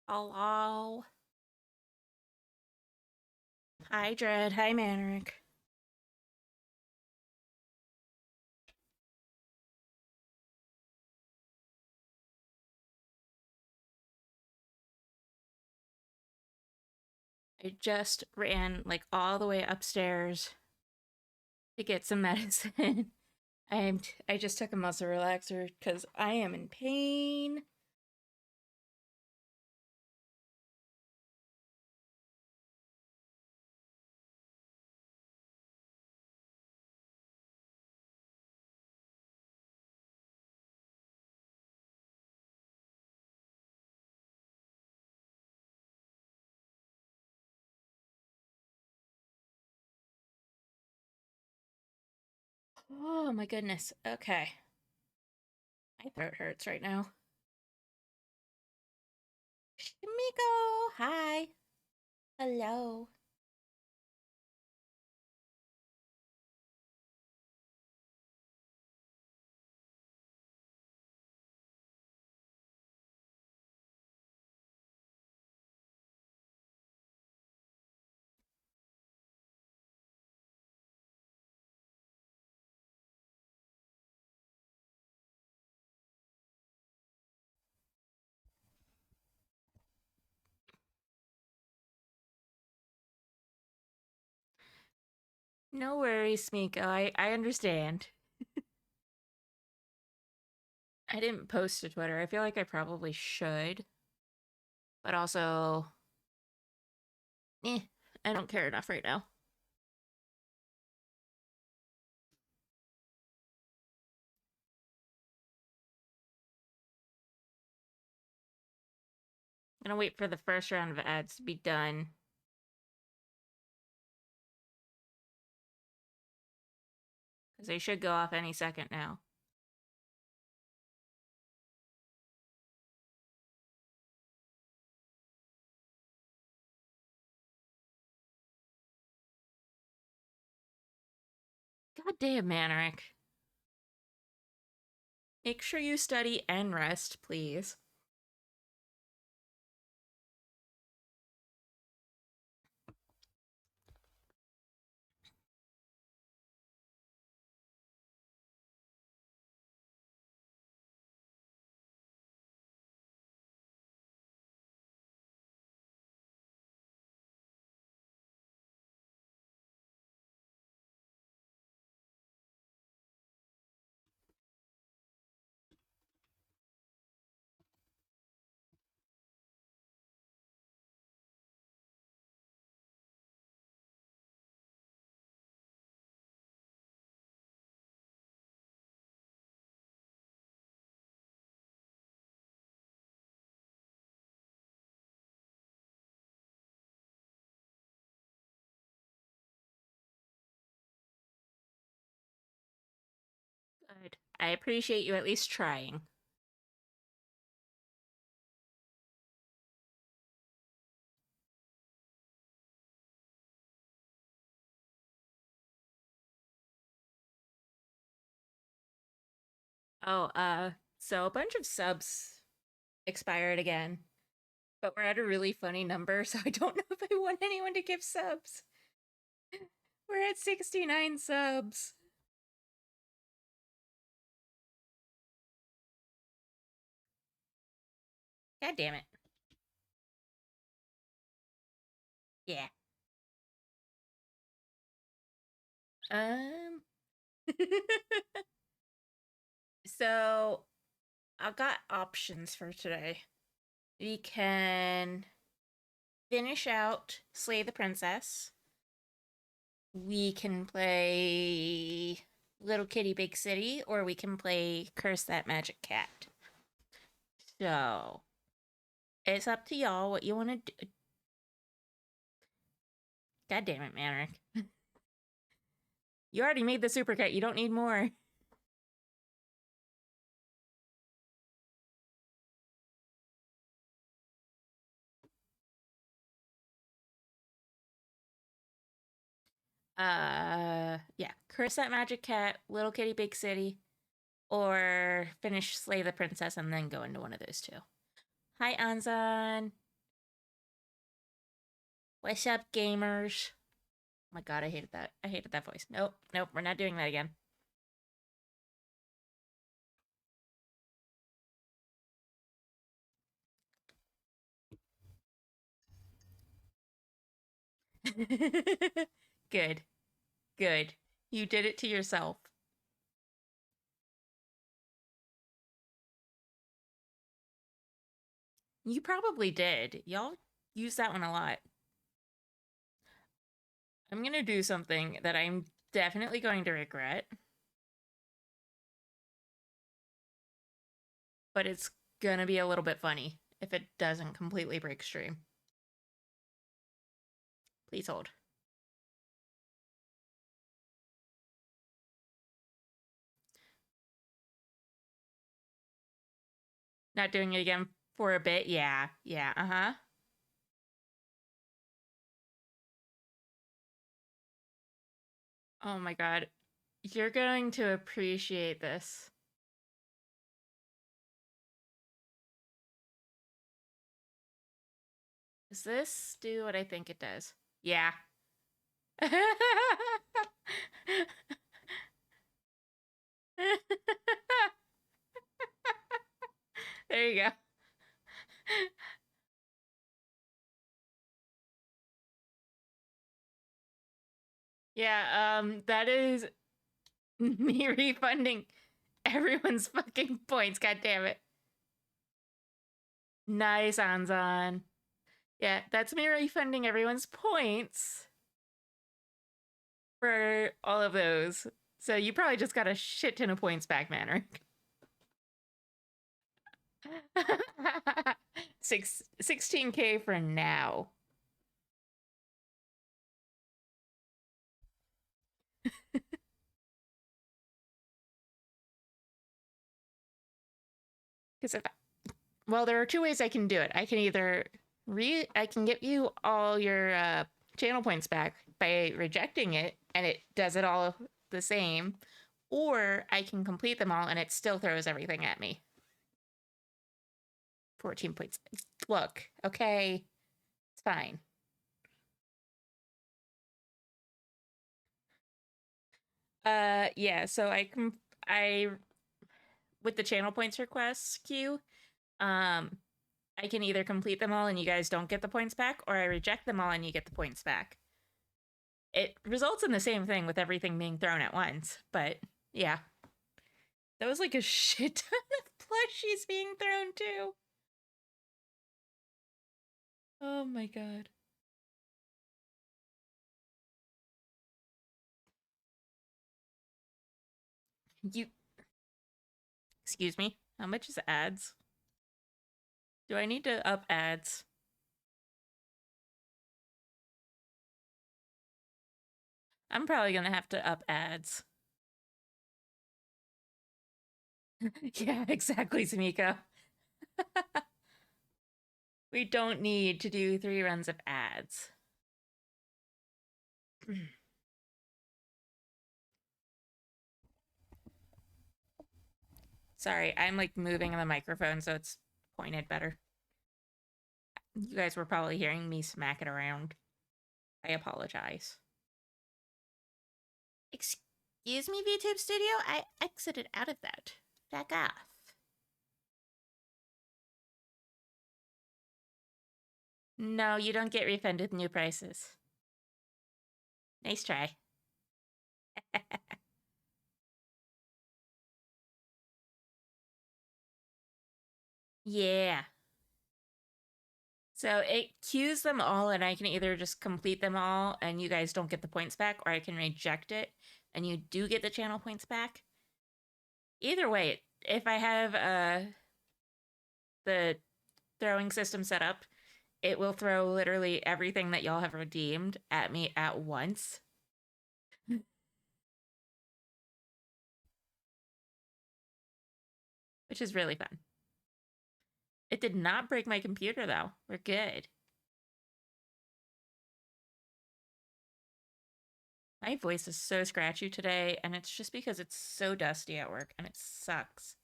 Hello. Hi, Dread. Hi, Manric. I just ran like all the way upstairs to get some medicine. I just took a muscle relaxer because I am in pain. Oh my goodness. Okay. My throat hurts right now. Shimiko. Hi. Hello. No worries, Miko. I understand. I didn't post to Twitter. I feel like I probably should, but also, eh, I don't care enough right now. I'm gonna wait for the first round of ads to be done because they should go off any second now. God damn, Manerick. Make sure you study and rest, please. Good. I appreciate you at least trying. Oh, so a bunch of subs expired again, but we're at a really funny number, so I don't know if I want anyone to give subs. We're at 69 subs. God damn it. Yeah. Um. So I've got options for today. We can finish out Slay the Princess. We can play Little Kitty Big City, or we can play Curse That Magic Cat. So it's up to y'all what you want to do. God damn it, Manric. You already made the supercut. You don't need more. Yeah. Curse That Magic Cat, Little Kitty Big City, or finish Slay the Princess and then go into one of those two. Hi, Anzan. What's up, gamers? Oh my god, I hated that. I hated that voice. Nope, nope, we're not doing that again. Good, good. You did it to yourself. You probably did. Y'all use that one a lot. I'm gonna do something that I'm definitely going to regret, but it's gonna be a little bit funny if it doesn't completely break stream. Please hold. Not doing it again for a bit. Yeah, yeah, uh-huh. Oh my god. You're going to appreciate this. Does this do what I think it does? Yeah. There you go. Yeah, that is me refunding everyone's fucking points, god damn it. Nice, Anzan. Yeah, that's me refunding everyone's points for all of those. So you probably just got a shit ton of points back, Manric. 16K for now. Because if well, there are two ways I can do it. I can either I can get you all your channel points back by rejecting it, and it does it all the same, or I can complete them all and it still throws everything at me. 14 points. Look, okay, it's fine. Yeah. So I with the channel points requests queue, I can either complete them all and you guys don't get the points back, or I reject them all and you get the points back. It results in the same thing with everything being thrown at once, but yeah. That was like a shit ton of plushies being thrown too. Oh my god. You excuse me. How much is ads? Do I need to up ads? I'm probably gonna have to up ads. Yeah, exactly, Samiko. We don't need to do 3 runs of ads. Sorry, I'm like moving the microphone so it's pointed better. You guys were probably hearing me smack it around. I apologize. Excuse me, VTube Studio? I exited out of that. Back off. No, you don't get refunded new prices. Nice try. Yeah. So it queues them all, and I can either just complete them all and you guys don't get the points back, or I can reject it and you do get the channel points back. Either way, if I have the throwing system set up, it will throw literally everything that y'all have redeemed at me at once. Which is really fun. It did not break my computer, though. We're good. My voice is so scratchy today, and it's just because it's so dusty at work, and it sucks.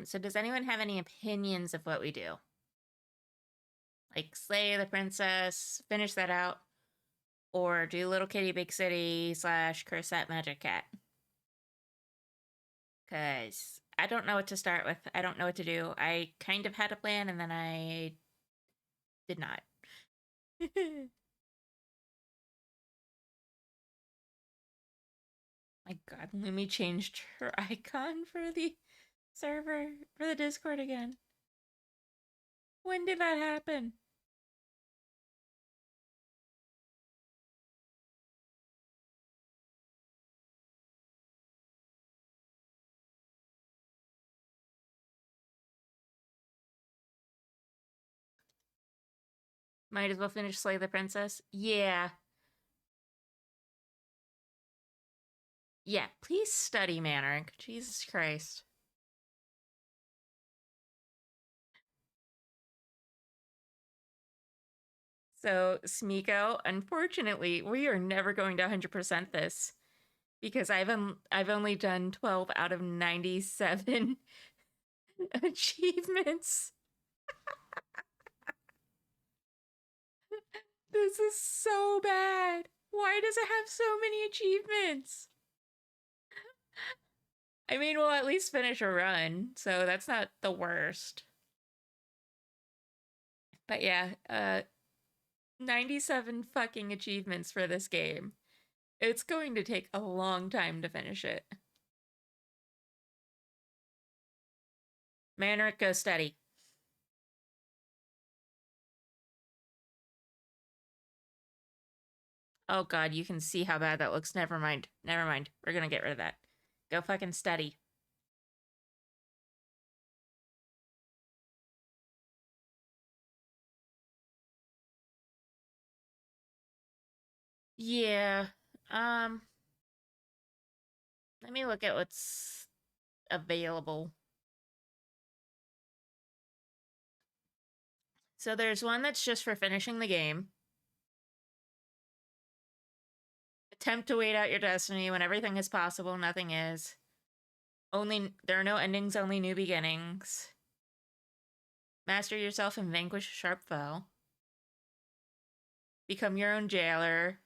So does anyone have any opinions of what we do? Like slay the princess, finish that out, or do Little Kitty Big City / curse that magic cat? Because I don't know what to start with. I don't know what to do. I kind of had a plan and then I did not. My god, Lumi changed her icon for the server, for the Discord again. When did that happen? Might as well finish Slay the Princess. Yeah. Yeah, please study, Manric. Jesus Christ. So, Smiko, unfortunately, we are never going to 100% this because I've only done 12 out of 97 achievements. This is so bad. Why does it have so many achievements? I mean, we'll at least finish a run, so that's not the worst. But yeah, 97 fucking achievements for this game. It's going to take a long time to finish it. Manric, go steady. Oh god, you can see how bad that looks. Never mind. Never mind. We're gonna get rid of that. Go fucking steady. Yeah. Um, Let me look at what's available. So there's one that's just for finishing the game. Attempt to wait out your destiny when everything is possible, nothing is. There are no endings, only new beginnings. Master yourself and vanquish a sharp foe. Become your own jailer.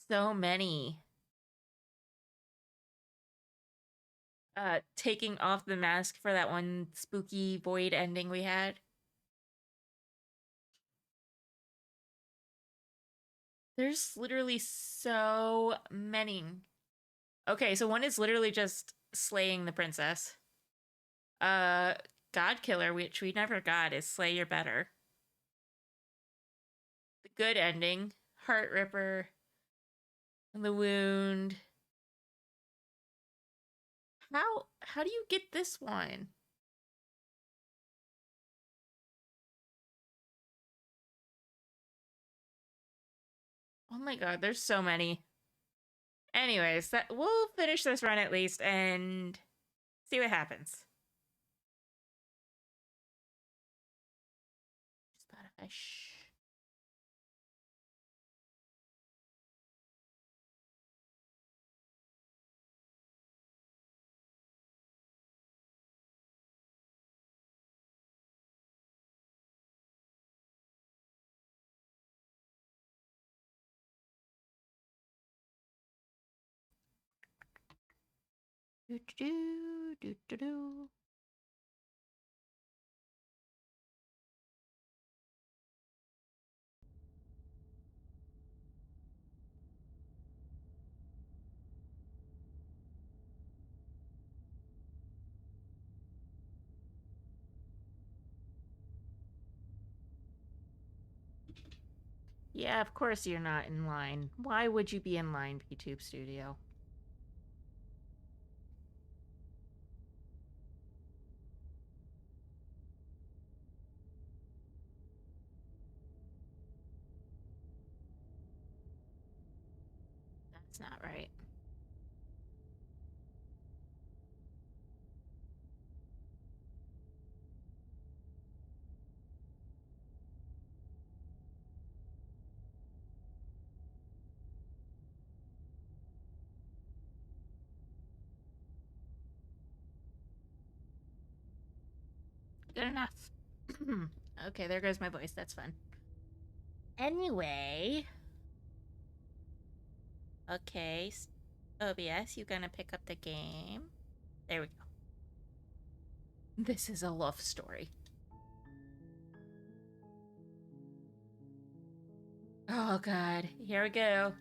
So many. Taking off the mask for that one spooky void ending we had. There's literally so many. Okay, so one is literally just slaying the princess. Uh, God Killer, which we never got, is Slay Your Better. The good ending, Heart Ripper, The Wound. How do you get this one? Oh my god, there's so many. Anyways, we'll finish this run at least and see what happens. Spot a fish. Do do do do do. Yeah, of course you're not in line. Why would you be in line, PTube Studio? That's not right. Good enough. Okay, there goes my voice. That's fun. Anyway. Okay. OBS, you gonna pick up the game? There we go. This is a love story. Oh god, here we go.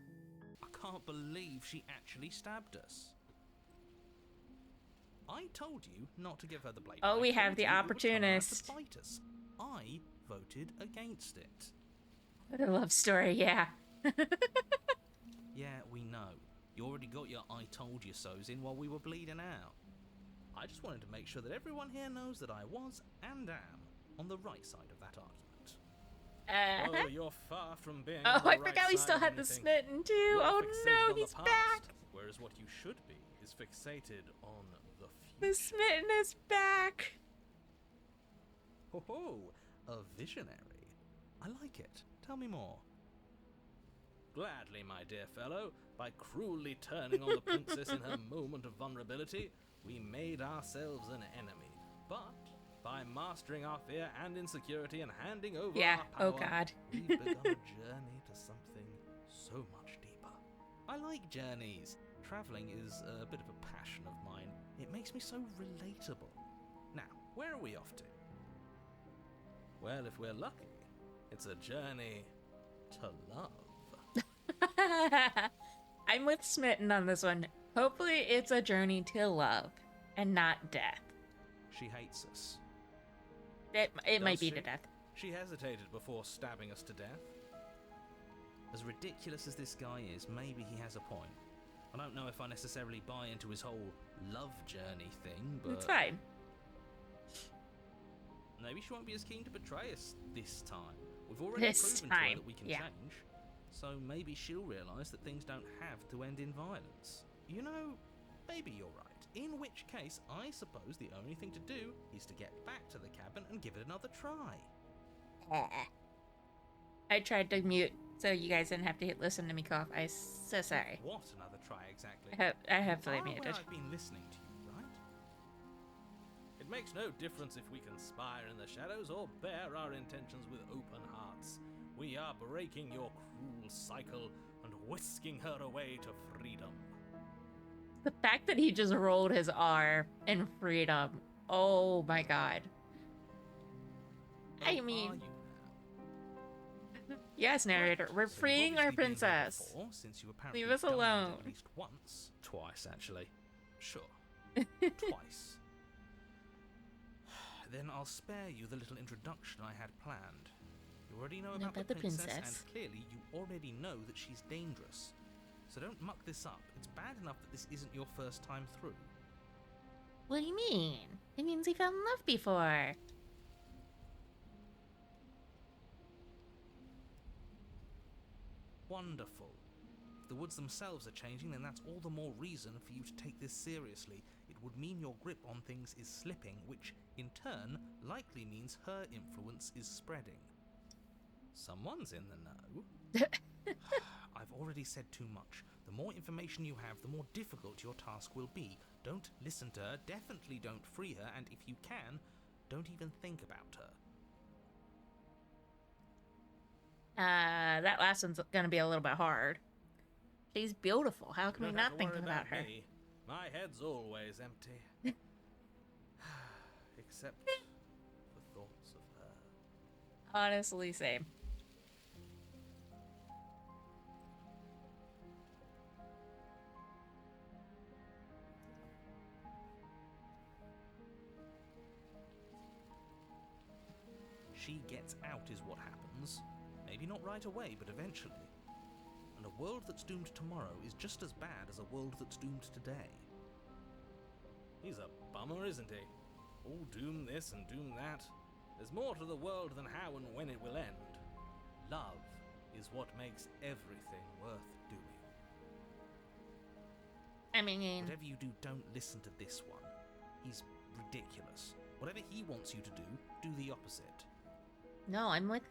I can't believe she actually stabbed us. I told you not to give her the blade. Oh, we have the opportunist. To bite us. I voted against it. What a love story, yeah. Yeah, we know. You already got your I told you so's in while we were bleeding out. I just wanted to make sure that everyone here knows that I was and am on the right side of that argument. Oh, you're far from being on the I right forgot we side still of had the anything. smitten too. You're Oh fixated no, on he's the past, back. Whereas what you should be is fixated on the future. The smitten is back. Ho ho, a visionary. I like it. Tell me more. Gladly, my dear fellow. By cruelly turning on the princess in her moment of vulnerability, we made ourselves an enemy. But by mastering our fear and insecurity and handing over our power, oh god. we've begun a journey to something so much deeper. I like journeys. Traveling is a bit of a passion of mine. It makes me so relatable. Now, where are we off to? Well, if we're lucky, it's a journey to love. I'm with Smitten on this one. Hopefully it's a journey to love and not death. She hates us. It might be she? to death. She hesitated before stabbing us to death. As ridiculous as this guy is, maybe he has a point. I don't know if I necessarily buy into his whole love journey thing, but... It's fine. Maybe she won't be as keen to betray us this time. We've already proven to her that we can change. So maybe she'll realise that things don't have to end in violence. You know, maybe you're right. In which case, I suppose the only thing to do is to get back to the cabin and give it another try. I tried to mute so you guys didn't have to listen to me cough. I'm so sorry. What another try exactly? I have fully muted. I've been listening to you, right? It makes no difference if we conspire in the shadows or bear our intentions with open hearts. We are breaking your cruel cycle and whisking her away to freedom. The fact that he just rolled his R in freedom. Oh my god. I mean... Yes, narrator. We're freeing our princess. Leave us alone. At least once. Twice, actually. Sure. Twice. Then I'll spare you the little introduction I had planned. You already know about the princess, and clearly you already know that she's dangerous. So don't muck this up. It's bad enough that this isn't your first time through. What do you mean? It means he fell in love before. Wonderful. If the woods themselves are changing, then that's all the more reason for you to take this seriously. It would mean your grip on things is slipping, which, in turn, likely means her influence is spreading. Someone's in the know. I've already said too much. The more information you have, the more difficult your task will be. Don't listen to her, definitely don't free her, and if you can, don't even think about her. That last one's gonna be a little bit hard. She's beautiful. How can we not think about her? Me. My head's always empty. Except for thoughts of her. Honestly, same. She gets out is what happens. Maybe not right away, but eventually. And a world that's doomed tomorrow is just as bad as a world that's doomed today. He's a bummer, isn't he? All doom this and doom that. There's more to the world than how and when it will end. Love is what makes everything worth doing. I mean... Whatever you do, don't listen to this one. He's ridiculous. Whatever he wants you to do the opposite. No, I'm with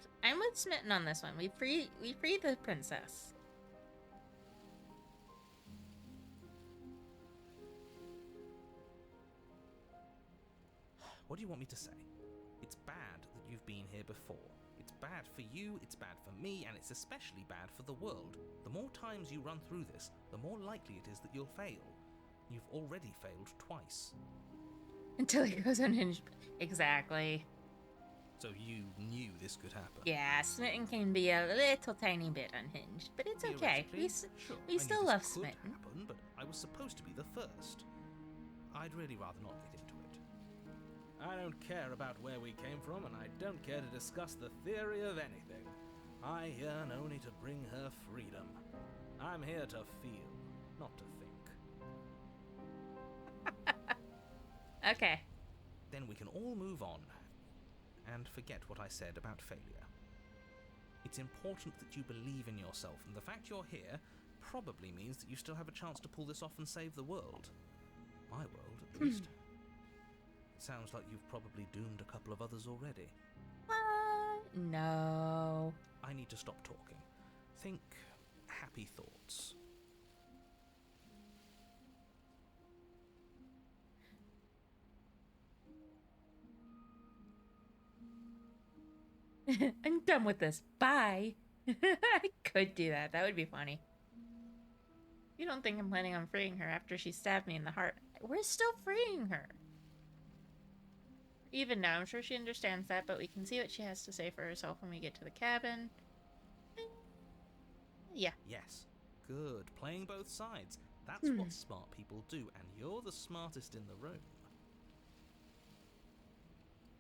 Smitten on this one. We free the princess. What do you want me to say? It's bad that you've been here before. It's bad for you, it's bad for me, and it's especially bad for the world. The more times you run through this, the more likely it is that you'll fail. You've already failed twice. Until he goes unhinged. Exactly. So you knew this could happen? Yeah, Smitten can be a little tiny bit unhinged, but it's okay. Sure, We I still knew love this could Smitten. happen, but I was supposed to be the first. I'd really rather not get into it. I don't care about where we came from, and I don't care to discuss the theory of anything. I yearn only to bring her freedom. I'm here to feel, not to think. Okay. Then we can all move on and forget what I said about failure. It's important that you believe in yourself, and the fact you're here probably means that you still have a chance to pull this off and save the world. My world, at least. Sounds like you've probably doomed a couple of others already. No. I need to stop talking. Think happy thoughts. I'm done with this. Bye. I could do that. That would be funny. You don't think I'm planning on freeing her after she stabbed me in the heart? We're still freeing her. Even now, I'm sure she understands that, but we can see what she has to say for herself when we get to the cabin. Yeah. Yes. Good. Playing both sides. That's what smart people do, and you're the smartest in the room.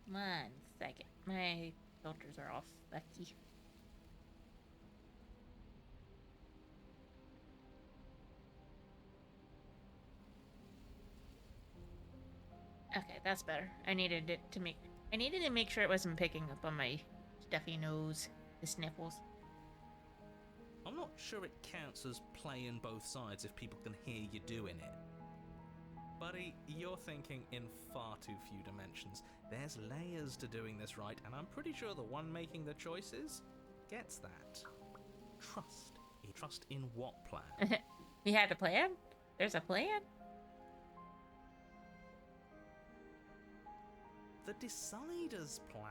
1 second. My filters are off, Becky. Okay, that's better. I needed to make sure it wasn't picking up on my stuffy nose, the sniffles. I'm not sure it counts as playing both sides if people can hear you doing it. Buddy, you're thinking in far too few dimensions. There's layers to doing this right, and I'm pretty sure the one making the choices gets that. Trust. Trust in what plan? We had a plan? There's a plan? The Decider's plan.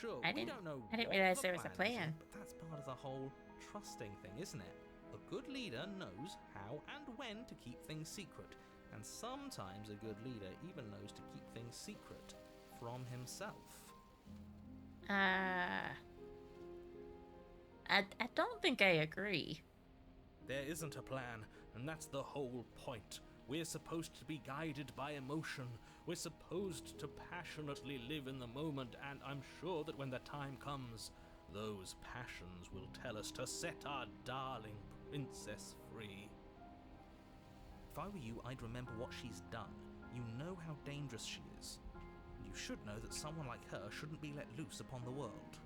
Sure, I we didn't- don't know I didn't what realize the there was a is plan. yet, but that's part of the whole trusting thing, isn't it? A good leader knows how and when to keep things secret, and sometimes a good leader even knows to keep things secret from himself. I don't think I agree. There isn't a plan, and that's the whole point. We're supposed to be guided by emotion. We're supposed to passionately live in the moment, and I'm sure that when the time comes, those passions will tell us to set our darling princess free. If I were you, I'd remember what she's done. You know how dangerous she is. And you should know that someone like her shouldn't be let loose upon the world.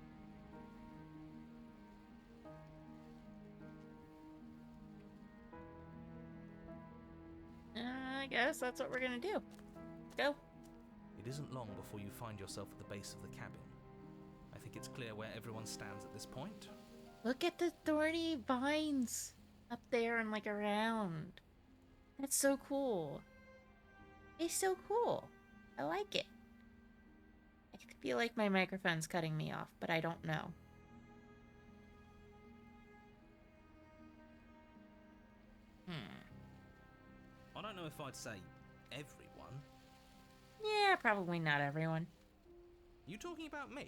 I guess that's what we're gonna do. Go. It isn't long before you find yourself at the base of the cabin. I think it's clear where everyone stands at this point. Look at the thorny vines up there and like around. That's so cool. It's so cool. I like it. I feel like my microphone's cutting me off, but I don't know. I don't know if I'd say everyone. Yeah, probably not everyone. You talking about me?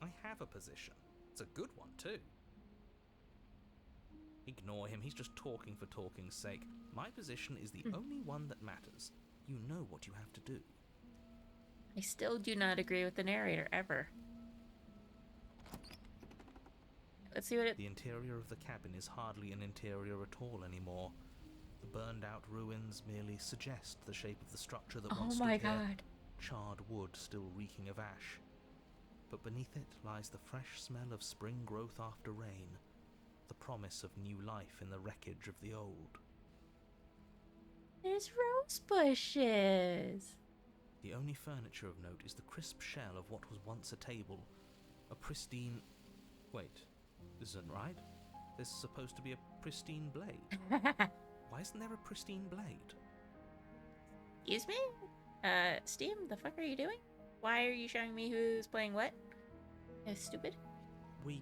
I have a position. It's a good one, too. Ignore him, he's just talking for talking's sake. My position is the only one that matters. You know what you have to do. I still do not agree with the narrator, ever. Let's see what it... The interior of the cabin is hardly an interior at all anymore. The burned-out ruins merely suggest the shape of the structure that once stood my here. god. Charred wood still reeking of ash. But beneath it lies the fresh smell of spring growth after rain, the promise of new life in the wreckage of the old. There's rose bushes. The only furniture of note is the crisp shell of what was once a table. A pristine... Wait, this isn't right. There's supposed to be a pristine blade. Why isn't there a pristine blade? Excuse me? Steam, the fuck are you doing? Why are you showing me who's playing what? It's stupid. We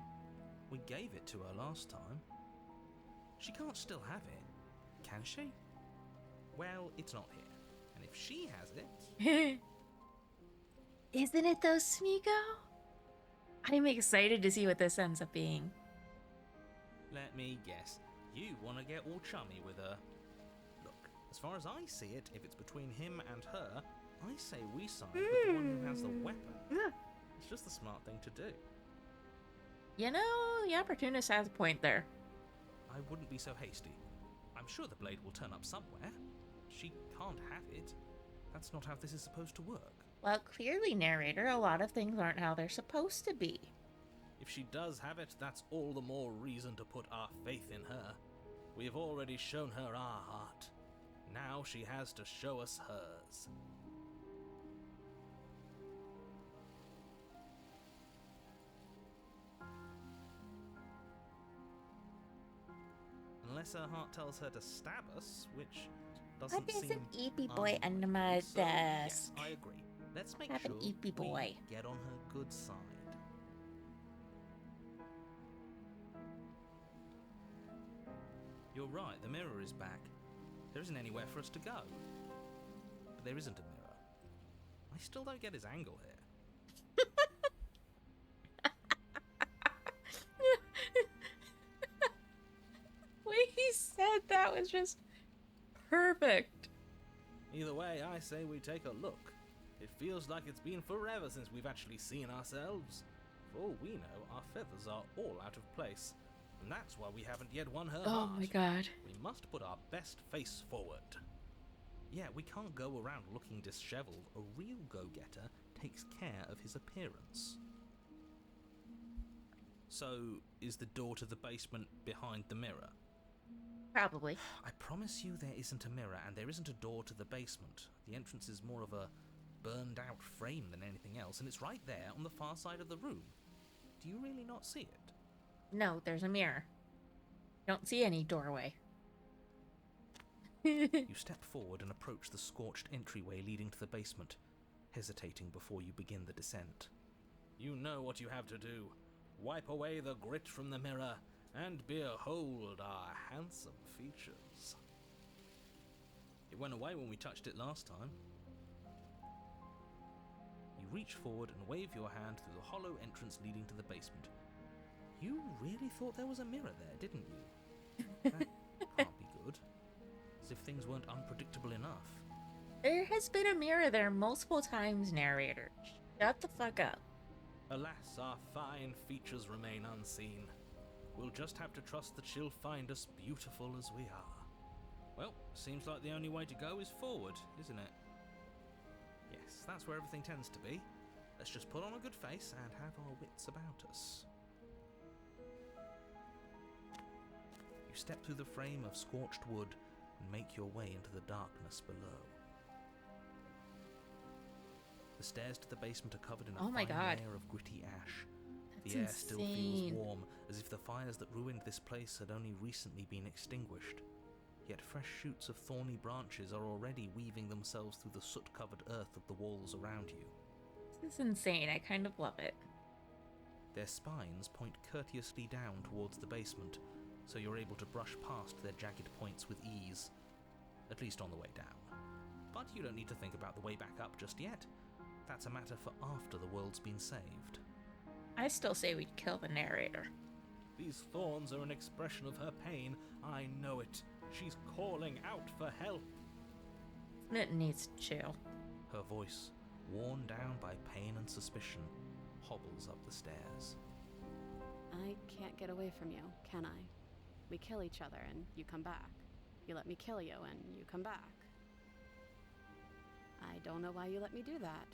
gave it to her last time. She can't still have it, can she? Well, it's not here. And if she has it... Isn't it though, Smeagol? I'm excited to see what this ends up being. Let me guess. You want to get all chummy with her. Look, as far as I see it, if it's between him and her, I say we side with the one who has the weapon. It's just the smart thing to do. You know, the opportunist has a point there. I wouldn't be so hasty. I'm sure the blade will turn up somewhere. She can't have it. That's not how this is supposed to work. Well, clearly, narrator, a lot of things aren't how they're supposed to be. If she does have it, that's all the more reason to put our faith in her. We have already shown her our heart. Now she has to show us hers. Unless her heart tells her to stab us, which doesn't There's seem an eepy boy under unlikely. my So, yes, desk. I agree. Let's make Have an sure eepy boy. we get on her good side. You're right, the mirror is back. There isn't anywhere for us to go. But there isn't a mirror. I still don't get his angle here. The way he said that was just perfect. Either way, I say we take a look. It feels like it's been forever since we've actually seen ourselves. For all we know, our feathers are all out of place. And that's why we haven't yet won her heart. Oh my god. We must put our best face forward. Yeah, we can't go around looking disheveled. A real go-getter takes care of his appearance. So, is the door to the basement behind the mirror? Probably. I promise you there isn't a mirror and there isn't a door to the basement. The entrance is more of a burned out frame than anything else, and it's right there on the far side of the room. Do you really not see it? No, there's a mirror. Don't see any doorway. You step forward and approach the scorched entryway leading to the basement, hesitating before you begin the descent. You know what you have to do. Wipe away the grit from the mirror and behold our handsome features. It went away when we touched it last time. You reach forward and wave your hand through the hollow entrance leading to the basement. You really thought there was a mirror there, didn't you? That can't be good. As if things weren't unpredictable enough. There has been a mirror there multiple times, narrator. Shut the fuck up. Alas, our fine features remain unseen. We'll just have to trust that she'll find us beautiful as we are. Well, seems like the only way to go is forward, isn't it? Yes, that's where everything tends to be. Let's just put on a good face and have our wits about us. You step through the frame of scorched wood and make your way into the darkness below. The stairs to the basement are covered in a fine layer of gritty ash. That's The air still feels insane. warm, as if the fires that ruined this place had only recently been extinguished. Yet fresh shoots of thorny branches are already weaving themselves through the soot-covered earth of the walls around you. This is insane. I kind of love it. Their spines point courteously down towards the basement, so you're able to brush past their jagged points with ease. At least on the way down. But you don't need to think about the way back up just yet. That's a matter for after the world's been saved. I still say we'd kill the narrator. These thorns are an expression of her pain. I know it. She's calling out for help. It needs to chill. Her voice, worn down by pain and suspicion, hobbles up the stairs. I can't get away from you, can I? We kill each other and you come back. You let me kill you and you come back. I don't know why you let me do that.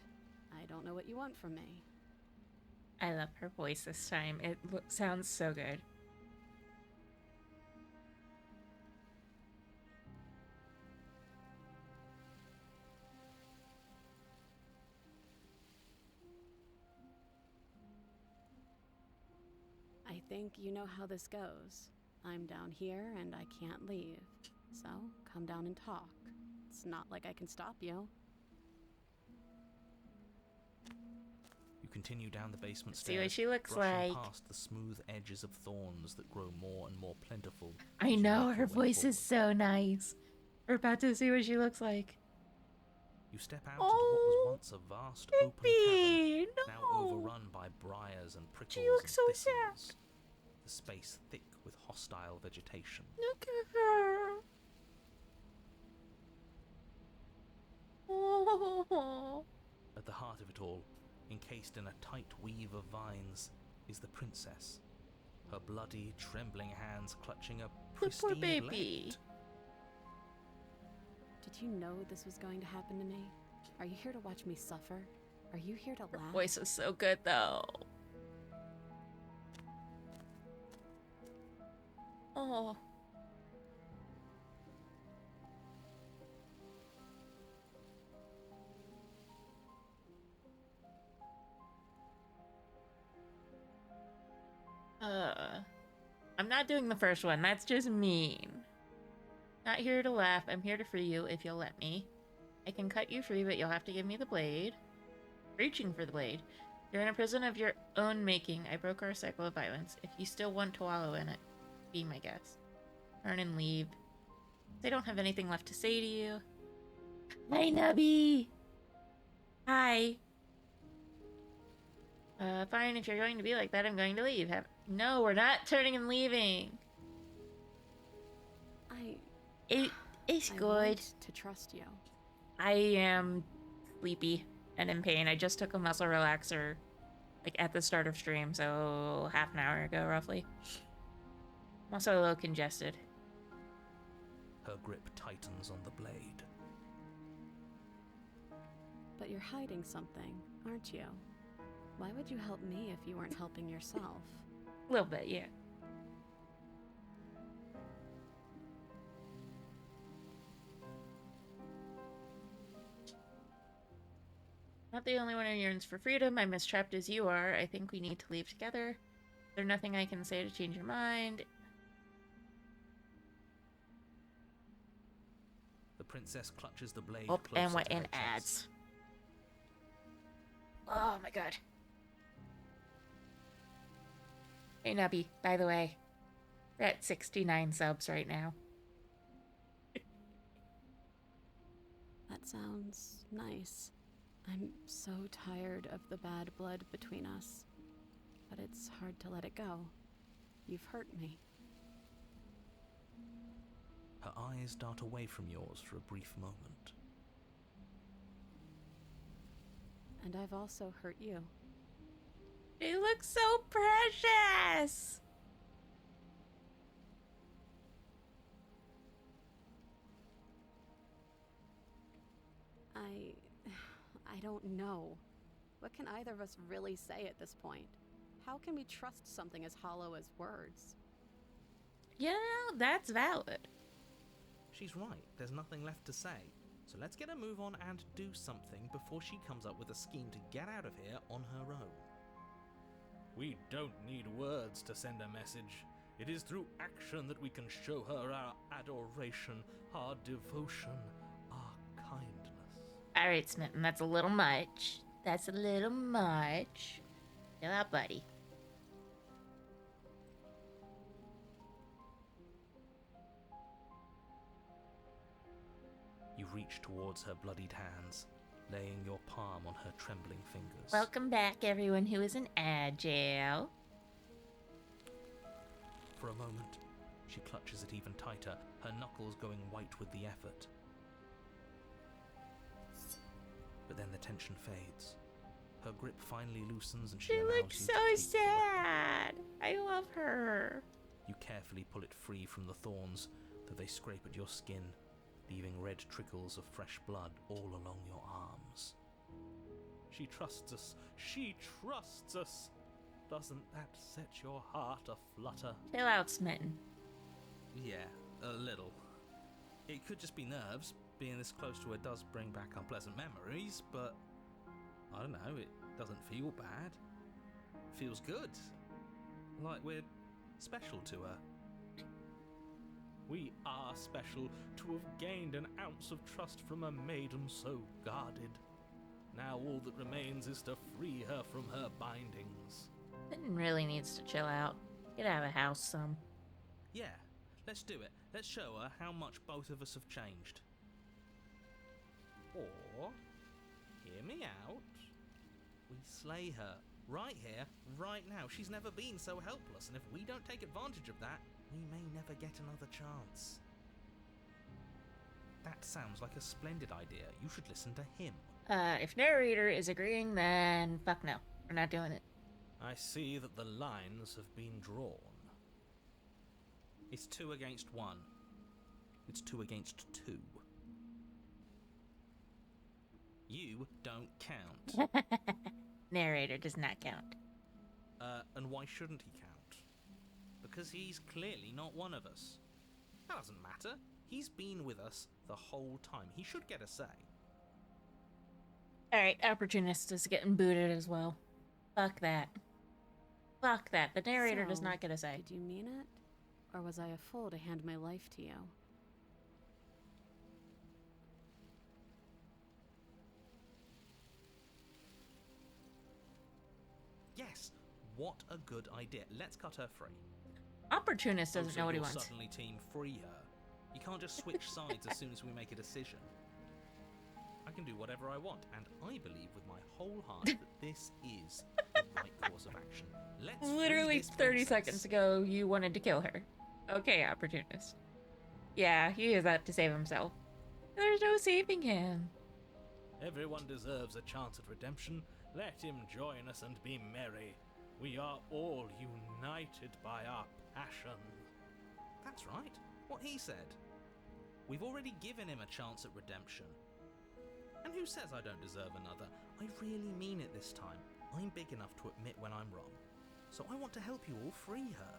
I don't know what you want from me. I love her voice this time. It sounds so good. I think you know how this goes. I'm down here and I can't leave. So, come down and talk. It's not like I can stop you. You continue down the basement See stairs, what she looks brushing like. past the smooth edges of thorns that grow more and more plentiful. I as you know, make her your way voice is forward. so nice. We're about to see what she looks like. You step out into what was Oh, once a vast open cavern, Pippi, now no. overrun by briars and prickles She and looks so thistles. sad. The space thick with hostile vegetation. Look at her. Oh. At the heart of it all, encased in a tight weave of vines, is the princess. Her bloody, trembling hands clutching a The poor pristine baby. blade. Did you know this was going to happen to me? Are you here to watch me suffer? Are you here to Her laugh? voice is so good, though. Oh. I'm not doing the first one. That's just mean. Not here to laugh. I'm here to free you if you'll let me. I can cut you free, but you'll have to give me the blade. Reaching for the blade. You're in a prison of your own making. I broke our cycle of violence. If you still want to wallow in it, be my guest. Turn and leave. They don't have anything left to say to you. Hi, Nubby! Hi. Fine, if you're going to be like that, I'm going to leave. No, we're not turning and leaving. It's I good. want to trust you. I am sleepy and in pain. I just took a muscle relaxer, like, at the start of stream, so half an hour ago, roughly. I'm also a little congested. Her grip tightens on the blade. But you're hiding something, aren't you? Why would you help me if you weren't helping yourself? A little bit, yeah. Not the only one who yearns for freedom. I'm as trapped as you are. I think we need to leave together. There's nothing I can say to change your mind. The princess clutches the blade Oh, closer and what to her in chest. ads. Oh my god. Hey Nubby, by the way, we're at 69 subs right now. That sounds nice. I'm so tired of the bad blood between us. But it's hard to let it go. You've hurt me. Her eyes dart away from yours for a brief moment. And I've also hurt you. She looks so precious! I don't know. What can either of us really say at this point? How can we trust something as hollow as words? Yeah, that's valid. She's right, there's nothing left to say. So let's get a move on and do something before she comes up with a scheme to get out of here on her own. We don't need words to send a message. It is through action that we can show her our adoration, our devotion, our kindness. Alright, Smitten, that's a little much. That's a little much. Chill out, buddy. You reach towards her bloodied hands, laying your palm on her trembling fingers. Welcome back, everyone who is in agile. For a moment, she clutches it even tighter, her knuckles going white with the effort. But then the tension fades. Her grip finally loosens and she She allows looks you so to take the weapon. sad. I love her. You carefully pull it free from the thorns, though they scrape at your skin, leaving red trickles of fresh blood all along your arms. She trusts us. She trusts us. Doesn't that set your heart aflutter? Chill out, Smitten. Yeah, a little. It could just be nerves. Being this close to her does bring back unpleasant memories, but I don't know, it doesn't feel bad. It feels good. Like we're special to her. We are special to have gained an ounce of trust from a maiden so guarded. Now all that remains is to free her from her bindings. Finn really needs to chill out. Get out of the house some. Yeah, let's do it. Let's show her how much both of us have changed. Or, hear me out, we slay her. Right here, right now. She's never been so helpless, and if we don't take advantage of that, we may never get another chance. That sounds like a splendid idea. You should listen to him. If narrator is agreeing, then fuck no. We're not doing it. I see that the lines have been drawn. It's 2 against 1. It's 2 against 2. You don't count. Narrator does not count. And why shouldn't he count? Because he's clearly not one of us. That doesn't matter. He's been with us the whole time. He should get a say. Alright, Opportunist is getting booted as well. Fuck that. Fuck that. The narrator does So, not get a say. Did you mean it? Or was I a fool to hand my life to you? Yes, what a good idea. Let's cut her free. Opportunist doesn't Also, know what he you'll wants. suddenly team free her. You can't just switch sides as soon as we make a decision. I can do whatever I want, and I believe with my whole heart that this is the right course of action. Let's free Literally this 30 princess. seconds ago, you wanted to kill her. Okay, Opportunist. Yeah, he used that to save himself. There's no saving him. Everyone deserves a chance at redemption. Let him join us and be merry. We are all united by our passion. That's right. What he said. We've already given him a chance at redemption. And who says I don't deserve another? I really mean it this time. I'm big enough to admit when I'm wrong. So I want to help you all free her.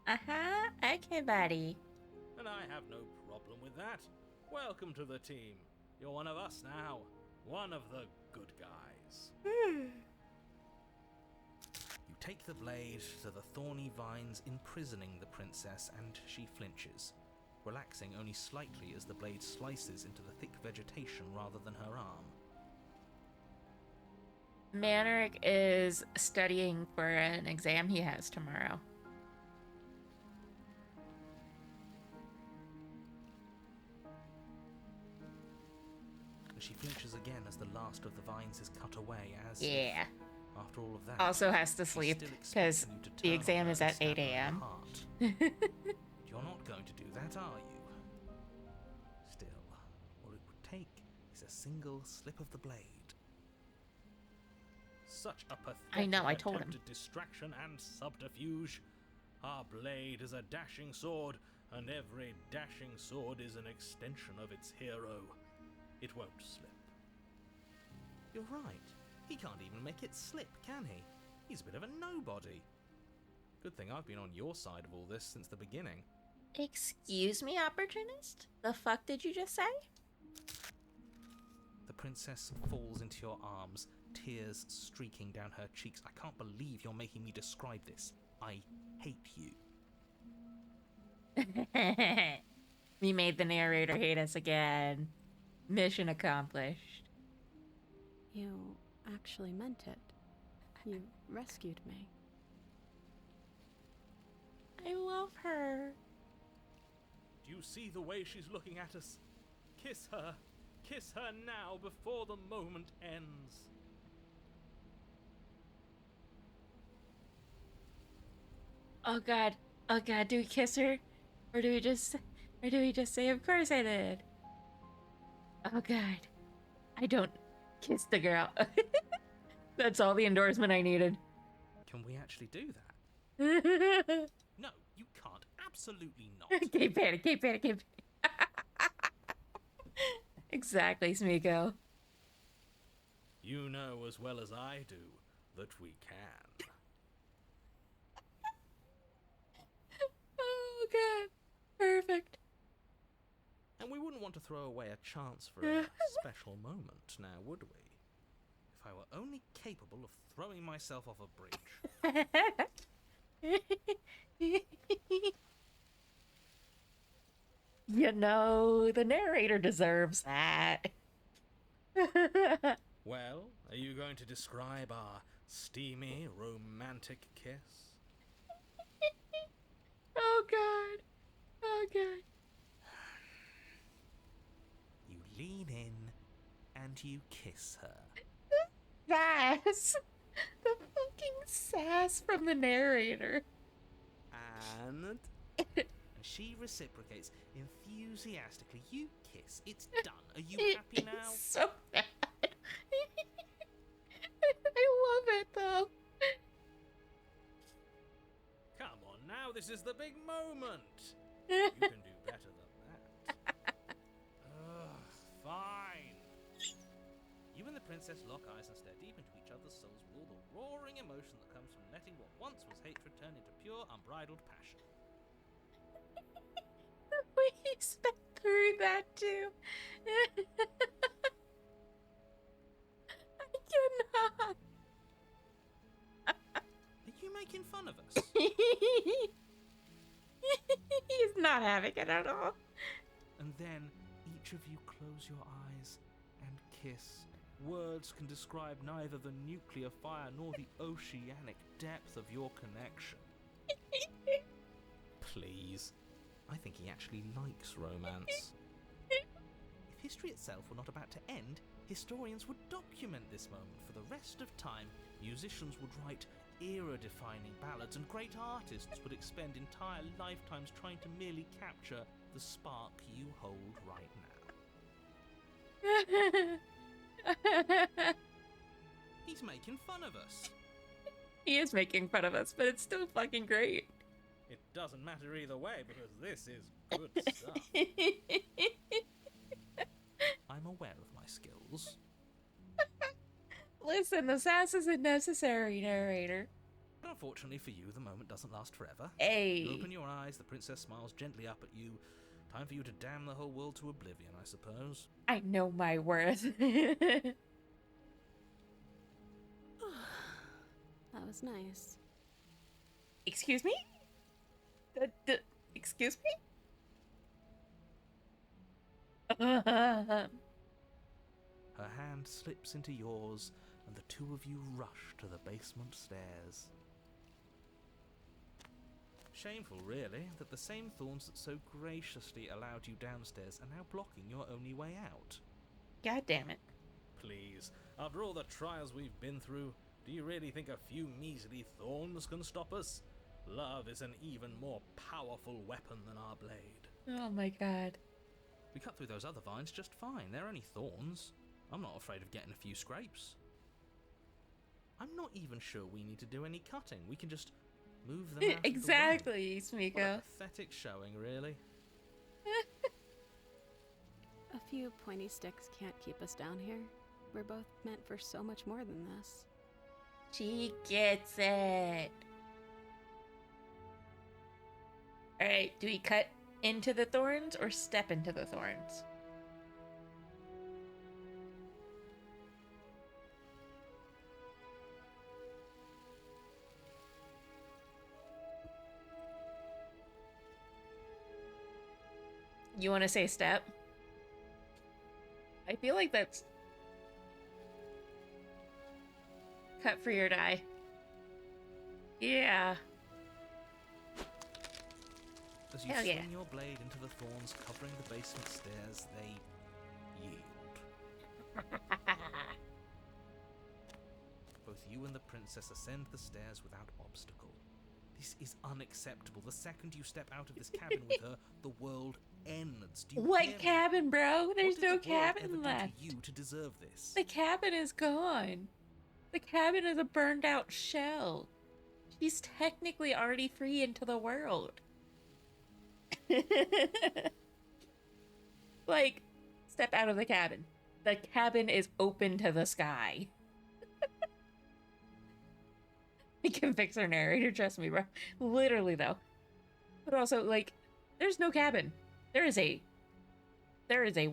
Uh-huh. Okay, buddy. And I have no problem with that. Welcome to the team. You're one of us now. One of the good guys. You take the blade to the thorny vines imprisoning the princess, and she flinches, relaxing only slightly as the blade slices into the thick vegetation rather than her arm. Manerick is studying for an exam he has tomorrow. And she flinches again as the last of the vines is cut away, as if, Yeah. after all of that, Also has to she's sleep still because expecting you to the turn exam on her is and at stab 8 her in the a.m. heart. You're not going to do that, are you? Still, all it would take is a single slip of the blade. Such a pathetic I know, I told him. attempt at distraction and subterfuge. Our blade is a dashing sword, and every dashing sword is an extension of its hero. It won't slip. You're right. He can't even make it slip, can he? He's a bit of a nobody. Good thing I've been on your side of all this since the beginning. Excuse me, Opportunist? The fuck did you just say? The princess falls into your arms, tears streaking down her cheeks. I can't believe you're making me describe this. I hate you. We made the narrator hate us again. Mission accomplished. You actually meant it. You rescued me. I love her. Do you see the way she's looking at us? Kiss her. Kiss her now before the moment ends. Oh god. Oh god, do we kiss her? Or do we just say, of course I did? Oh god. I don't kiss the girl. That's all the endorsement I needed. Can we actually do that? No, you can't. Absolutely not. Keep panic, keep panic, keep panic. Exactly, Smiko. You know as well as I do that we can. Oh god. Perfect. And we wouldn't want to throw away a chance for a special moment, now would we? If I were only capable of throwing myself off a bridge. You know, the narrator deserves that. Well, are you going to describe our steamy, romantic kiss? Oh god. Oh god. You lean in and you kiss her. Sass. The fucking sass from the narrator. And she reciprocates enthusiastically. You kiss. It's done. Are you happy now? So bad. I love it though. Come on now, this is the big moment. You can do better than that. Ugh, fine. You and the princess lock eyes and stare deep into each other's souls with all the roaring emotion that comes from letting what once was hatred turn into pure, unbridled passion. We sped through that too. I cannot. Are you making fun of us? He's not having it at all. And then each of you close your eyes and kiss. Words can describe neither the nuclear fire nor the oceanic depth of your connection. Please. I think he actually likes romance. If history itself were not about to end, historians would document this moment for the rest of time. Musicians would write era-defining ballads, and great artists would expend entire lifetimes trying to merely capture the spark you hold right now. He's making fun of us. He is making fun of us, but it's still fucking great. It doesn't matter either way, because this is good stuff. I'm aware of my skills. Listen, the sass isn't necessary, narrator. But unfortunately for you, the moment doesn't last forever. Hey. You open your eyes, the princess smiles gently up at you. Time for you to damn the whole world to oblivion, I suppose. I know my worth. That was nice. Excuse me? Excuse me? Her hand slips into yours, and the two of you rush to the basement stairs. Shameful, really, that the same thorns that so graciously allowed you downstairs are now blocking your only way out. God damn it. Please, after all the trials we've been through, do you really think a few measly thorns can stop us? Love is an even more powerful weapon than our blade. Oh my god. We cut through those other vines just fine. They're only thorns. I'm not afraid of getting a few scrapes. I'm not even sure we need to do any cutting. We can just move them out Exactly, of the way. What Smiko. a pathetic showing, really. A few pointy sticks can't keep us down here. We're both meant for so much more than this. She gets it. Alright, do we cut into the thorns or step into the thorns? You want to say step? I feel like that's cut for your die. Yeah. As you Hell swing yeah. your blade into the thorns covering the basement stairs, they yield. Both you and the princess ascend the stairs without obstacle. This is unacceptable. The second you step out of this cabin with her, the world ends. Do you hear What me? cabin, bro? There's What did no the world ever cabin do left. to you to deserve this? The cabin is gone. The cabin is a burned out shell. She's technically already free into the world. Like, step out of the cabin. The cabin is open to the sky. We can fix our narrator, trust me, bro. Literally, though. But also, like, there's no cabin. There is a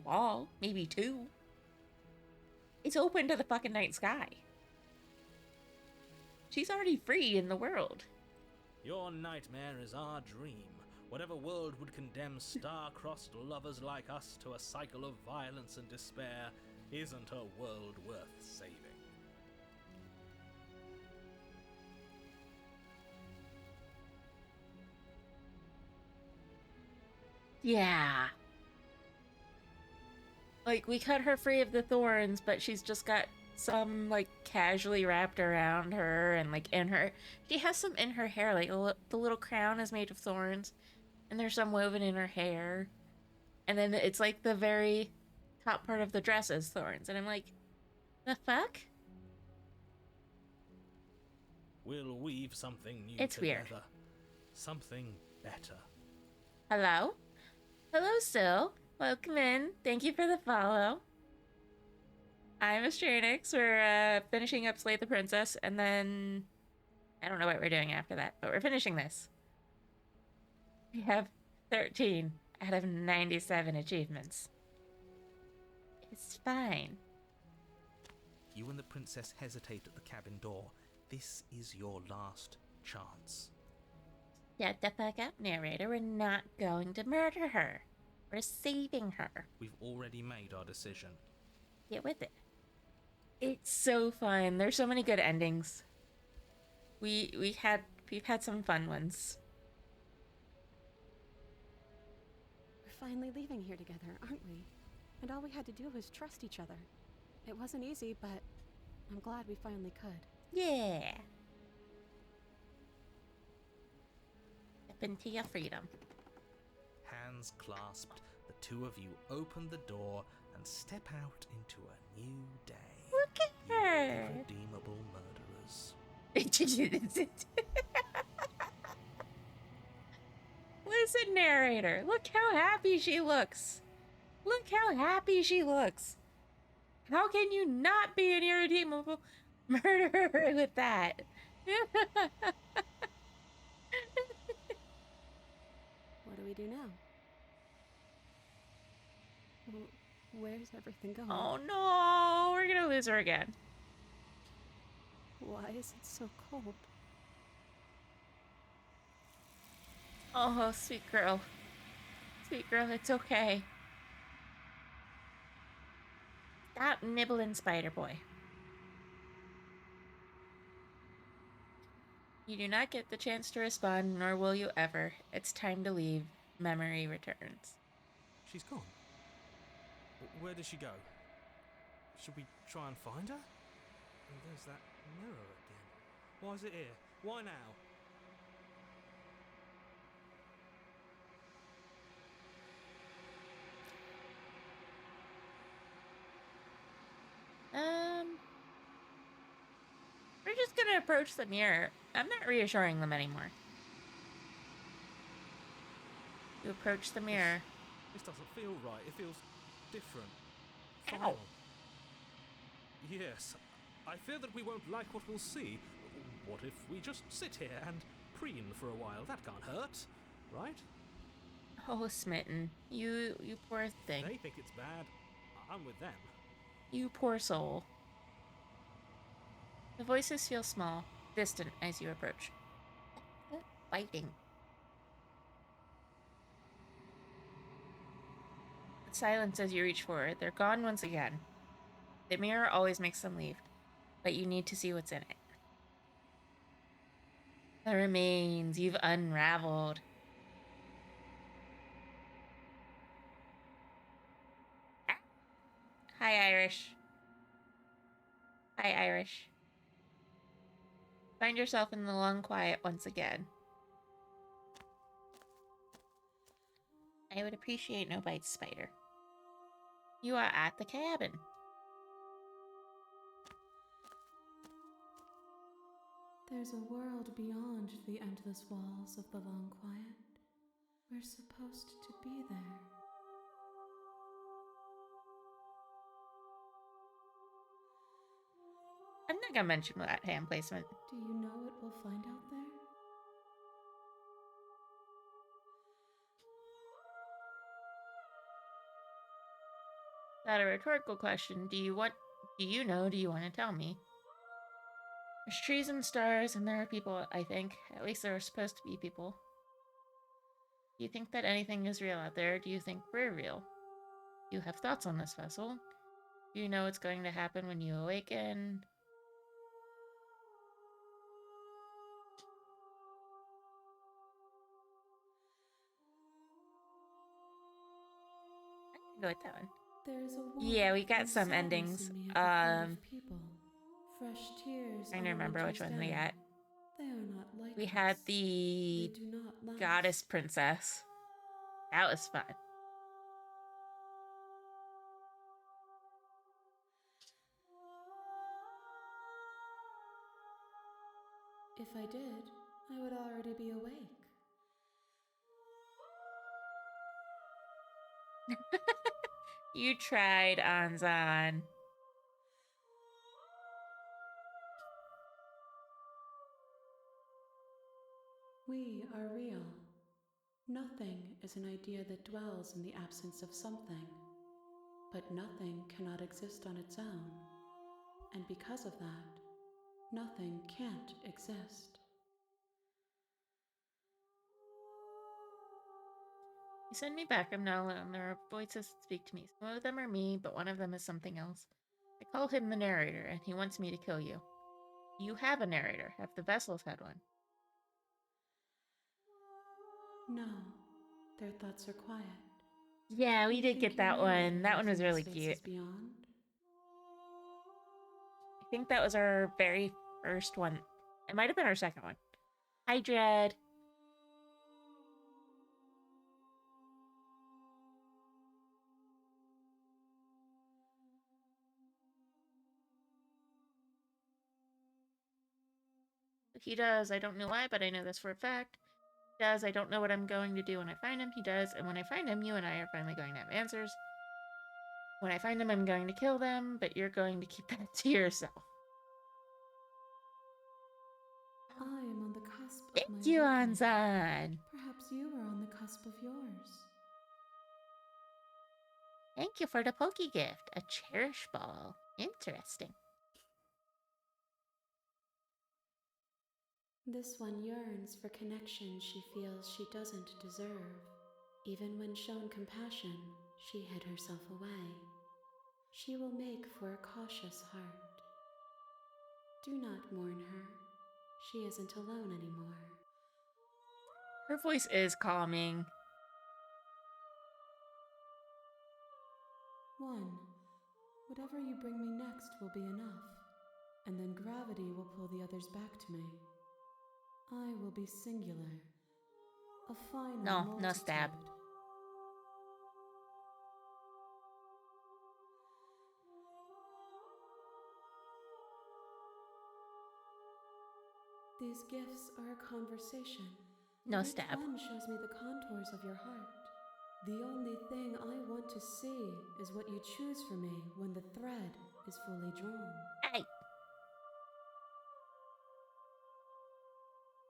wall, maybe two. It's open to the fucking night sky. She's already free in the world. Your nightmare is our dream. Whatever world would condemn star-crossed lovers like us to a cycle of violence and despair isn't a world worth saving. Yeah. Like, we cut her free of the thorns, but she's just got some, like, casually wrapped around her, and, like, in her... She has some in her hair, like, the little crown is made of thorns, and there's some woven in her hair. And then it's, like, the very top part of the dress is thorns, and I'm like, the fuck? We'll weave something new It's together. weird. Something better. Hello? Hello, Sil. Welcome in. Thank you for the follow. I'm Astranix. We're finishing up Slay the Princess, and then... I don't know what we're doing after that, but we're finishing this. We have 13 out of 97 achievements. It's fine. You and the princess hesitate at the cabin door. This is your last chance. Shut the fuck up, narrator. We're not going to murder her. We're saving her. We've already made our decision. Get with it. It's so fun. There's so many good endings. We've had some fun ones. We're finally leaving here together, aren't we? And all we had to do was trust each other. It wasn't easy, but I'm glad we finally could. Yeah. Step into your freedom. Hands clasped, the two of you open the door and step out into a new day. Look at You her. irredeemable murderers. Listen, narrator. Look how happy she looks. Look how happy she looks. How can you not be an irredeemable murderer with that? What do we do now? Where's everything going? Oh no, we're gonna lose her again. Why is it so cold? Oh, sweet girl. Sweet girl, it's okay. Stop nibbling, Spider Boy. You do not get the chance to respond, nor will you ever. It's time to leave. Memory returns. She's gone. Where did she go? Should we try and find her? And there's that mirror again. Why is it here? Why now? We're just gonna approach the mirror. I'm not reassuring them anymore. You approach the mirror. This doesn't feel right. It feels different. Ow. Final. Yes. I fear that we won't like what we'll see. What if we just sit here and preen for a while? That can't hurt, right? Oh, Smitten. You poor thing. They think it's bad. I'm with them. You poor soul. The voices feel small, distant as you approach. Fighting. Silence as you reach forward. They're gone once again. The mirror always makes them leave, but you need to see what's in it. The remains you've unraveled. Ah. Hi, Irish. Hi, Irish. Find yourself in the long quiet once again. I would appreciate no bites, Spider. You are at the cabin. There's a world beyond the endless walls of the long quiet. We're supposed to be there. I'm not gonna mention that hand placement. Do you know what we'll find out there? Not a rhetorical question. Do you know? Do you want to tell me? There's trees and stars, and there are people, I think. At least there are supposed to be people. Do you think that anything is real out there? Do you think we're real? You have thoughts on this vessel? Do you know what's going to happen when you awaken? I can go with that one. There's a Yeah, we warmth got and some sadness endings. in me at the thought of people. Fresh tears Trying on to a remember which winter's one we day. got. They are not like We us. had They the do not last. goddess princess. That was fun. If I did, I would already be awake. You tried, Anzan. We are real. Nothing is an idea that dwells in the absence of something. But nothing cannot exist on its own. And because of that, nothing can't exist. You send me back. I'm not alone. There are voices that speak to me. Some of them are me, but one of them is something else. I call him the narrator, and he wants me to kill you. You have a narrator. Have the vessels had one? No, their thoughts are quiet. Yeah, we You did think get you that know what one. That one lives was in the really cute. spaces beyond? I think that was our very first one. It might have been our second one. Hi, Dread. He does. I don't know why, but I know this for a fact. He does. I don't know what I'm going to do when I find him. He does. And when I find him, you and I are finally going to have answers. When I find him, I'm going to kill them, but you're going to keep that to yourself. I am on the cusp of Thank my you, awakening. Anzan. Perhaps you are on the cusp of yours. Thank you for the Poke gift. A cherish ball. Interesting. This one yearns for connection she feels she doesn't deserve. Even when shown compassion, she hid herself away. She will make for a cautious heart. Do not mourn her. She isn't alone anymore. Her voice is calming. One, whatever you bring me next will be enough, and then gravity will pull the others back to me. I will be singular, a final No multitude. stab. These gifts are a conversation. No but each stab. one shows me the contours of your heart. The only thing I want to see is what you choose for me when the thread is fully drawn. Hey.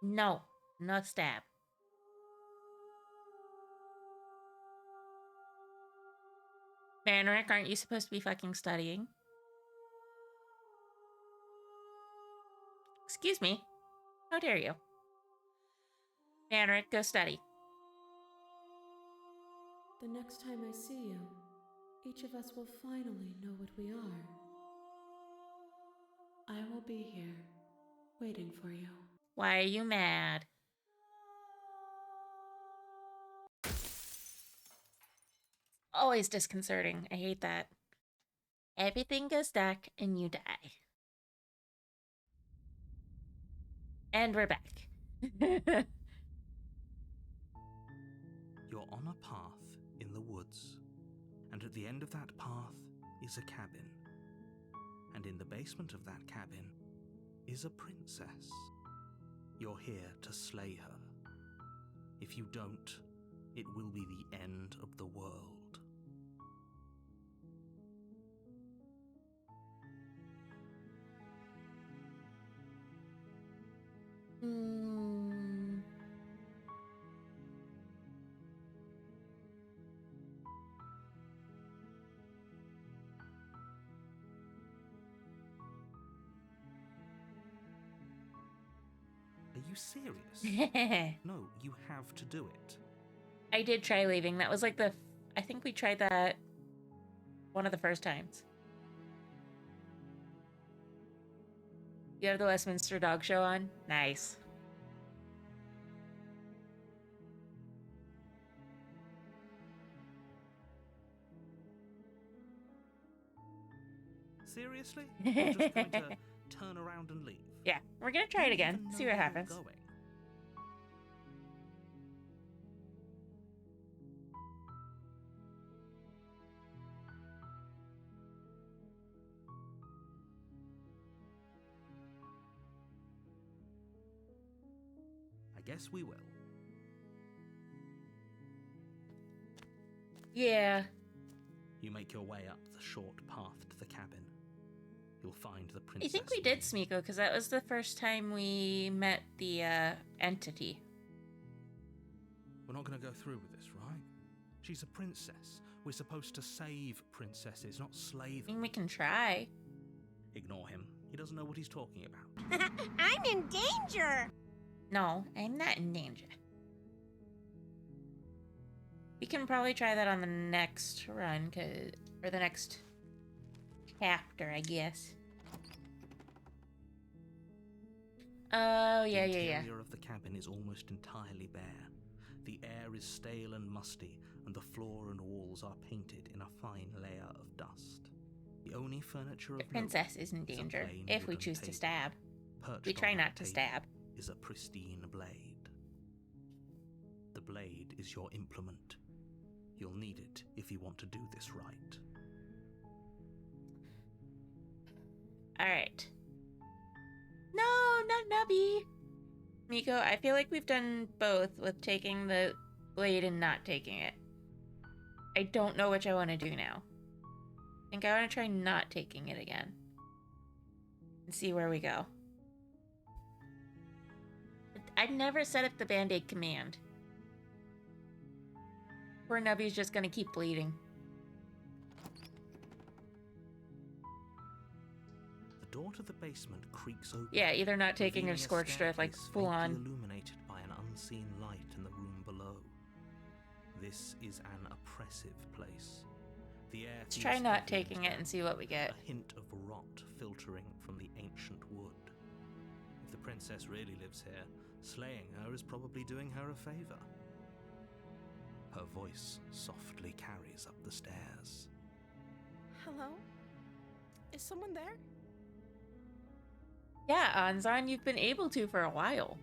No stab. Manrick, aren't you supposed to be fucking studying? Excuse me. How dare you? Manrick, go study. The next time I see you, each of us will finally know what we are. I will be here, waiting for you. Why are you mad? Always disconcerting. I hate that. Everything goes dark and you die. And we're back. You're on a path in the woods, and at the end of that path is a cabin. And in the basement of that cabin is a princess. You're here to slay her. If you don't, it will be the end of the world. Are you serious? No, you have to do it. I did try leaving. That was like I think we tried that one of the first times. You have the Westminster Dog Show on? Nice. Seriously? You're just going to turn around and leave? Yeah, we're gonna try it You again. even See know what where happens. you're going. I guess we will. Yeah. You make your way up the short path to the cabin. You'll find the I princess. think we did, Smiko, because that was the first time we met the entity. We're not going to go through with this, right? She's a princess. We're supposed to save princesses, not slay I them. mean, we can try. Ignore him. He doesn't know what he's talking about. I'm in danger! No, I'm not in danger. We can probably try that on the next run, or the next chapter, I guess. Oh, yeah. The interior of the cabin is almost entirely bare. The air is stale and musty, and the floor and walls are painted in a fine layer of dust. The only furniture The of princess note is in is a danger, plain if we wooden choose to table. stab. Perched We try on not that to table stab. is a pristine blade. The blade is your implement. You'll need it if you want to do this right. Alright. No, not Nubby! Miko, I feel like we've done both with taking the blade and not taking it. I don't know which I want to do now. I think I want to try not taking it again. And see where we go. I'd never set up the Band-Aid command. Poor Nubby's just gonna keep bleeding. The door to the basement creaks open. Yeah, either not taking or revealing a scorched earth, like staircase full faintly on. illuminated by an unseen light in the room below. This is an oppressive place. The air Let's feels try not heavy taking it and see what we get. A hint of rot filtering from the ancient wood. If the princess really lives here, slaying her is probably doing her a favor. Her voice softly carries up the stairs. Hello? Is someone there? Yeah, Anzan, you've been able to for a while.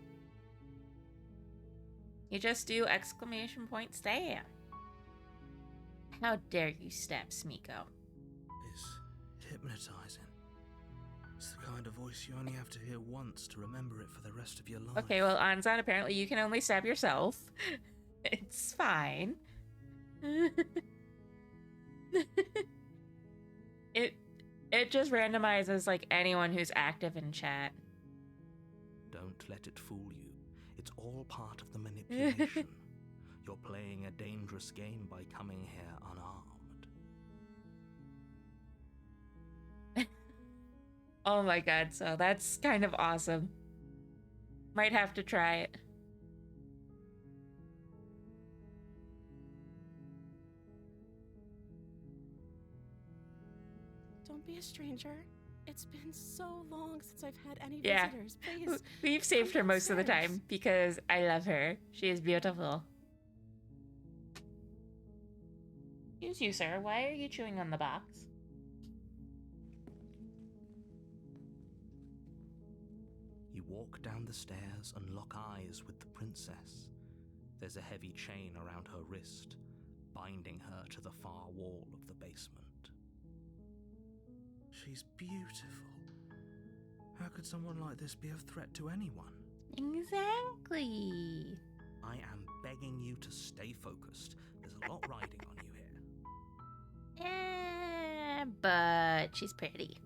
You just do exclamation point stab. How dare you stab Smiko? It's hypnotizing. It's the kind of voice you only have to hear once to remember it for the rest of your life. Okay, well, Anzan, apparently you can only stab yourself. It's fine. It just randomizes like anyone who's active in chat. Don't let it fool you. It's all part of the manipulation. You're playing a dangerous game by coming here unarmed. Oh my god, so that's kind of awesome. Might have to try it. Don't be a stranger. It's been so long since I've had any Yeah. visitors. Please. We've saved her most of the Upstairs. time because I love her. She is beautiful. Excuse you, sir. Why are you chewing on the box? You walk down the stairs and lock eyes with the princess. There's a heavy chain around her wrist, binding her to the far wall of the basement. She's beautiful. How could someone like this be a threat to anyone? Exactly. I am begging you to stay focused. There's a lot riding on you here. But she's pretty.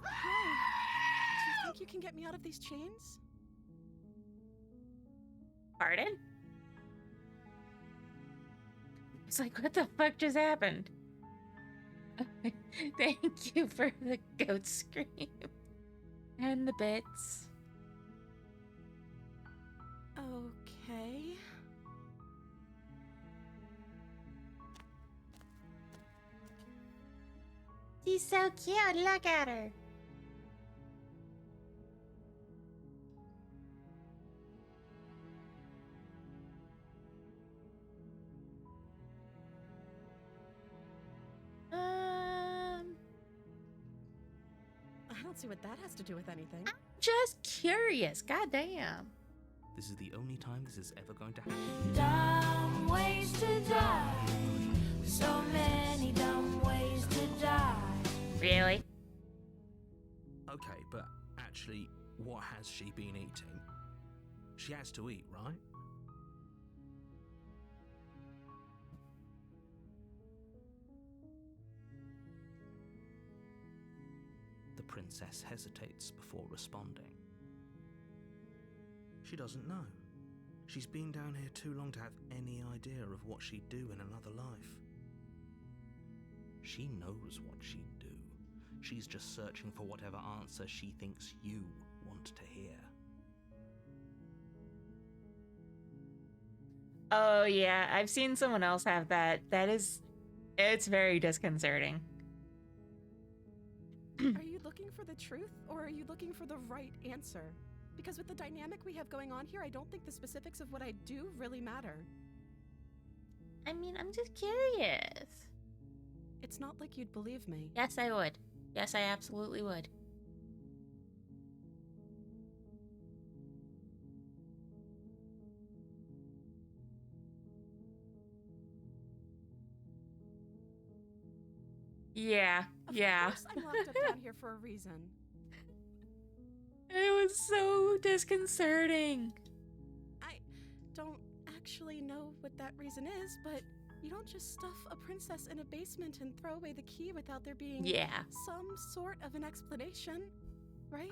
Hi. Do you think you can get me out of these chains? Pardon? It's like, what the fuck just happened? Thank you for the goat scream. And the bits. Okay. She's so cute. Look at her. I don't see what that has to do with anything. Just curious. Goddamn. This is the only time this is ever going to happen. Dumb ways to die. So many dumb ways to die. Really? Okay, but actually, what has she been eating? She has to eat, right? The princess hesitates before responding. She doesn't know. She's been down here too long to have any idea of what she'd do in another life. She knows what she'd do. She's just searching for whatever answer she thinks you want to hear. Oh, yeah. I've seen someone else have that. It's very disconcerting. Are you looking for the truth, or are you looking for the right answer? Because with the dynamic we have going on here, I don't think the specifics of what I do really matter. I mean, I'm just curious. It's not like you'd believe me. Yes, I would. Yes, I absolutely would. Yeah, Of yeah. course I'm locked up down here for a reason. It was so disconcerting. I don't actually know what that reason is, but you don't just stuff a princess in a basement and throw away the key without there being Yeah, some sort of an explanation, right?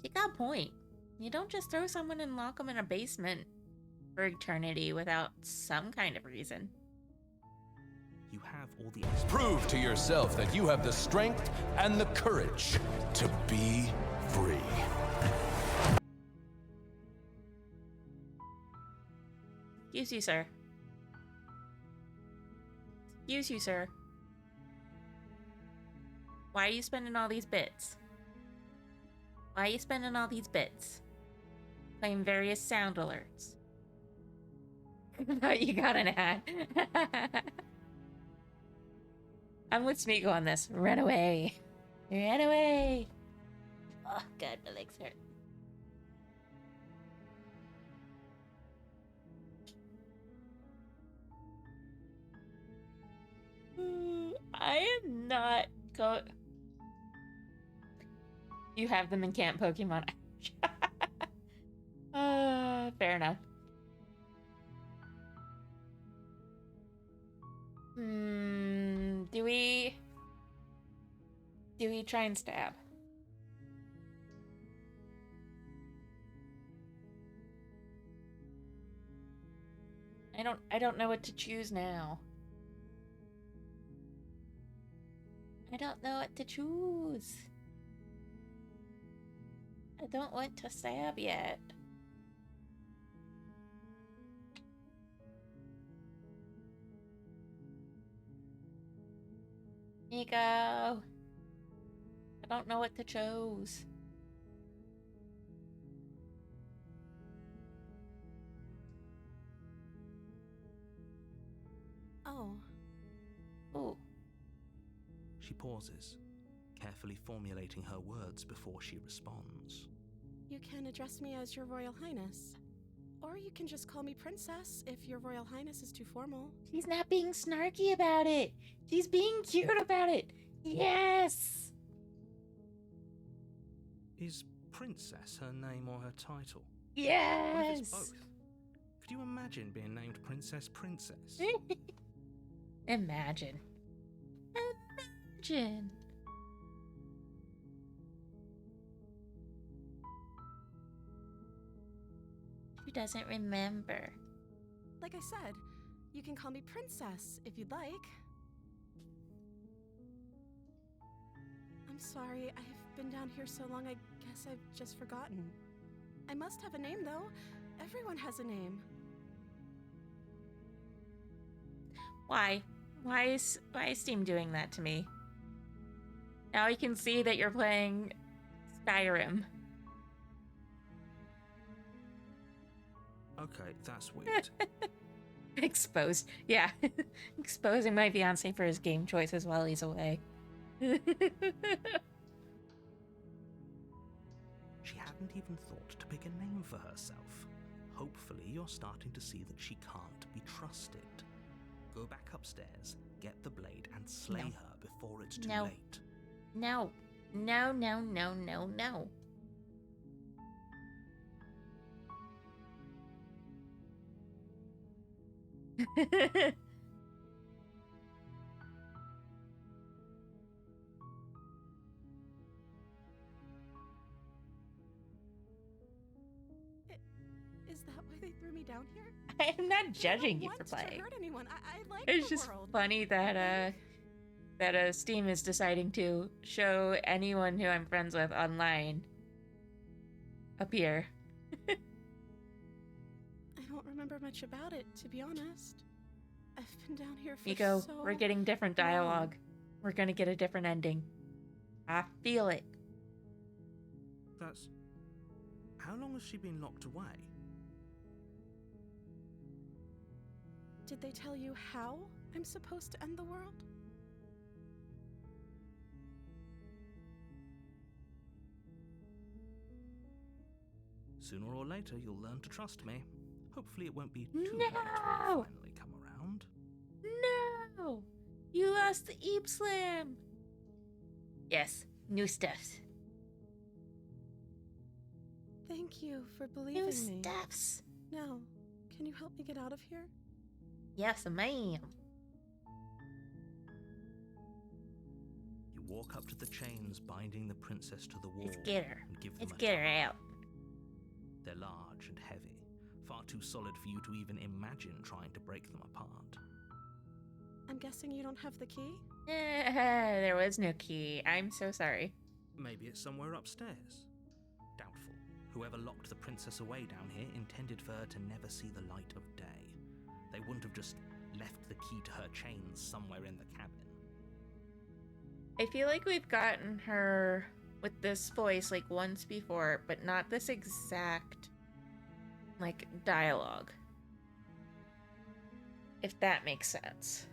she got a point. You don't just throw someone and lock them in a basement for eternity without some kind of reason. You have all the Prove to yourself that you have the strength and the courage to be free. Excuse you, sir. Excuse you, sir. Why are you spending all these bits? Why are you spending all these bits? Playing various sound alerts. Thought you got an ad. I'm with Smeagol on this. Run away. Run away. Oh, God, my legs hurt. I am not go. You have them in Camp Pokemon. Fair enough. Do we try and stab? I don't know what to choose now. I don't know what to choose. I don't want to stab yet. Nico. I don't know what to choose. Oh. Ooh. She pauses, carefully formulating her words before she responds. You can address me as Your Royal Highness. Or you can just call me Princess if Your Royal Highness is too formal. She's not being snarky about it. She's being cute about it. Yes! Is Princess her name or her title? What if Yes! it's both? Could you imagine being named Princess Princess? Imagine. Imagine. She doesn't remember. Like I said, you can call me Princess if you'd like. I'm sorry, I've been down here so long I guess I've just forgotten. I must have a name though. Everyone has a name. Why? Why is Steam doing that to me? Now I can see that you're playing Skyrim. Okay, that's weird. Exposed. Yeah. Exposing my fiance for his game choices while he's away. She hadn't even thought to pick a name for herself. Hopefully you're starting to see that she can't be trusted. Go back upstairs, get the blade, and slay No. her before it's too No. late. No. No, no, no, no, no. Is that why they threw me down here? I am not I judging don't you for want playing. to hurt anyone. I like It's the just world. funny that Steam is deciding to show anyone who I'm friends with online appear. I don't remember much about it, to be honest. I've been down here for Nico, so we're getting different long. dialogue. We're gonna get a different ending. I feel it. That's... How long has she been locked away? Did they tell you how I'm supposed to end the world? Sooner or later, you'll learn to trust me. Hopefully it won't be too late when you No! finally come around. No! You lost the Eep Slam! Yes, new stuffs. Thank you for believing New me. stuffs! Now, can you help me get out of here? Yes, ma'am. You walk up to the chains binding the princess to the wall. Let's get her. And give them Let's a get her tug. out. They're large and heavy, far too solid for you to even imagine trying to break them apart. I'm guessing you don't have the key? There was no key. I'm so sorry. Maybe it's somewhere upstairs. Doubtful. Whoever locked the princess away down here intended for her to never see the light of day. They wouldn't have just left the key to her chains somewhere in the cabin. I feel like we've gotten her with this voice like once before, but not this exact like dialogue. If that makes sense.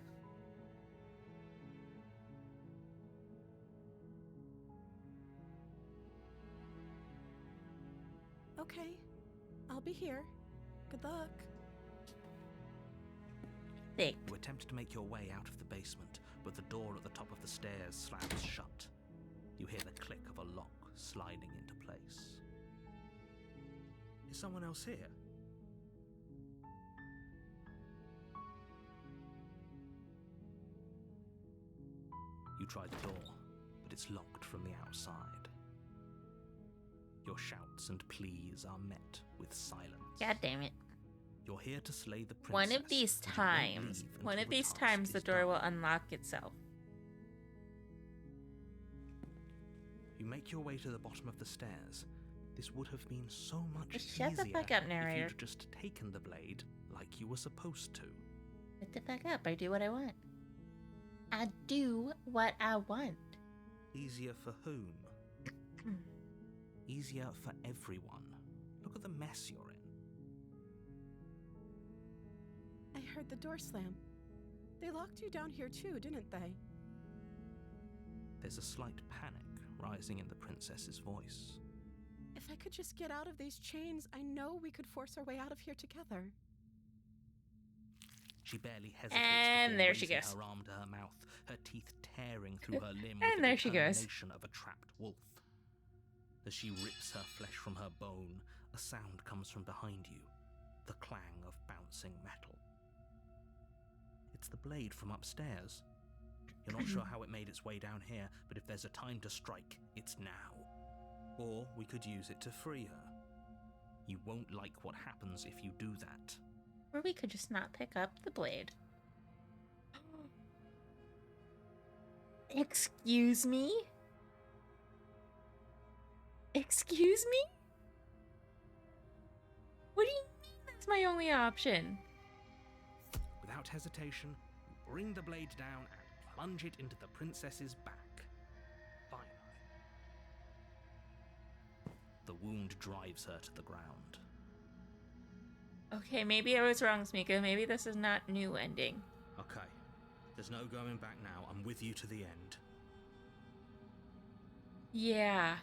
Okay, I'll be here. Good luck. Thick. You attempt to make your way out of the basement, but the door at the top of the stairs slams shut. You hear the click of a lock sliding into place. Is someone else here? You try the door, but it's locked from the outside. Your shouts and pleas are met with silence. God damn it. You're here to slay the princess. One of these and you won't times, leave one until of the these task times the is door done. will unlock itself. You make your way to the bottom of the stairs. This would have been so much Just shut the easier fuck up, if narrator. you'd just taken the blade like you were supposed to. Shut the fuck up. I do what I want. I do what I want. Easier for whom? Easier for everyone. Look at the mess you're in. I heard the door slam. They locked you down here too, didn't they? There's a slight panic rising in the princess's voice. If I could just get out of these chains, I know we could force our way out of here together. She barely hesitates And before there she raising goes. her arm to her mouth, her teeth tearing through her limb And with there the she goes. determination of a trapped wolf. As she rips her flesh from her bone, a sound comes from behind you, the clang of bouncing metal. It's the blade from upstairs. You're not sure how it made its way down here, but if there's a time to strike, it's now. Or we could use it to free her. You won't like what happens if you do that. Or we could just not pick up the blade. Excuse me? Excuse me? What do you mean that's my only option? Without hesitation, you bring the blade down and plunge it into the princess's back. The wound drives her to the ground. Okay, maybe I was wrong, Smiko. Maybe this is not new ending. Okay, there's no going back now. I'm with you to the end. Yeah.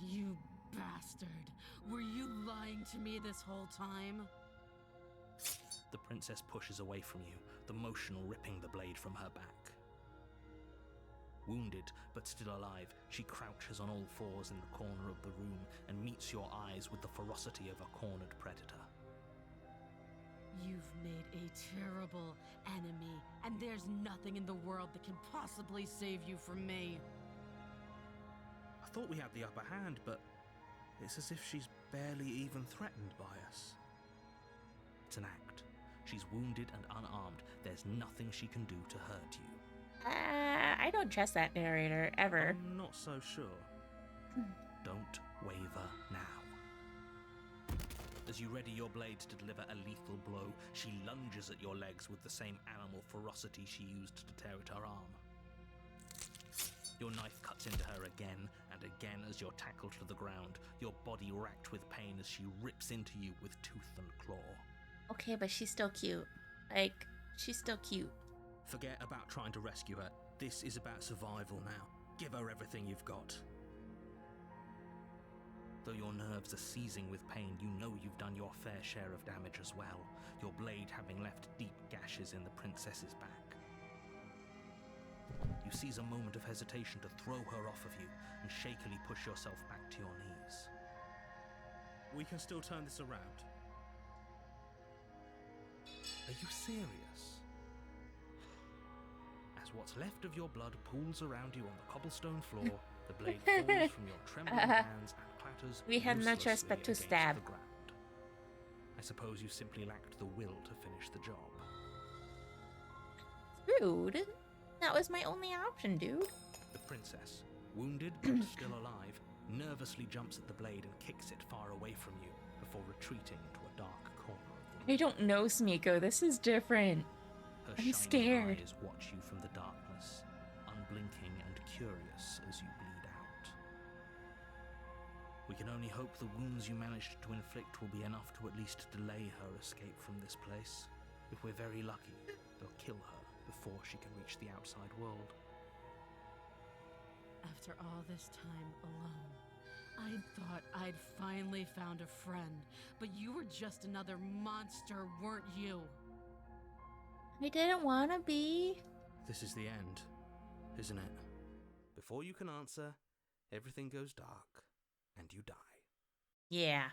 You bastard. Were you lying to me this whole time? The princess pushes away from you, the motion ripping the blade from her back. Wounded, but still alive, she crouches on all fours in the corner of the room and meets your eyes with the ferocity of a cornered predator. You've made a terrible enemy, and there's nothing in the world that can possibly save you from me. I thought we had the upper hand, but it's as if she's barely even threatened by us. It's an act. She's wounded and unarmed. There's nothing she can do to hurt you. I don't trust that narrator, ever. I'm not so sure. Don't waver now. As you ready your blade to deliver a lethal blow, she lunges at your legs with the same animal ferocity she used to tear at her arm. Your knife cuts into her again and again as you're tackled to the ground, your body racked with pain as she rips into you with tooth and claw. Okay, but she's still cute. Like, she's still cute. Forget about trying to rescue her. This is about survival now. Give her everything you've got. Though your nerves are seizing with pain, you know you've done your fair share of damage as well, your blade having left deep gashes in the princess's back. You seize a moment of hesitation to throw her off of you and shakily push yourself back to your knees. We can still turn this around. Are you serious? As what's left of your blood pools around you on the cobblestone floor, the blade falls from your trembling hands and clatters We had no choice uselessly but to against stab. the ground. I suppose you simply lacked the will to finish the job. Rude. That was my only option, dude. The princess, wounded but still alive, nervously jumps at the blade and kicks it far away from you before retreating to a dark corner of the I don't know, Smiko. This is different. Her I'm shining scared. eyes watch you from the darkness, unblinking and curious as you bleed out. We can only hope the wounds you managed to inflict will be enough to at least delay her escape from this place. If we're very lucky, they'll kill her before she can reach the outside world. After all this time alone, I thought I'd finally found a friend, but you were just another monster, weren't you? I didn't want to be. This is the end, isn't it? Before you can answer, everything goes dark, and you die. Yeah.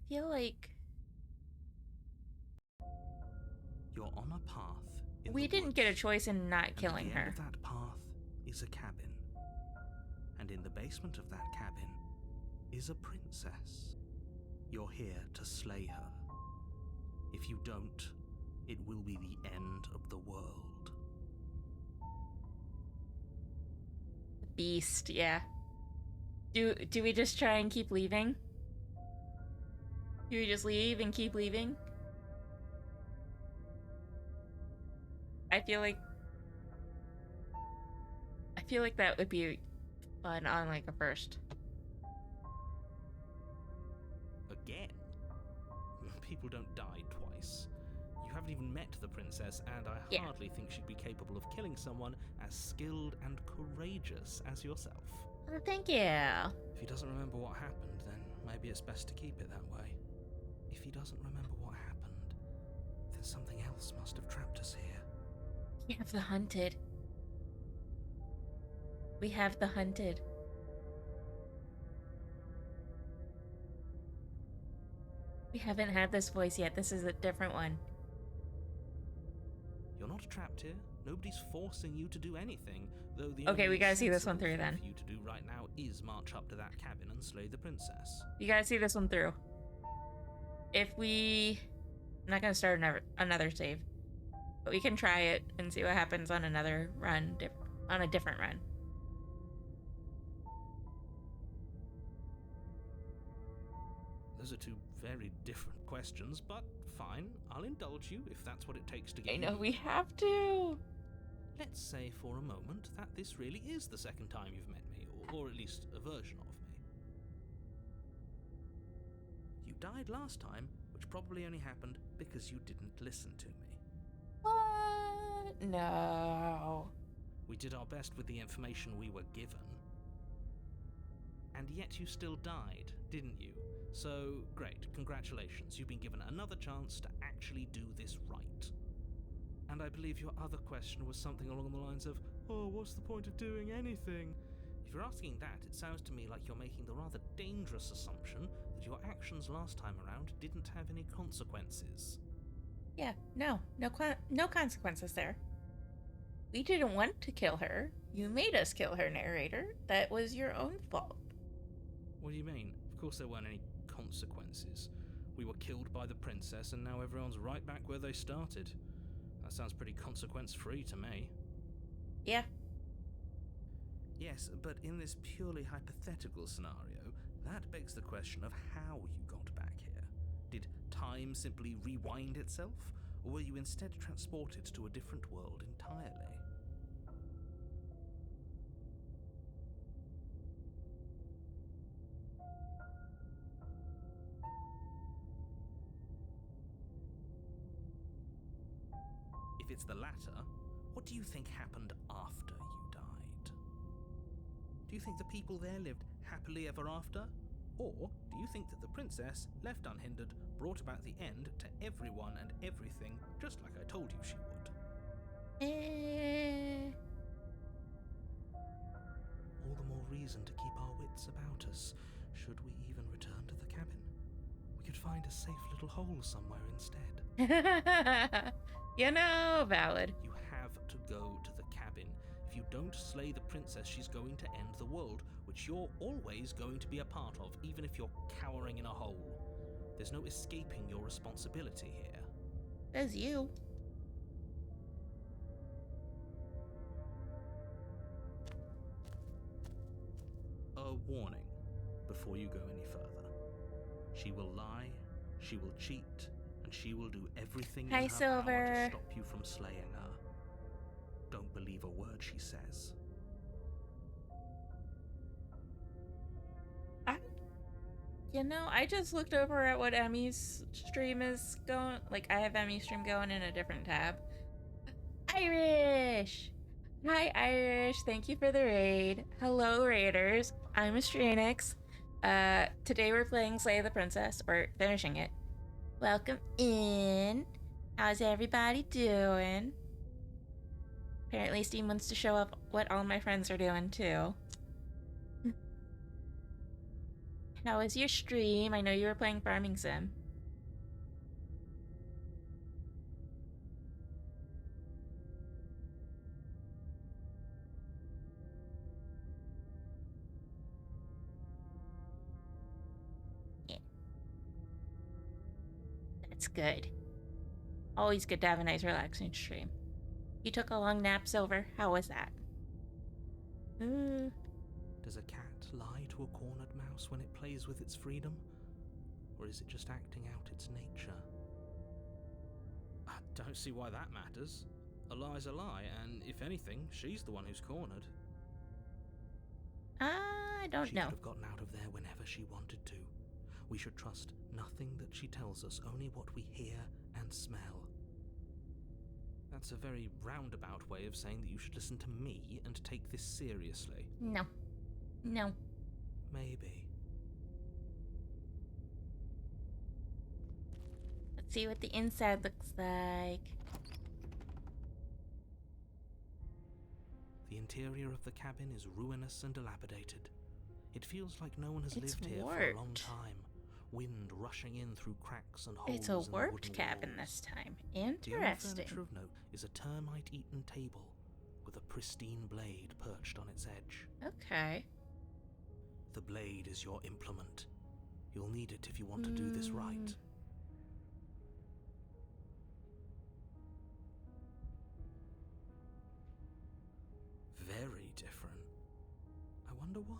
I feel like You're on a path in we the didn't woods, get a choice in not and killing at the her. end of that path is a cabin. And in the basement of that cabin is a princess. You're here to slay her. If you don't, it will be the end of the world. Beast, yeah. Do we just try and keep leaving? Do we just leave and keep leaving? I feel like that would be fun on like a first. Again? People don't die twice. You haven't even met the princess, and I hardly think she'd be capable of killing someone as skilled and courageous as yourself. Oh, thank you. If he doesn't remember what happened, then maybe it's best to keep it that way. If he doesn't remember what happened, then something else must have trapped us here. We have the hunted. We have the hunted. We haven't had this voice yet. This is a different one. You're not trapped here. Nobody's forcing you to do anything, though the Okay, we only gotta see this one sensible through thing then. for you to do right now is march up to that cabin and slay the princess. You gotta see this one through. If we... I'm not gonna start another save. But we can try it and see what happens on another run, on a different run. Those are two very different questions, but fine. I'll indulge you if that's what it takes to get I know, you. we have to. let's say for a moment that this really is the second time you've met me, or at least a version of me. You died last time, which probably only happened because you didn't listen to me. What? No. We did our best with the information we were given. And yet you still died, didn't you? So, great, congratulations, you've been given another chance to actually do this right. And I believe your other question was something along the lines of, oh, what's the point of doing anything? If you're asking that, it sounds to me like you're making the rather dangerous assumption that your actions last time around didn't have any consequences. Yeah, no consequences there. We didn't want to kill her. You made us kill her, narrator. That was your own fault. What do you mean? Of course there weren't any consequences. We were killed by the princess and now everyone's right back where they started. That sounds pretty consequence-free to me. Yeah. Yes, but in this purely hypothetical scenario, that begs the question of how you got back here. Did time simply rewind itself, or were you instead transported to a different world entirely? If it's the latter, what do you think happened after you died? Do you think the people there lived happily ever after? Or do you think that the princess, left unhindered, brought about the end to everyone and everything, just like I told you she would? All the more reason to keep our wits about us, should we even return to the cabin. We could find a safe little hole somewhere instead. Valid. You have to go to the cabin. If you don't slay the princess, she's going to end the world, which you're always going to be a part of, even if you're cowering in a hole. There's no escaping your responsibility here. Says you. A warning before you go any further. She will lie, she will cheat, and she will do everything in Hi, her power Silver. to stop you from slaying her. Don't believe a word she says. I just looked over at what Emmy's stream is going. Like, I have Emmy's stream going in a different tab. Irish! Hi, Irish. Thank you for the raid. Hello, Raiders. I'm Astrenix. Today we're playing Slay the Princess, or finishing it. Welcome in. How's everybody doing? Apparently, Steam wants to show up what all my friends are doing, too. How was your stream? I know you were playing Farming Sim. Yeah. That's good. Always good to have a nice relaxing stream. You took a long nap, Silver. How was that? Does a cat lie to a cornered mouse when it plays with its freedom? Or is it just acting out its nature? I don't see why that matters. A lie's a lie, and if anything, she's the one who's cornered. I don't She know. could have gotten out of there whenever she wanted to. We should trust nothing that she tells us, only what we hear and smell. That's a very roundabout way of saying that you should listen to me and take this seriously. No. No. Maybe. Let's see what the inside looks like. The interior of the cabin is ruinous and dilapidated. It feels like no one has It's lived here for a long warped. time. Wind rushing in through cracks and holes It's a in the warped wooden cabin walls. this time. The only Interesting. furniture of note is a termite-eaten table with a pristine blade perched on its edge. Okay. The blade is your implement. You'll need it if you want to do this right. Very different. I wonder why.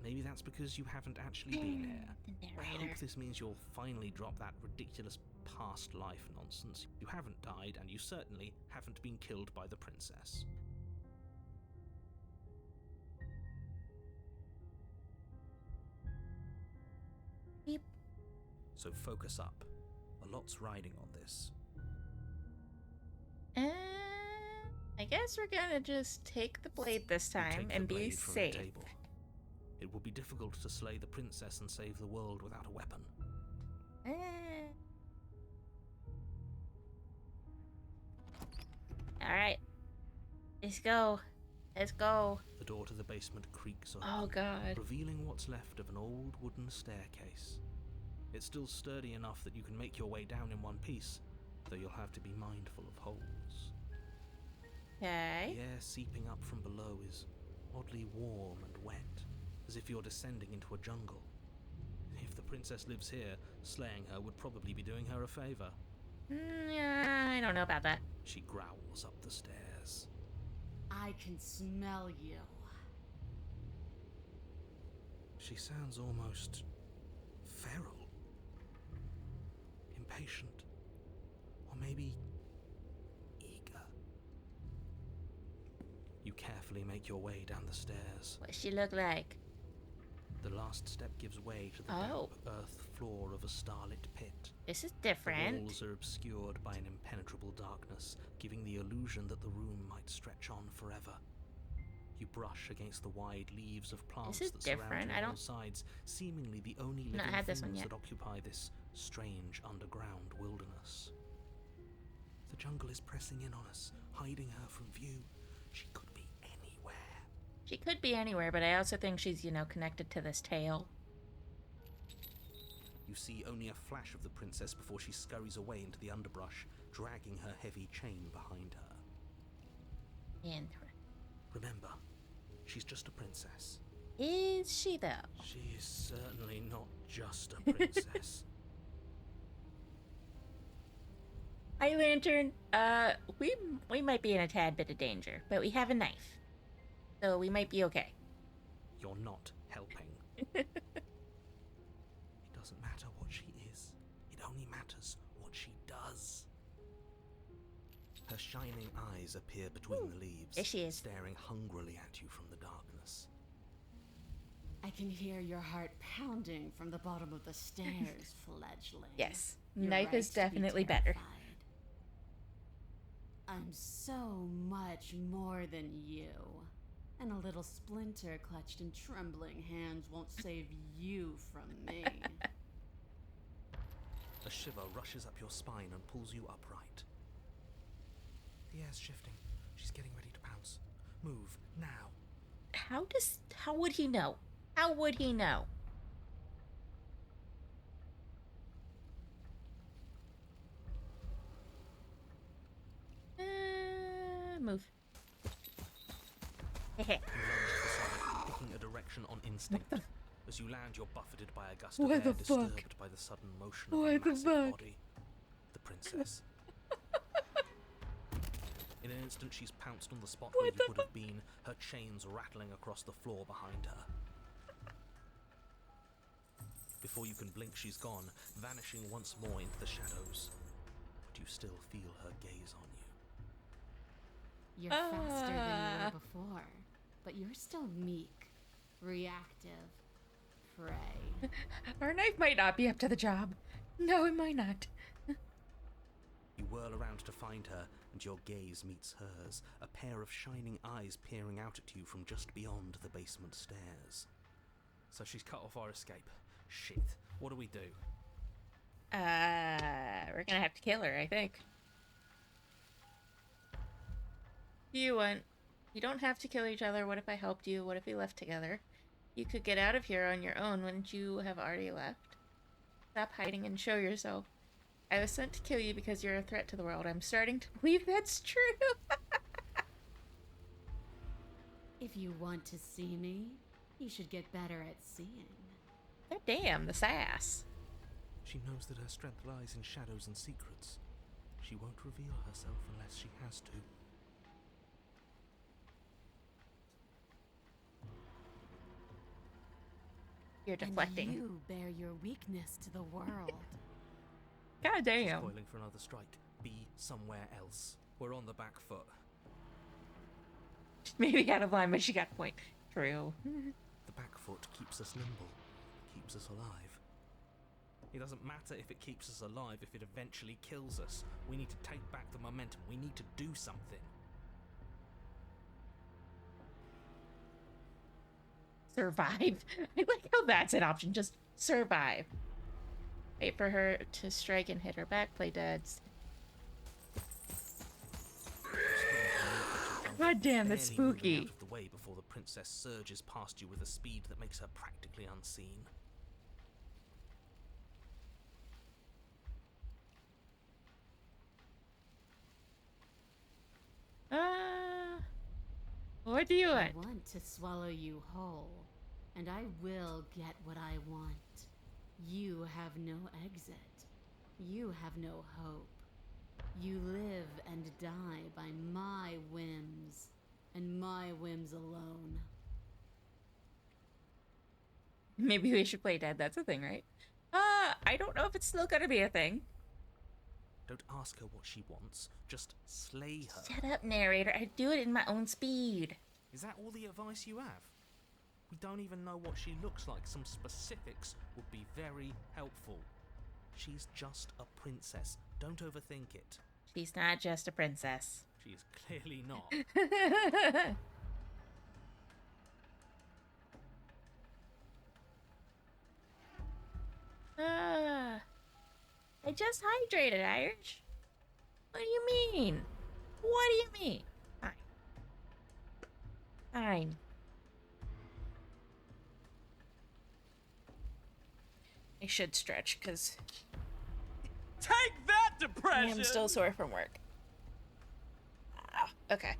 Maybe that's because you haven't actually been here. The I narrator. hope this means you'll finally drop that ridiculous past life nonsense. You haven't died, and you certainly haven't been killed by the princess. Beep. So focus up. A lot's riding on this. I guess we're gonna just take the blade this You time take the and be blade from the safe. table. It will be difficult to slay the princess and save the world without a weapon. Alright. Let's go. Let's go. The door to the basement creaks open, Oh god. revealing what's left of an old wooden staircase. It's still sturdy enough that you can make your way down in one piece, though you'll have to be mindful of holes. Okay. The air seeping up from below is oddly warm and wet, as if you're descending into a jungle. If the princess lives here, slaying her would probably be doing her a favor. Yeah, I don't know about that. She growls up the stairs. I can smell you. She sounds almost feral. Impatient. Or maybe eager. You carefully make your way down the stairs. What she look like? The last step gives way to the Oh. damp earth floor of a starlit pit. This is The different. walls are obscured by an impenetrable darkness, giving the illusion that the room might stretch on forever. You brush against the wide leaves of plants is that surround different. you I on don't- all sides, seemingly the only Not living had this one things yet. that occupy this strange underground wilderness. The jungle is pressing in on us, hiding her from view. She could be anywhere. She could be anywhere, but I also think she's, connected to this tail. You see only a flash of the princess before she scurries away into the underbrush, dragging her heavy chain behind her. Interesting. Remember, she's just a princess. Is she though? She is certainly not just a princess. Hi, Lantern. We might be in a tad bit of danger, but we have a knife, so we might be okay. You're not helping. It doesn't matter what she is. It only matters what she does. Her shining eyes appear between the leaves, there she is. staring hungrily at you from the darkness. I can hear your heart pounding from the bottom of the stairs, fledgling. Yes, You're knife right is to be definitely better. terrified. I'm so much more than you. And a little splinter clutched in trembling hands won't save you from me. A shiver rushes up your spine and pulls you upright. The air's shifting. She's getting ready to pounce. Move, now. How would he know? How would he know? Move. You lunge to the side, picking a direction on instinct. As you land, you're buffeted by a gust of What air the fuck? disturbed by the sudden motion of What a the massive fuck? body. The princess. In an instant, she's pounced on the spot where you would have been, her chains rattling across the floor behind her. Before you can blink, she's gone, vanishing once more into the shadows. But you still feel her gaze on you. You're faster than you were before, but you're still meek, reactive, prey. Our knife might not be up to the job. No, it might not. You whirl around to find her, and your gaze meets hers, a pair of shining eyes peering out at you from just beyond the basement stairs. So she's cut off our escape. Shit. What do we do? We're gonna have to kill her, I think. You don't have to kill each other. What if I helped you? What if we left together? You could get out of here on your own. Wouldn't you have already left? Stop hiding and show yourself. I was sent to kill you because you're a threat to the world. I'm starting to believe that's true. If you want to see me, you should get better at seeing. God damn, the sass. She knows that her strength lies in shadows and secrets. She won't reveal herself unless she has to. You're deflecting. And you bear your weakness to the world. God She's damn. coiling for another strike. Be somewhere else. We're on the back foot. Maybe out of line, but she got a point. True. The back foot keeps us nimble, keeps us alive. It doesn't matter if it keeps us alive if it eventually kills us. We need to take back the momentum. We need to do something. Survive. I like how that's an option. Just survive. Wait for her to strike and hit her back. Play deads. God damn, that's Barely moving spooky. out of the way before the princess surges past you with a speed that makes her practically unseen. What do you I want? want to swallow you whole, and I will get what I want. You have no exit. You have no hope. You live and die by my whims, and my whims alone. Maybe we should play dead. That's a thing, right? I don't know if it's still gonna be a thing. Don't ask her what she wants, just slay her. Shut up, narrator. I do it in my own speed. Is that all the advice you have? We don't even know what she looks like. Some specifics would be very helpful. She's just a princess. Don't overthink it. She's not just a princess. She is clearly not. I just hydrated, Irish. What do you mean? What do you mean? Fine. Fine. I should stretch, because Take that, I depression! am still sore from work. Okay.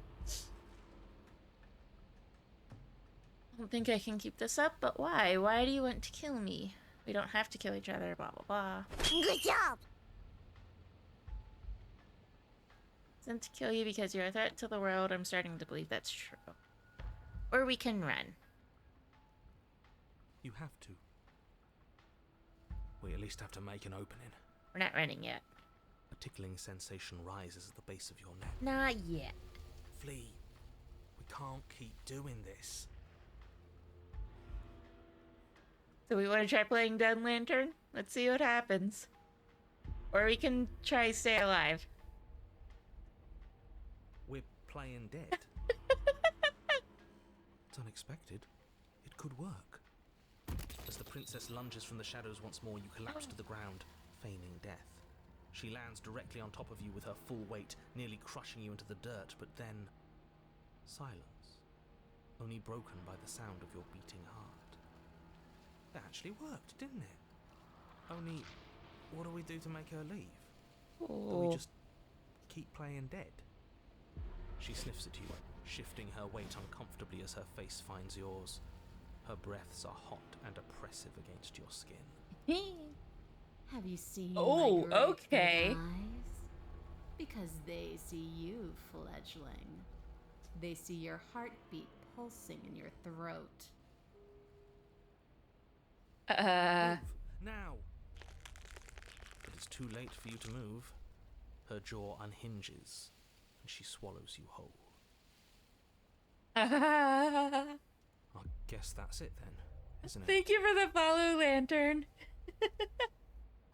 I don't think I can keep this up, but why? Why do you want to kill me? We don't have to kill each other, blah, blah, blah. Good job! Sent to kill you because you're a threat to the world. I'm starting to believe that's true. Or we can run. You have to. We at least have to make an opening. We're not running yet. A tickling sensation rises at the base of your neck. Not yet. Flee. We can't keep doing this. So we want to try playing Dead Lantern? Let's see what happens. Or we can try stay alive. We're playing dead. It's unexpected. It could work. As the princess lunges from the shadows once more, you collapse to the ground, feigning death. She lands directly on top of you with her full weight, nearly crushing you into the dirt, but then silence, only broken by the sound of your beating heart. That actually worked, didn't it? Only, what do we do to make her leave? Do we Oh. just keep playing dead? She sniffs at you, shifting her weight uncomfortably as her face finds yours. Her breaths are hot and oppressive against your skin. Have you seen Oh, my great big okay. eyes? Because they see you, fledgling. They see your heartbeat pulsing in your throat. Move, now! But it's too late for you to move. Her jaw unhinges, and she swallows you whole. I guess that's it then, isn't it? Thank you for the follow, Lantern.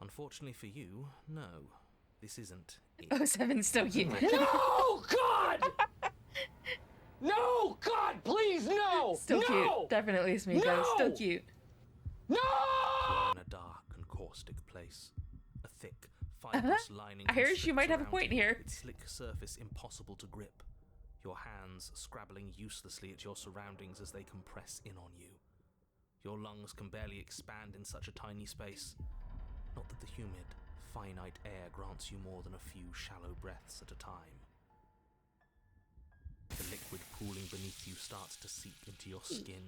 Unfortunately for you, no. This isn't it. Oh, Seven's so cute. No, God! No, God, please, no! Still no! cute. Definitely Smeeko. No! Still cute. No! You're in a dark and caustic place. A thick, fibrous lining. Irish, you constricts might have a around point you, here. Its slick surface impossible to grip. Your hands scrabbling uselessly at your surroundings as they compress in on you. Your lungs can barely expand in such a tiny space. Not that the humid, finite air grants you more than a few shallow breaths at a time. The liquid pooling beneath you starts to seep into your skin.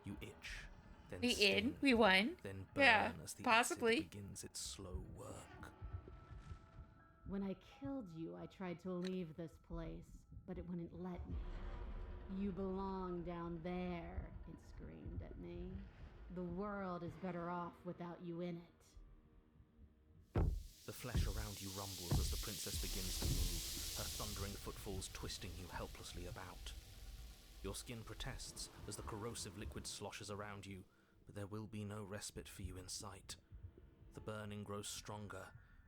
You itch, then We sting, we won. then burn Yeah, as the possibly. acid begins its slow work. When I killed you, I tried to leave this place, but it wouldn't let me. You belong down there, it screamed at me. The world is better off without you in it. The flesh around you rumbles as the princess begins to move, her thundering footfalls twisting you helplessly about. Your skin protests as the corrosive liquid sloshes around you, but there will be no respite for you in sight. The burning grows stronger,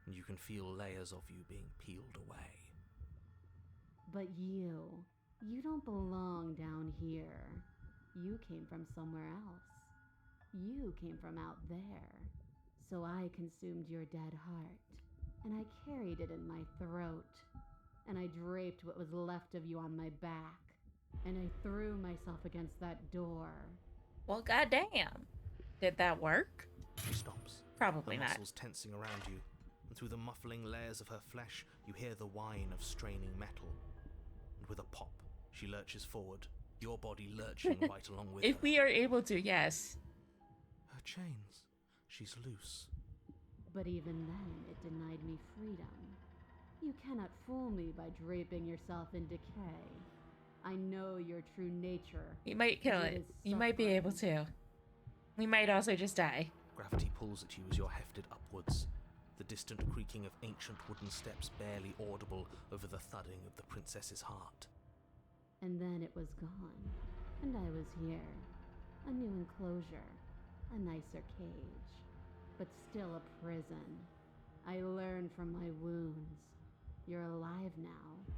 and you can feel layers of you being peeled away. But you don't belong down here. You came from somewhere else. You came from out there. So I consumed your dead heart, and I carried it in my throat, and I draped what was left of you on my back, and I threw myself against that door. Well, goddamn. Did that work? She stops, Probably her not. muscles tensing around you, and through the muffling layers of her flesh, you hear the whine of straining metal. And with a pop, she lurches forward, your body lurching right along with her. If we are able to, yes. Her chains. She's loose. But even then, it denied me freedom. You cannot fool me by draping yourself in decay. I know your true nature. We might kill it. You might be able to. We might also just die. Gravity pulls at you as you're hefted upwards, the distant creaking of ancient wooden steps barely audible over the thudding of the princess's heart. And then it was gone, and I was here. A new enclosure, a nicer cage, but still a prison. I learned from my wounds. You're alive now.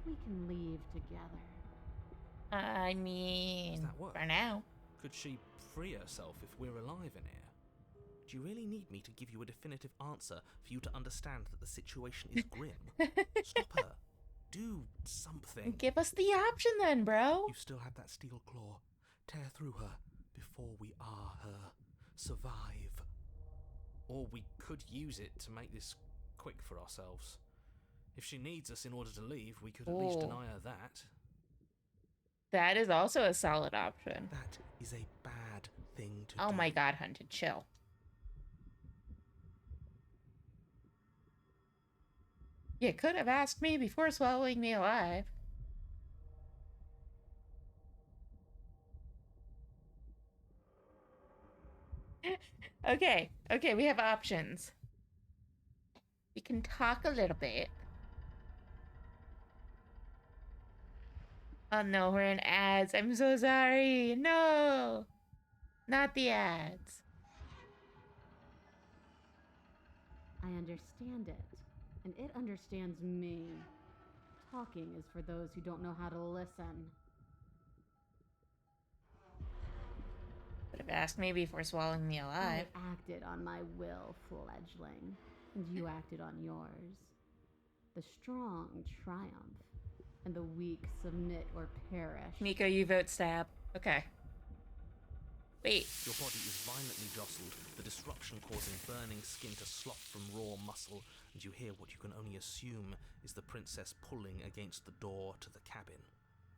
We can leave together. I mean, Does that work? for now. Could she free herself if we're alive in here? Do you really need me to give you a definitive answer for you to understand that the situation is grim? Stop her. Do something. Give us the option then, bro. You still have that steel claw. Tear through her before we are her. Survive. Or we could use it to make this quick for ourselves. If she needs us in order to leave, we could at least deny her that. That is also a solid option. That is a bad thing to do. Oh my god, Hunted, chill. You could have asked me before swallowing me alive. Okay, we have options. We can talk a little bit. Oh no, we're in ads. I'm so sorry. No! Not the ads. I understand it, and it understands me. Talking is for those who don't know how to listen. Could have asked me before swallowing me alive. I acted on my will, fledgling, and you acted on yours. The strong triumph, and the weak submit or perish. Miko, you vote stab. Okay. Wait. Your body is violently jostled, the disruption causing burning skin to slop from raw muscle, and you hear what you can only assume is the princess pulling against the door to the cabin.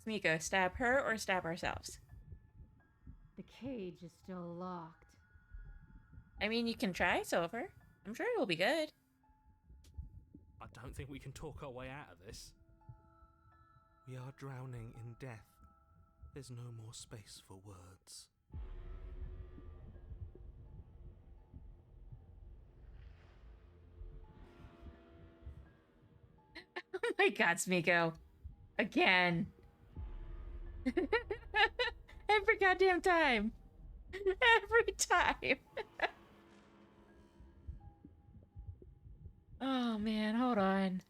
Miko, stab her or stab ourselves? The cage is still locked. I mean, you can try, Silver. I'm sure it'll be good. I don't think we can talk our way out of this. We are drowning in death. There's no more space for words. Oh my god, Smiko. Again. Every goddamn time. Every time. Oh man, hold on.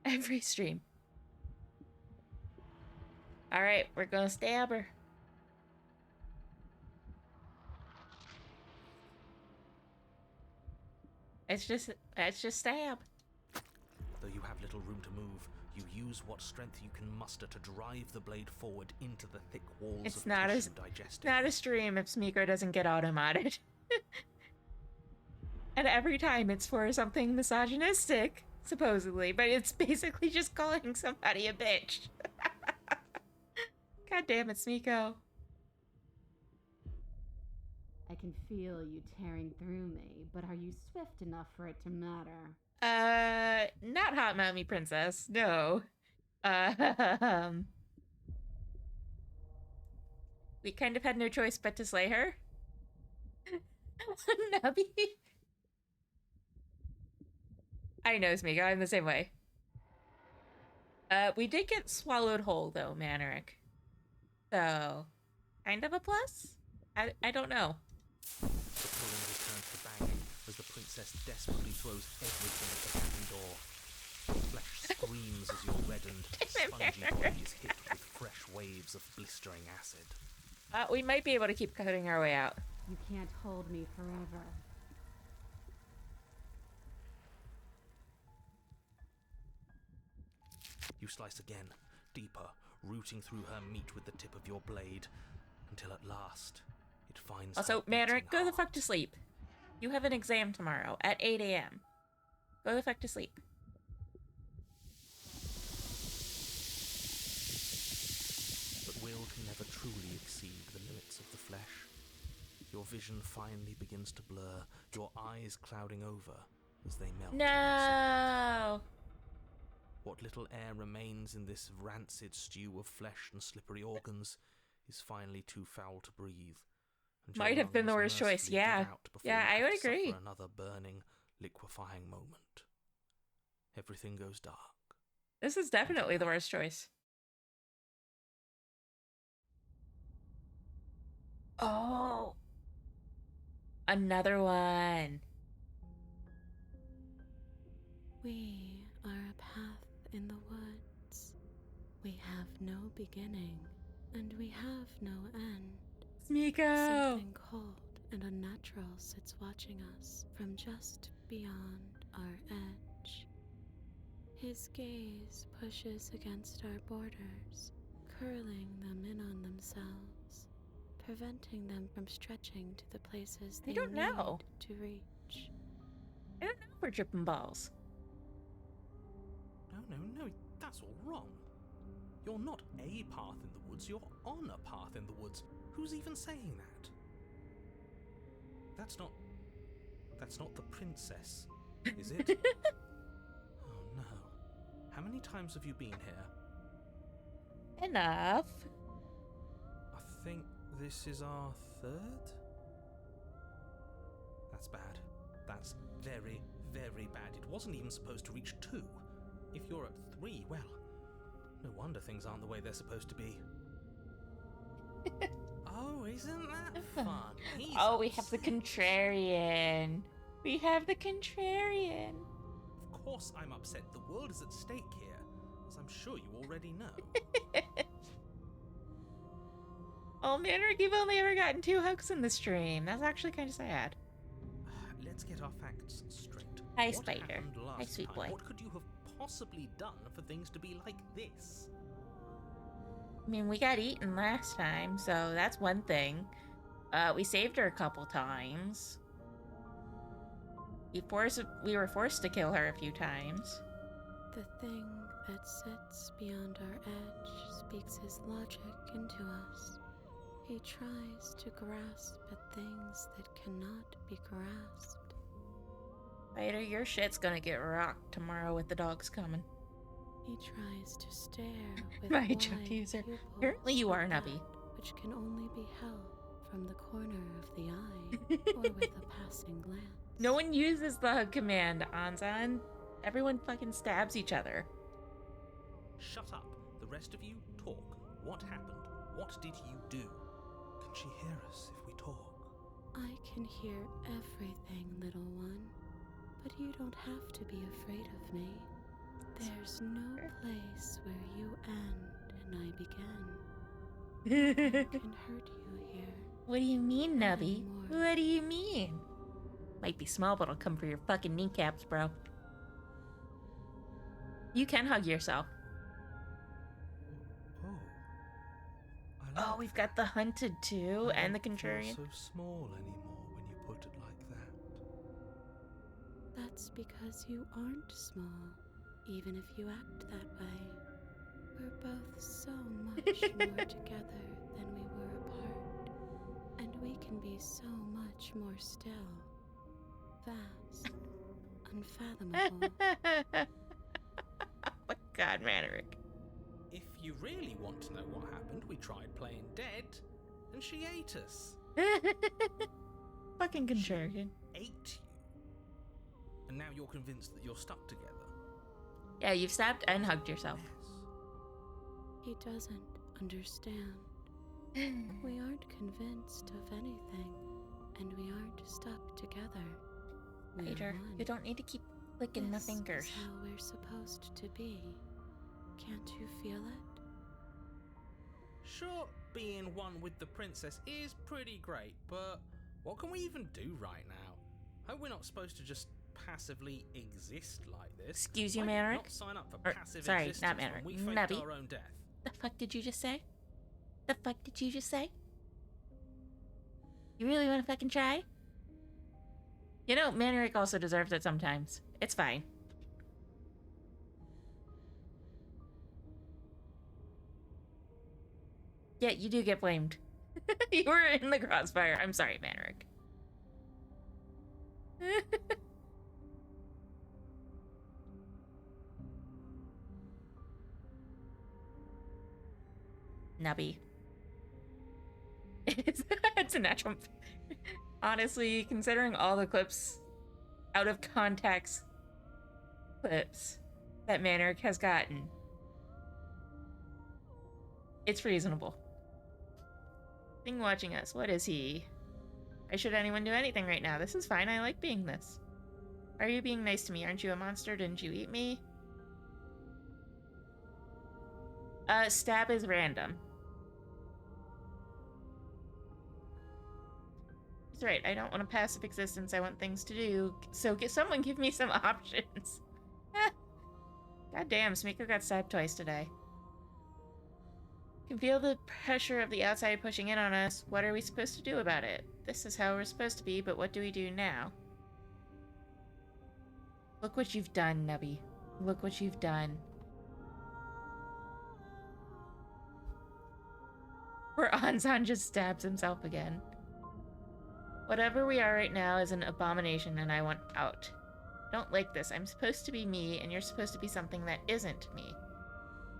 Every stream. Alright, we're gonna stab her. It's just stab. Though you have little room to move, you use what strength you can muster to drive the blade forward into the thick walls It's of not tissue digesting. not a stream if Smiko doesn't get auto-modded. And every time it's for something misogynistic, supposedly, but it's basically just calling somebody a bitch. God damn it, Smiko. I can feel you tearing through me, but are you swift enough for it to matter? Not Hot Mommy Princess. No. Um, we kind of had no choice but to slay her. Nubby. I know, Smeagol. I'm the same way. We did get swallowed whole, though, Manerick. So, kind of a plus? I don't know. The pulling returns to banging as the princess desperately throws everything at the cabin door. Flesh screams as your reddened, spongy body is hit with fresh waves of blistering acid. We might be able to keep cutting our way out. You can't hold me forever. You slice again, deeper, rooting through her meat with the tip of your blade, until at last it finds Also, her beating Manerick, go the heart. fuck to sleep. You have an exam tomorrow at 8 a.m. Go the fuck to sleep. But will can never truly exceed the limits of the flesh. Your vision finally begins to blur, your eyes clouding over as they melt. No! What little air remains in this rancid stew of flesh and slippery organs is finally too foul to breathe. And your Might have been the lungs worst choice, mercifully yeah. give out before Yeah, you I have would to suffer agree. another burning, liquefying moment. Everything goes dark. This is definitely the worst choice. Oh! Another one. We are a path in the woods. We have no beginning, and we have no end. Smeeko! Something cold and unnatural sits watching us from just beyond our edge. His gaze pushes against our borders, curling them in on themselves, preventing them from stretching to the places they don't know. need to reach. I don't know if we're tripping balls. No, that's all wrong. You're not a path in the woods, you're on a path in the woods. Who's even saying that? That's not the princess, is it? Oh no. How many times have you been here? Enough. I think this is our third? That's bad. That's very, very bad. It wasn't even supposed to reach 2. If you're at 3, well, no wonder things aren't the way they're supposed to be. Oh, isn't that fun? He's Oh, we have the upset. contrarian. We have the contrarian. Of course I'm upset. The world is at stake here, as I'm sure you already know. Oh, Manerick, you've only ever gotten 2 hugs in the stream. That's actually kind of sad. Let's get our facts straight. Hi, What Spider. happened Hi, last sweet time? boy. What could you have possibly done for things to be like this? I mean, we got eaten last time, so that's one thing. We saved her a couple times. We were forced to kill her a few times. The thing that sits beyond our edge speaks his logic into us. He tries to grasp at things that cannot be grasped. Spider, your shit's gonna get rocked tomorrow with the dogs coming. He tries to stare with Right, wide joke user. pupils Apparently you are, at Nubby. that which can only be held from the corner of the eye or with a passing glance. No one uses the hug command, Anzan. Everyone fucking stabs each other. Shut up. The rest of you, talk. What happened? What did you do? Can she hear us if we talk? I can hear everything, little one, but you don't have to be afraid of me. There's no place where you end and I begin. I can hurt you here. What do you mean, Nubby? Anymore. What do you mean? Might be small, but I'll come for your fucking kneecaps, bro. You can hug yourself. Oh. I Oh, like we've that. got the hunted too, I and the don't feel contrarian. so small anymore when you put it like that. That's because you aren't small, even if you act that way. We're both so much more together than we were apart, and we can be so much more still. Vast, unfathomable. Oh my god, Manerick. If you really want to know what happened, we tried playing dead, and she ate us. Fucking contrarian. Ate you. And now you're convinced that you're stuck together. Yeah, you've stabbed and hugged yourself. He doesn't understand. We aren't convinced of anything, and we aren't stuck together. We're Peter, one. you don't need to keep clicking my This fingers. is how we're supposed to be. Can't you feel it? Sure, being one with the princess is pretty great, but what can we even do right now? Hope we're not supposed to just passively exist like this. Excuse you, Why Manerick? not sign up for Or, passive sorry, existence not when Manerick. we faked Nubby. our own death? The fuck did you just say? The fuck did you just say? You really want to fucking try? You know, Manerick also deserves it sometimes. It's fine. Yeah, you do get blamed. You were in the crossfire. I'm sorry, Manerick. Nubby. It's a natural. Honestly, considering all the clips, out of context clips that Manerick has gotten, it's reasonable. Thing watching us, what is he? Why should anyone do anything right now? This is fine, I like being this. Are you being nice to me? Aren't you a monster? Didn't you eat me? Stab is random. He's right, I don't want a passive existence, I want things to do. So someone give me some options. God damn, Smeeko got stabbed twice today. Can feel the pressure of the outside pushing in on us. What are we supposed to do about it? This is how we're supposed to be, but what do we do now? Look what you've done, Nubby. Look what you've done. Where Anzan just stabs himself again. Whatever we are right now is an abomination and I want out. Don't like this. I'm supposed to be me and you're supposed to be something that isn't me.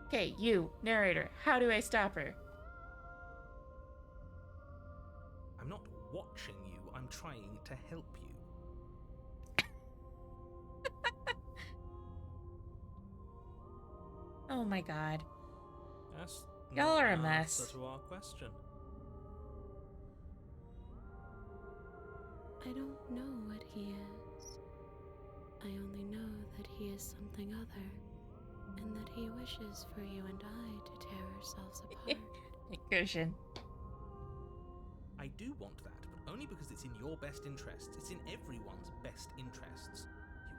Okay, you, narrator, how do I stop her? I'm not watching you, I'm trying to help you. Oh my god. That's Y'all not are a an mess. answer to our question. I don't know what he is. I only know that he is something other, and that he wishes for you and I to tear ourselves apart. Cushion. I do want that, but only because it's in your best interests. It's in everyone's best interests.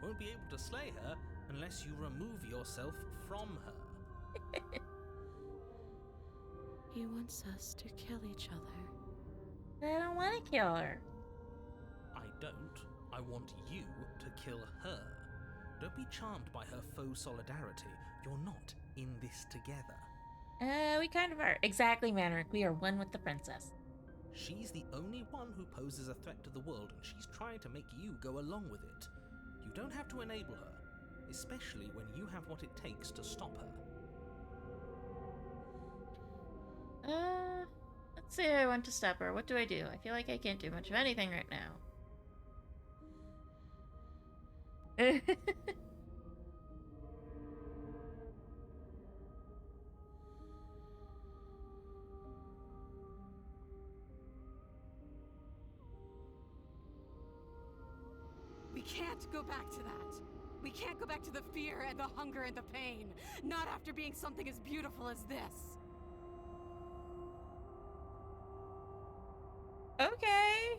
You won't be able to slay her unless you remove yourself from her. He wants us to kill each other. I don't want to kill her. I don't. I want you to kill her. Don't be charmed by her faux solidarity. You're not in this together. We kind of are. Exactly, Manerick. We are one with the princess. She's the only one who poses a threat to the world, and she's trying to make you go along with it. You don't have to enable her, especially when you have what it takes to stop her. Let's say I want to stop her. What do? I feel like I can't do much of anything right now. We can't go back to that. We can't go back to the fear and the hunger and the pain. Not after being something as beautiful as this. Okay.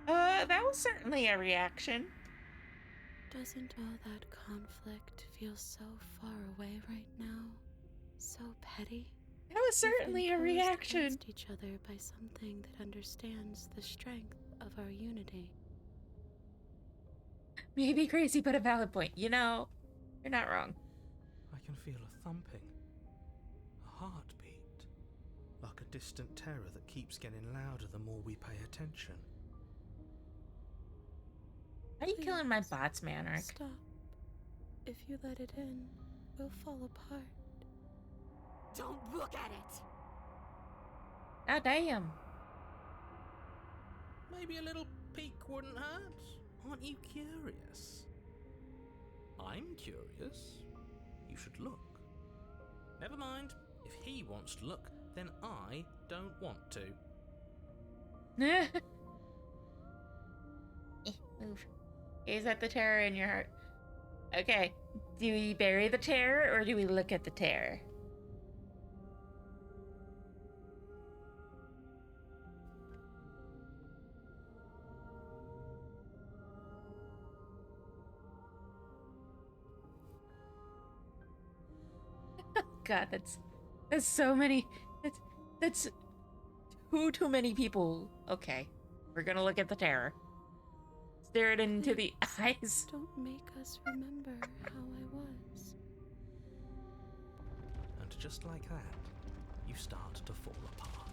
That was certainly a reaction. Doesn't all that conflict feel so far away right now? So petty? That was certainly a We've been posed reaction. against each other by something that understands the strength of our unity. Maybe crazy, but a valid point. You know, you're not wrong. I can feel a thumping, a heartbeat, like a distant terror that keeps getting louder the more we pay attention. Why are you killing my Please, bots, Manric? Stop. If you let it in, we'll fall apart. Don't look at it! God damn. Maybe a little peek wouldn't hurt? Aren't you curious? I'm curious. You should look. Never mind. If he wants to look, then I don't want to. Move. Gaze at the terror in your heart. Okay. Do we bury the terror or do we look at the terror? God, that's so many. That's too many people. Okay, we're gonna look at the terror. Stare it into the eyes. Don't make us remember how I was. And just like that, you start to fall apart.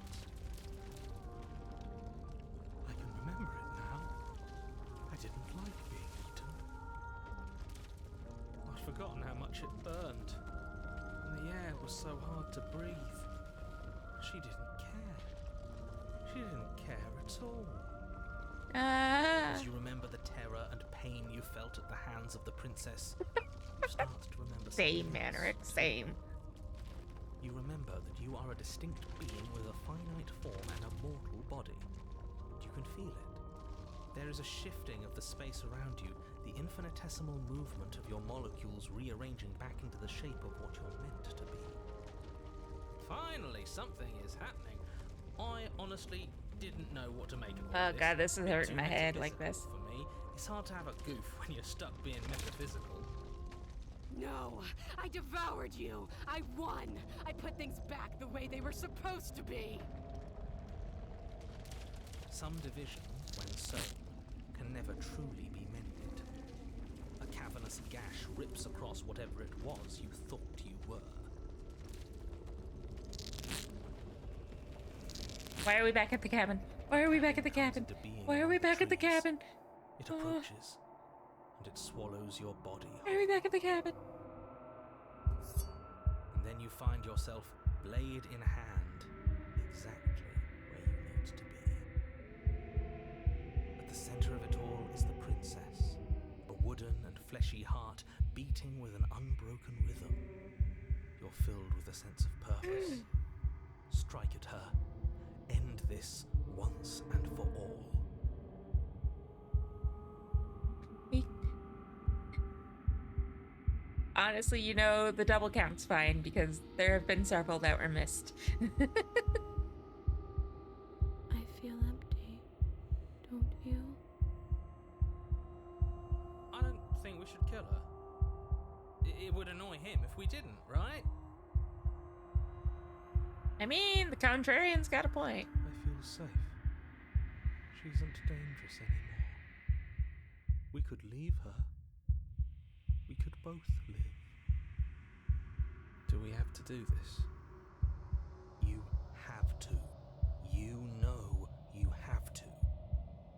I can remember it now. I didn't like being eaten. I'd forgotten how much it burned. And the air was so hard to breathe. She didn't care. She didn't care at all. As you remember the terror and pain you felt at the hands of the princess, you start to remember Same, something else. Manric, same. You remember that you are a distinct being with a finite form and a mortal body. You can feel it. There is a shifting of the space around you, the infinitesimal movement of your molecules rearranging back into the shape of what you're meant to be. Finally, something is happening. I honestly didn't know what to make of all Oh this. God, this is Bit hurting too my head like metaphysical this. For me, it's hard to have a goof when you're stuck being metaphysical. No, I devoured you. I won. I put things back the way they were supposed to be. Some division, when sown, can never truly be mended. A cavernous gash rips across whatever it was you thought you were. Why are we back at the cabin? Why are we back at the cabin? Why are we back at the cabin? It approaches, and it swallows your body Why are we back at the cabin? And then you find yourself, blade in hand, exactly where you need to be. At the center of it all is the princess, a wooden and fleshy heart beating with an unbroken rhythm. You're filled with a sense of purpose. Strike at her. End this once and for all. Honestly, you know, the double count's fine because there have been several that were missed. I feel empty, don't you? I don't think we should kill her. It would annoy him if we didn't, right? I mean, the contrarian's got a point. I feel safe. She isn't dangerous anymore. We could leave her. We could both live. Do we have to do this? You have to. You know you have to.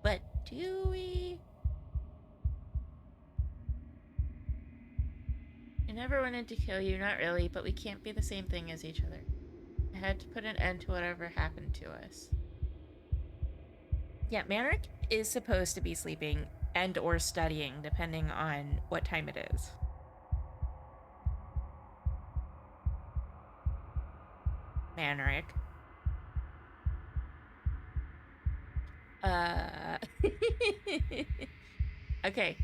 But do we? I never wanted to kill you, not really, but we can't be the same thing as each other. I had to put an end to whatever happened to us. Yeah, Manric is supposed to be sleeping and or studying, depending on what time it is. Manric. Okay.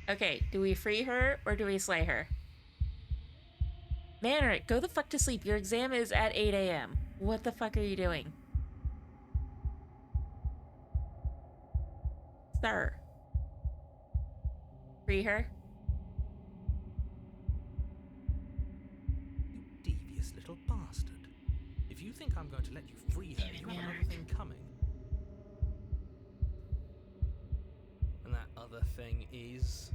Okay, do we free her or do we slay her? Manric, go the fuck to sleep. Your exam is at 8 a.m. What the fuck are you doing? Sir. Free her? You devious little bastard. If you think I'm going to let you free her, you have another thing coming. And that other thing is...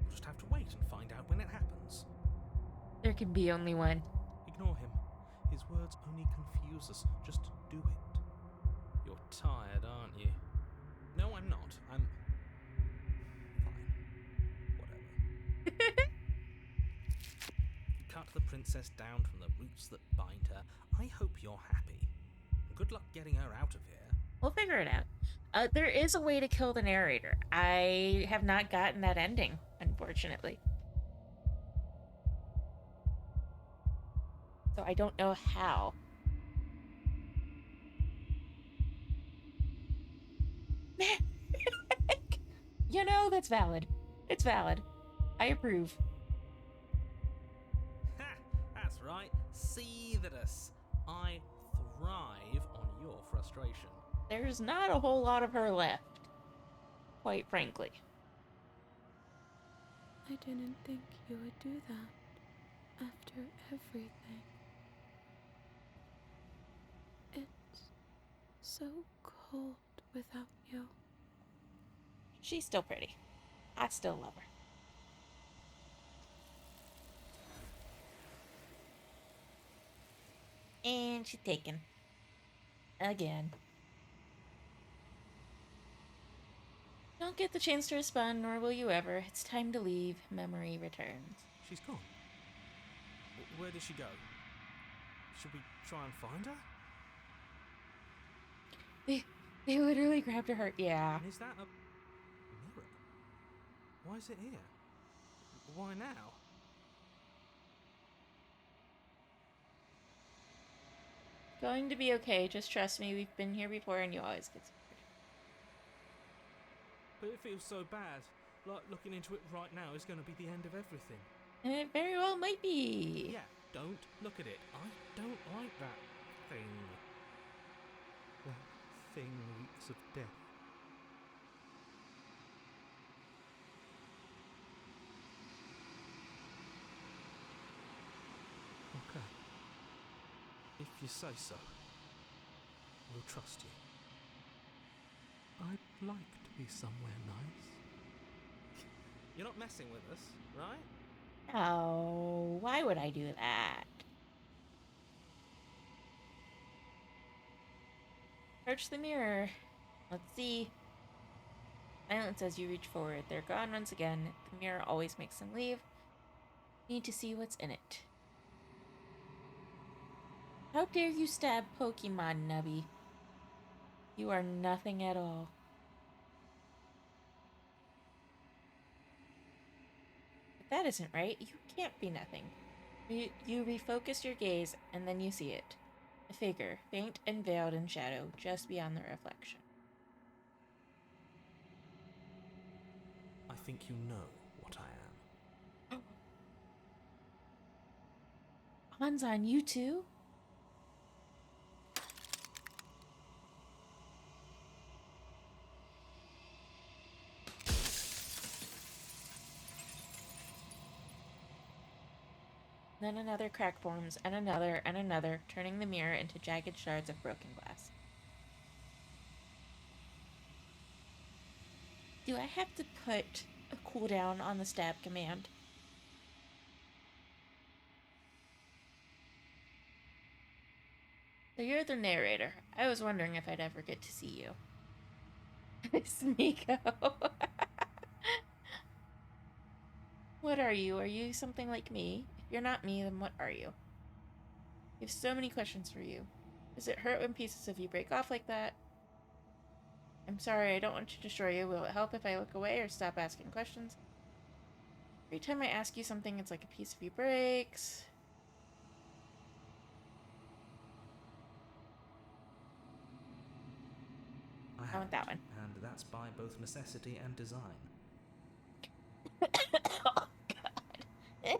We'll just have to wait and find out when it happens. There can be only one. Ignore him. His words only confuse us. Just do it. You're tired, aren't you? No, I'm not. I'm... fine. Whatever. You cut the princess down from the roots that bind her. I hope you're happy. Good luck getting her out of here. We'll figure it out. There is a way to kill the narrator. I have not gotten that ending, unfortunately. So I don't know how. You know, that's valid. It's valid. I approve. Ha! That's right. Seethe at us. I thrive on your frustration. There's not a whole lot of her left, quite frankly. I didn't think you would do that after everything. It's so cold without you. She's still pretty. I still love her. And she's taken. Again. Don't get the chance to respond, nor will you ever. It's time to leave. Memory returns. She's gone. Where did she go? Should we try and find her? They literally grabbed her heart. Yeah. And is that a mirror? Why is it here? Why now? Going to be okay. Just trust me. We've been here before and you always get scared. But it feels so bad. Like looking into it right now is going to be the end of everything. And it very well might be. Yeah, don't look at it. I don't like that thing. That thing reeks of death. Okay. If you say so, we'll trust you. I'd like to be somewhere nice. You're not messing with us, right? Oh, why would I do that? Approach the mirror. Let's see. Silence as you reach forward. They're gone once again. The mirror always makes them leave. Need to see what's in it. How dare you stab Pokemon, Nubby? You are nothing at all. But that isn't right. You can't be nothing. You refocus your gaze, and then you see it. A figure, faint and veiled in shadow, just beyond the reflection. I think you know what I am. Hanzan, you too? Then another crack forms, and another, turning the mirror into jagged shards of broken glass. Do I have to put a cooldown on the stab command? So you're the narrator. I was wondering if I'd ever get to see you. It's Miko. What are you? Are you something like me? If you're not me, then what are you? I have so many questions for you. Does it hurt when pieces of you break off like that? I'm sorry, I don't want to destroy you. Will it help if I look away or stop asking questions? Every time I ask you something, it's like a piece of you breaks. I want that one. And that's by both necessity and design. Oh, God.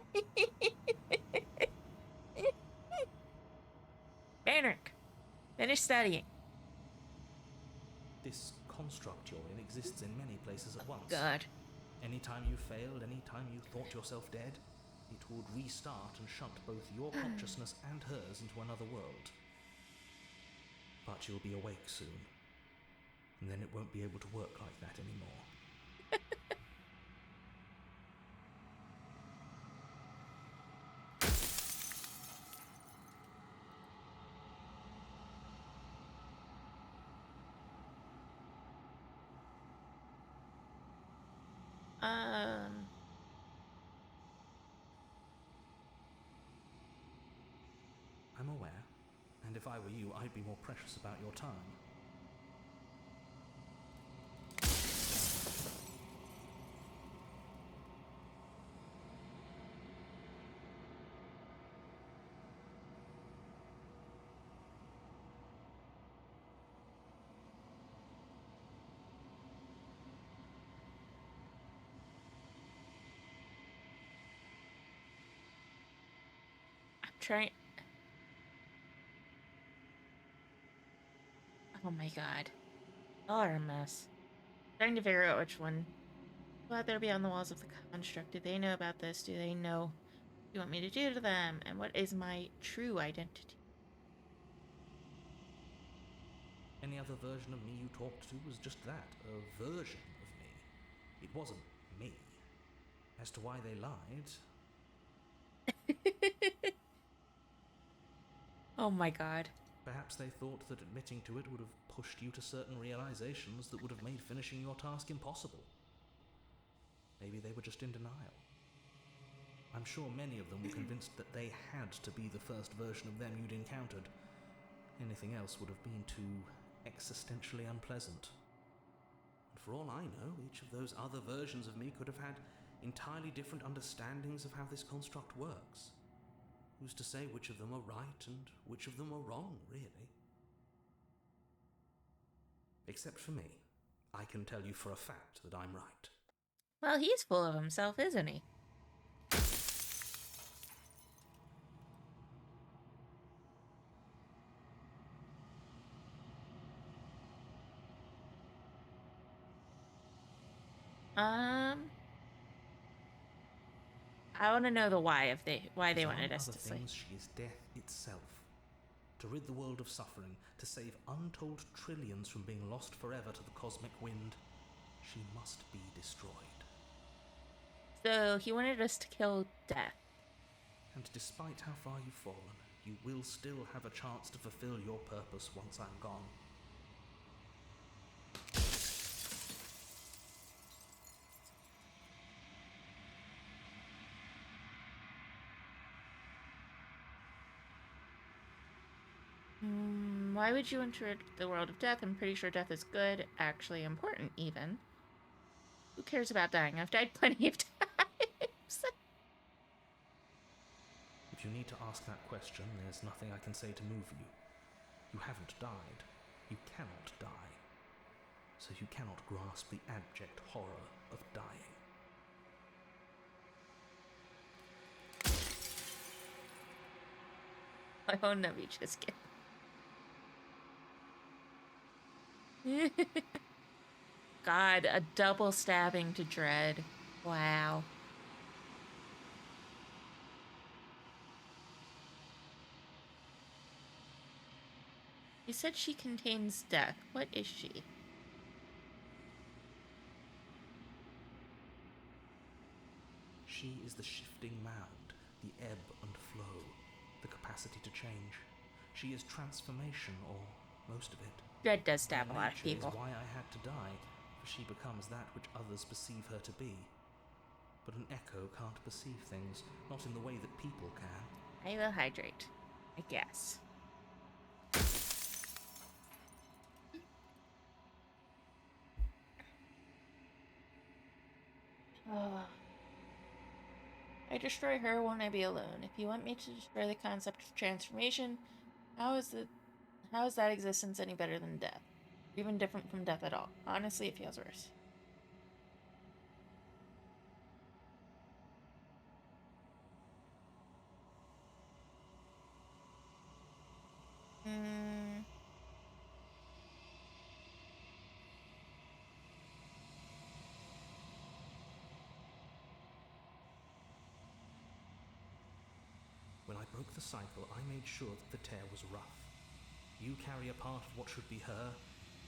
Bannock, finish studying. This construct you're in exists in many places at once. God. Anytime you failed, anytime you thought yourself dead, it would restart and shunt both your consciousness and hers into another world. But you'll be awake soon, and then it won't be able to work like that anymore. Um, I'm aware, and if I were you, I'd be more precious about your time. I'm trying. Oh my god. Y'all are a mess. Trying to figure out which one. Will out there beyond the walls of the construct? Do they know about this? Do they know what you want me to do to them? And what is my true identity? Any other version of me you talked to was just that, a version of me. It wasn't me. As to why they lied, Oh my god. perhaps they thought that admitting to it would have pushed you to certain realizations that would have made finishing your task impossible. Maybe they were just in denial. I'm sure many of them were convinced that they had to be the first version of them you'd encountered. Anything else would have been too existentially unpleasant. And for all I know, each of those other versions of me could have had entirely different understandings of how this construct works. Who's to say which of them are right and which of them are wrong, really? Except for me. I can tell you for a fact that I'm right. Well, he's full of himself, isn't he? I want to know the why of why they wanted us Among to other slay. things, she is death itself. To rid the world of suffering, to save untold trillions from being lost forever to the cosmic wind, she must be destroyed. So he wanted us to kill Death. And despite how far you've fallen, you will still have a chance to fulfill your purpose once I'm gone. Why would you enter the world of death? I'm pretty sure death is good, actually important even. Who cares about dying? I've died plenty of times. If you need to ask that question, there's nothing I can say to move you. You haven't died. You cannot die. So you cannot grasp the abject horror of dying. I won't know you just kidding. God, a double stabbing to Dread. Wow. You said she contains death. What is she? She is the shifting mound, the ebb and flow, the capacity to change. She is transformation, or most of it. Dread does stab Her a lot of nature people. is why I had to die, for she becomes that which others perceive her to be. But an echo can't perceive things, not in the way that people can. I will hydrate, I guess. I destroy her, won't I be alone? If you want me to destroy the concept of transformation, how is that existence any better than death? Or even different from death at all? Honestly, it feels worse. When I broke the cycle, I made sure that the tear was rough. You carry a part of what should be her,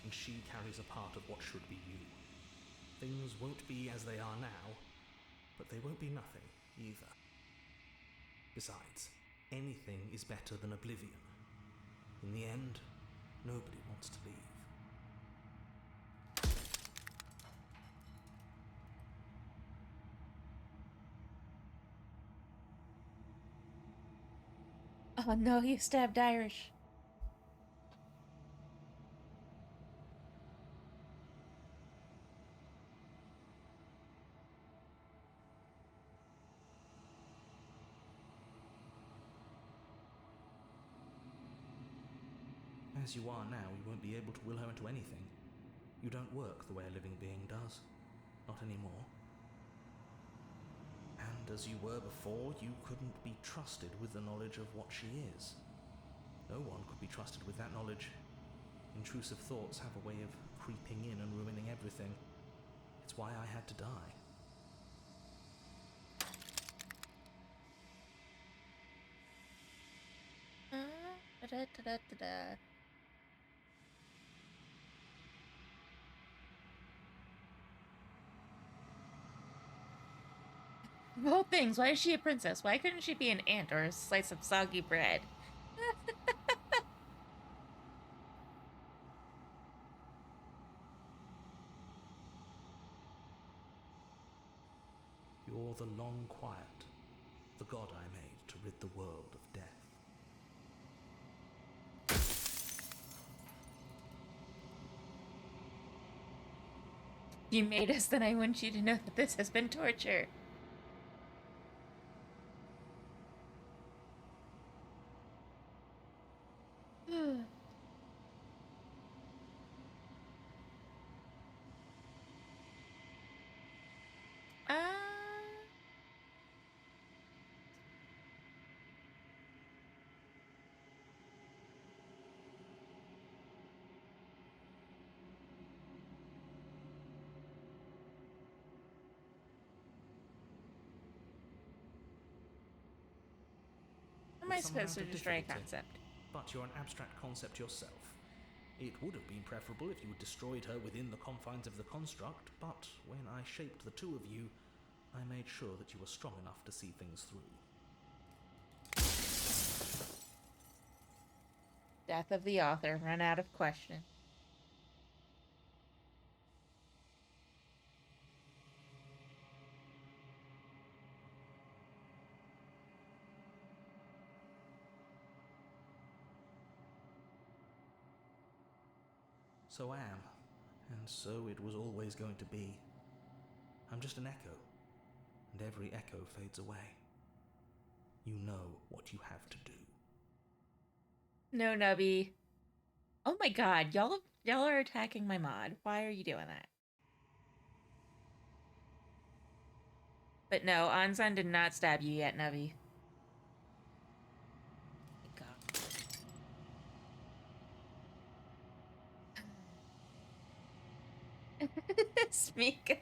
and she carries a part of what should be you. Things won't be as they are now, but they won't be nothing either. Besides, anything is better than oblivion. In the end, nobody wants to leave. Oh no, you stabbed Irish. As you are now, you won't be able to will her into anything. You don't work the way a living being does. Not anymore. And as you were before, you couldn't be trusted with the knowledge of what she is. No one could be trusted with that knowledge. Intrusive thoughts have a way of creeping in and ruining everything. It's why I had to die. Da-da-da-da-da. Of all things, why is she a princess? Why couldn't she be an ant or a slice of soggy bread? You're the long quiet, the god I made to rid the world of death. You made us, then I want you to know that this has been torture. uh, how am I Some supposed to amount of destroy a difficulty. concept? But you're an abstract concept yourself. It would have been preferable if you had destroyed her within the confines of the construct, but when I shaped the two of you, I made sure that you were strong enough to see things through. Death of the author, run out of question. So I am, and so it was always going to be. I'm just an echo, and every echo fades away. You know what you have to do. No, Nubby. Oh my god, y'all are attacking my mod. Why are you doing that? But no, Anzan did not stab you yet, Nubby. Thank God. Smiko.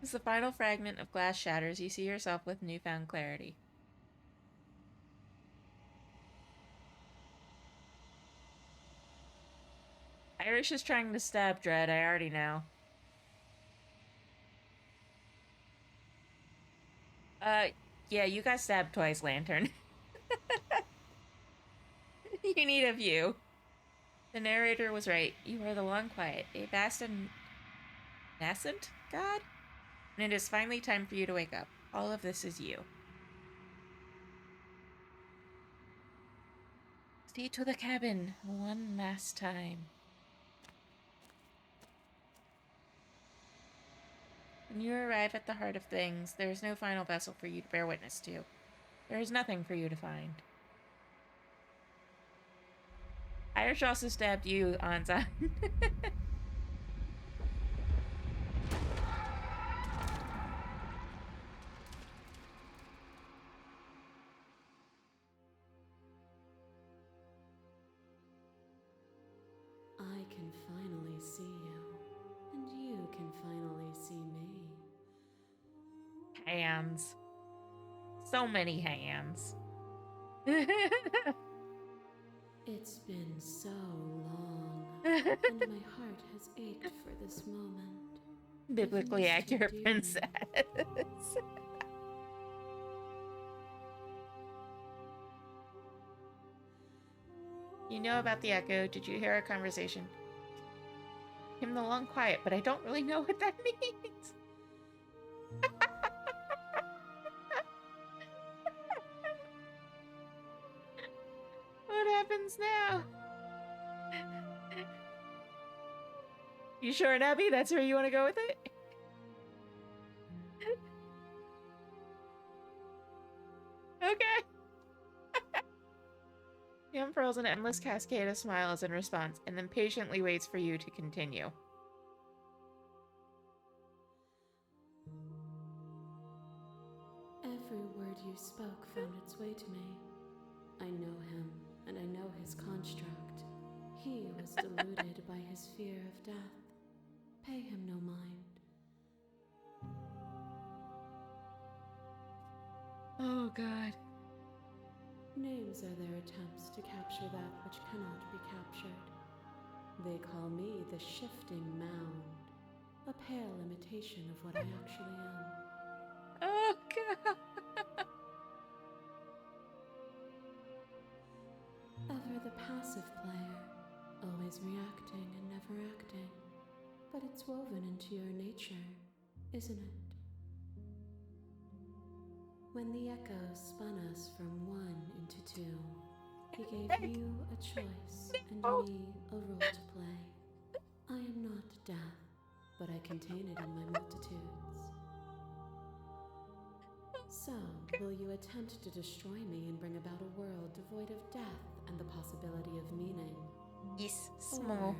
As the final fragment of glass shatters, you see yourself with newfound clarity. Irish is trying to stab Dread, I already know. Yeah, you got stabbed twice, Lantern. You need a view. The narrator was right. You are the long quiet, a vast and nascent god? And it is finally time for you to wake up. All of this is you. See to the cabin one last time. When you arrive at the heart of things, there is no final vessel for you to bear witness to. There is nothing for you to find. Irish also stabbed you, Anza. I can finally see you, and you can finally see me. Hands. So many hands. It's been so long, and my heart has ached for this moment. Biblically I've missed you accurate dearly. princess. You know about the echo. Did you hear our conversation? I'm the long quiet, but I don't really know what that means. happens now? You sure, Nebby? That's where you want to go with it? Okay. He unfurls an endless cascade of smiles in response, and then patiently waits for you to continue. Every word you spoke found its way to me. I know him, and I know his construct. He was deluded by his fear of death. Pay him no mind. Oh, God. Names are their attempts to capture that which cannot be captured. They call me the shifting mound, a pale imitation of what I actually am. Oh, God. Ever the passive player, always reacting and never acting. But it's woven into your nature, isn't it? When the echoes spun us from one into two, he gave you a choice and me a role to play. I am not death, but I contain it in my multitudes. So, will you attempt to destroy me and bring about a world devoid of death and the possibility of meaning? Yes, small.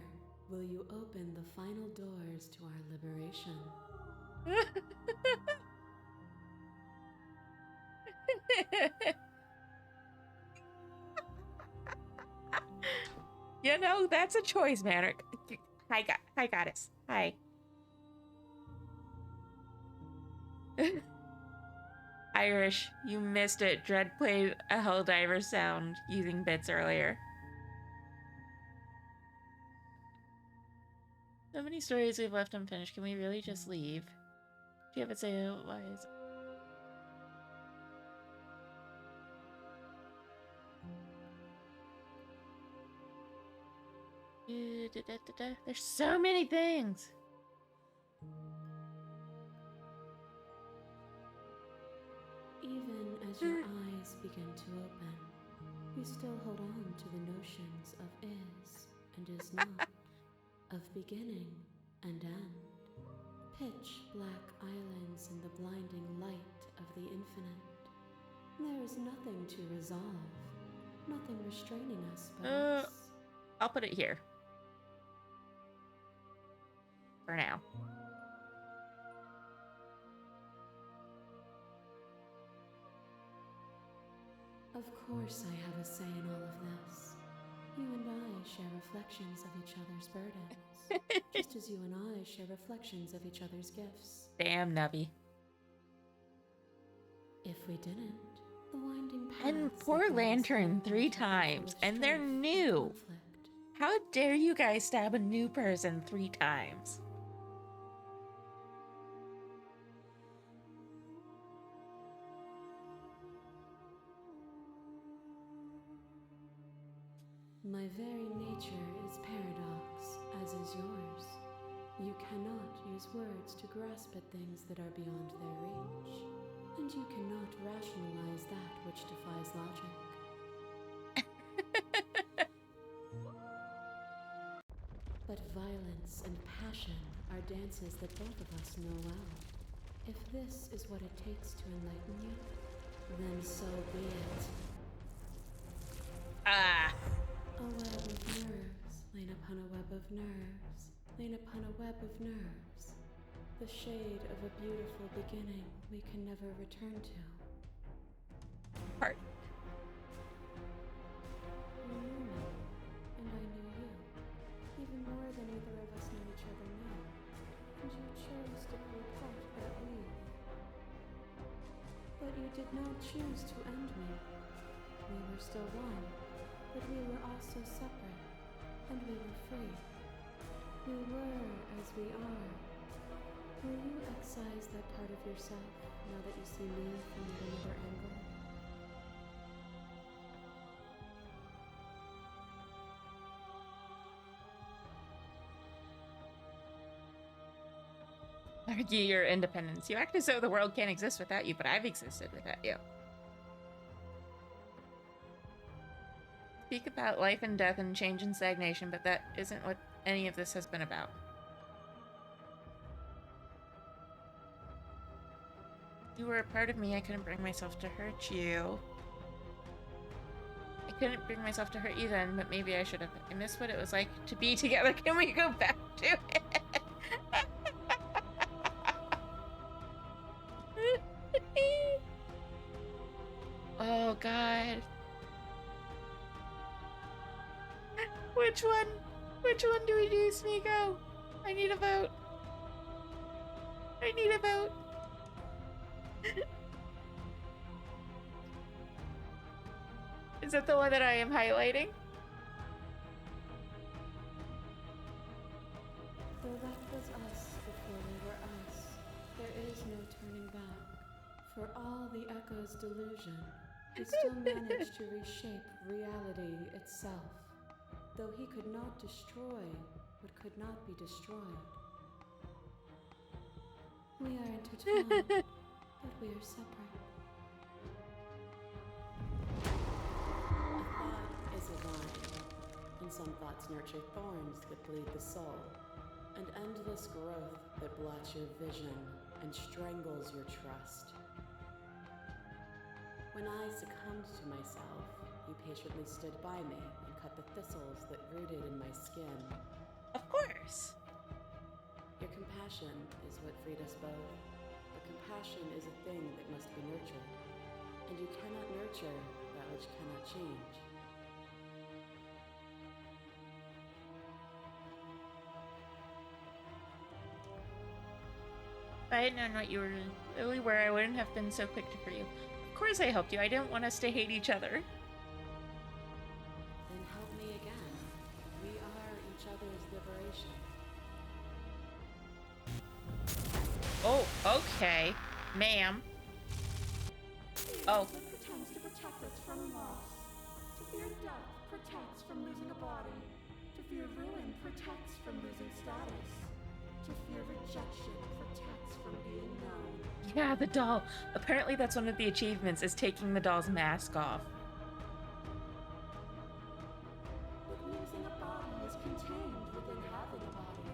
Or will you open the final doors to our liberation? You know, that's a choice, man. Hi, goddess. Hi. Irish, you missed it. Dread played a Helldiver sound using bits earlier. So many stories we've left unfinished. Can we really just leave? Do you have to say otherwise? There's so many things. Even as your eyes begin to open, you still hold on to the notions of is and is not, of beginning and end. Pitch black islands in the blinding light of the infinite. There is nothing to resolve, nothing restraining us but us. I'll put it here. For now. Of course I have a say in all of this. You and I share reflections of each other's burdens, just as you and I share reflections of each other's gifts. Damn, Nubby. If we didn't, the winding paths And poor that led us Lantern here 3 would be full of times, and they're strife and new. conflict. How dare you guys stab a new person 3 times? My very nature is paradox, as is yours. You cannot use words to grasp at things that are beyond their reach, and you cannot rationalize that which defies logic. But violence and passion are dances that both of us know well. If this is what it takes to enlighten you, then so be it. Ah. A web of nerves, lain upon a web of nerves, lain upon a web of nerves. The shade of a beautiful beginning we can never return to. Part. You knew me, and I knew you, even more than either of us knew each other now. And you chose to pull apart that weave. But you did not choose to end me. We were still one. But we were also separate, and we were free. We were as we are. Will you excise that part of yourself now that you see me from yet another angle? Argue your independence. You act as though the world can't exist without you, but I've existed without you. speak about life and death and change and stagnation, but that isn't what any of this has been about. You were a part of me. I couldn't bring myself to hurt you. I couldn't bring myself to hurt you then, but maybe I should have. I miss what it was like to be together. Can we go back to it? Oh, God. Which one? Which one do we do, Smeeko? I need a vote. I need a vote. Is that the one that I am highlighting? Though that was us before we were us, there is no turning back. For all the echo's delusion, he still managed to reshape reality itself. Though he could not destroy what could not be destroyed. We are intertwined, but we are separate. A thought is a vine, and some thoughts nurture thorns that bleed the soul, and endless growth that blots your vision and strangles your trust. When I succumbed to myself, you patiently stood by me and cut the thistles that rooted in my skin. Of course. Your compassion is what freed us both. But compassion is a thing that must be nurtured, and you cannot nurture that which cannot change. If I had known what you really were, I wouldn't have been so quick to free you. Of course I helped you. I didn't want us to hate each other. Then help me again. We are each other's liberation. Oh, okay. Ma'am. Oh. That pretends to protect us from loss. To fear death protects from losing a body. To fear ruin protects from losing status. To fear rejection protects from being known. Yeah, the doll. Apparently that's one of the achievements, is taking the doll's mask off. But losing a body is contained within having a body.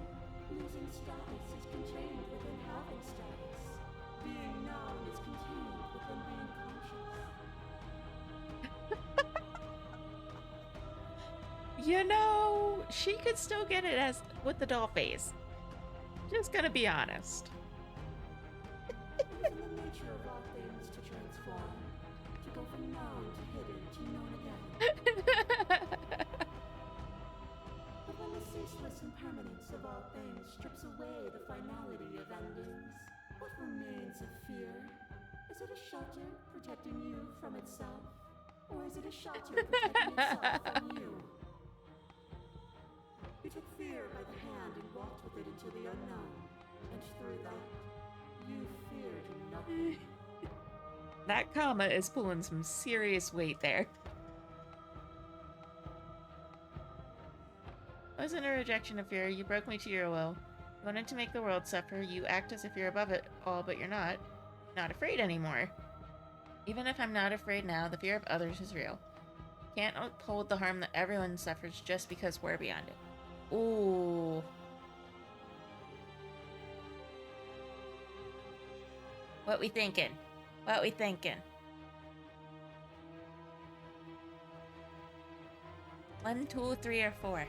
Losing status is contained within having status. Being known is contained within being conscious. You know, she could still get it as with the doll face. Just gonna be honest. It is in the nature of all things to transform. To go from known to hidden to known again. But when the ceaseless impermanence of all things strips away the finality of endings, what remains of fear? Is it a shelter protecting you from itself? Or is it a shelter protecting itself from you? You took fear by the hand and walked with it into the unknown. And through that, you feared nothing. That comma is pulling some serious weight there. It wasn't a rejection of fear. You broke me to your will. You wanted to make the world suffer. You act as if you're above it all, but you're not. Not afraid anymore. Even if I'm not afraid now, the fear of others is real. Can't uphold the harm that everyone suffers just because we're beyond it. Ooh. What we thinking? What we thinking? 1, 2, 3, or 4?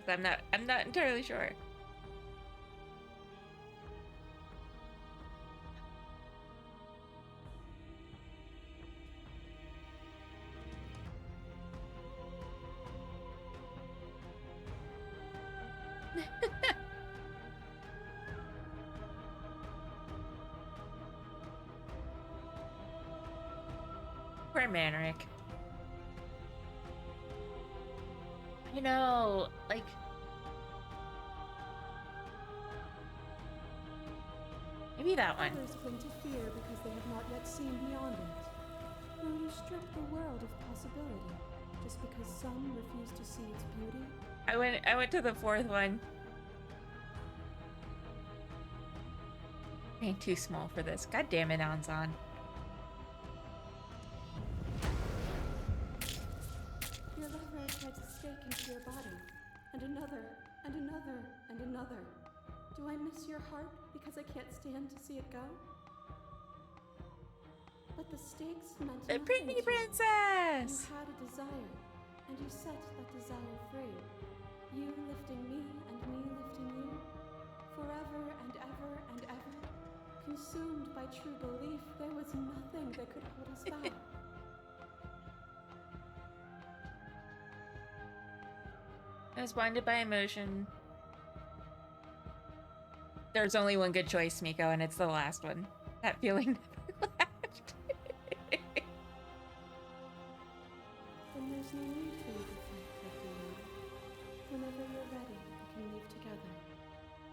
I'm not entirely sure. Poor Manric. You know, like... maybe that one. Others cling to fear because they have not yet seen beyond it. Will you strip the world of possibility just because some refuse to see its beauty? I went to the fourth one. Ain't too small for this. God damn it, Anzan. Your lover drives a stake into your body, and another, and another, and another. Do I miss your heart because I can't stand to see it go? But the stakes meant The nothing pretty to you. princess! You had a desire, and you set that desire free. You lifting me and me lifting you, forever and ever and ever. Consumed by true belief, there was nothing that could hold us back. I was blinded by emotion. There's only one good choice, Miko, and it's the last one. That feeling never left. Then there's no need for you to fight, Lucky One. Whenever you're ready, we can leave together.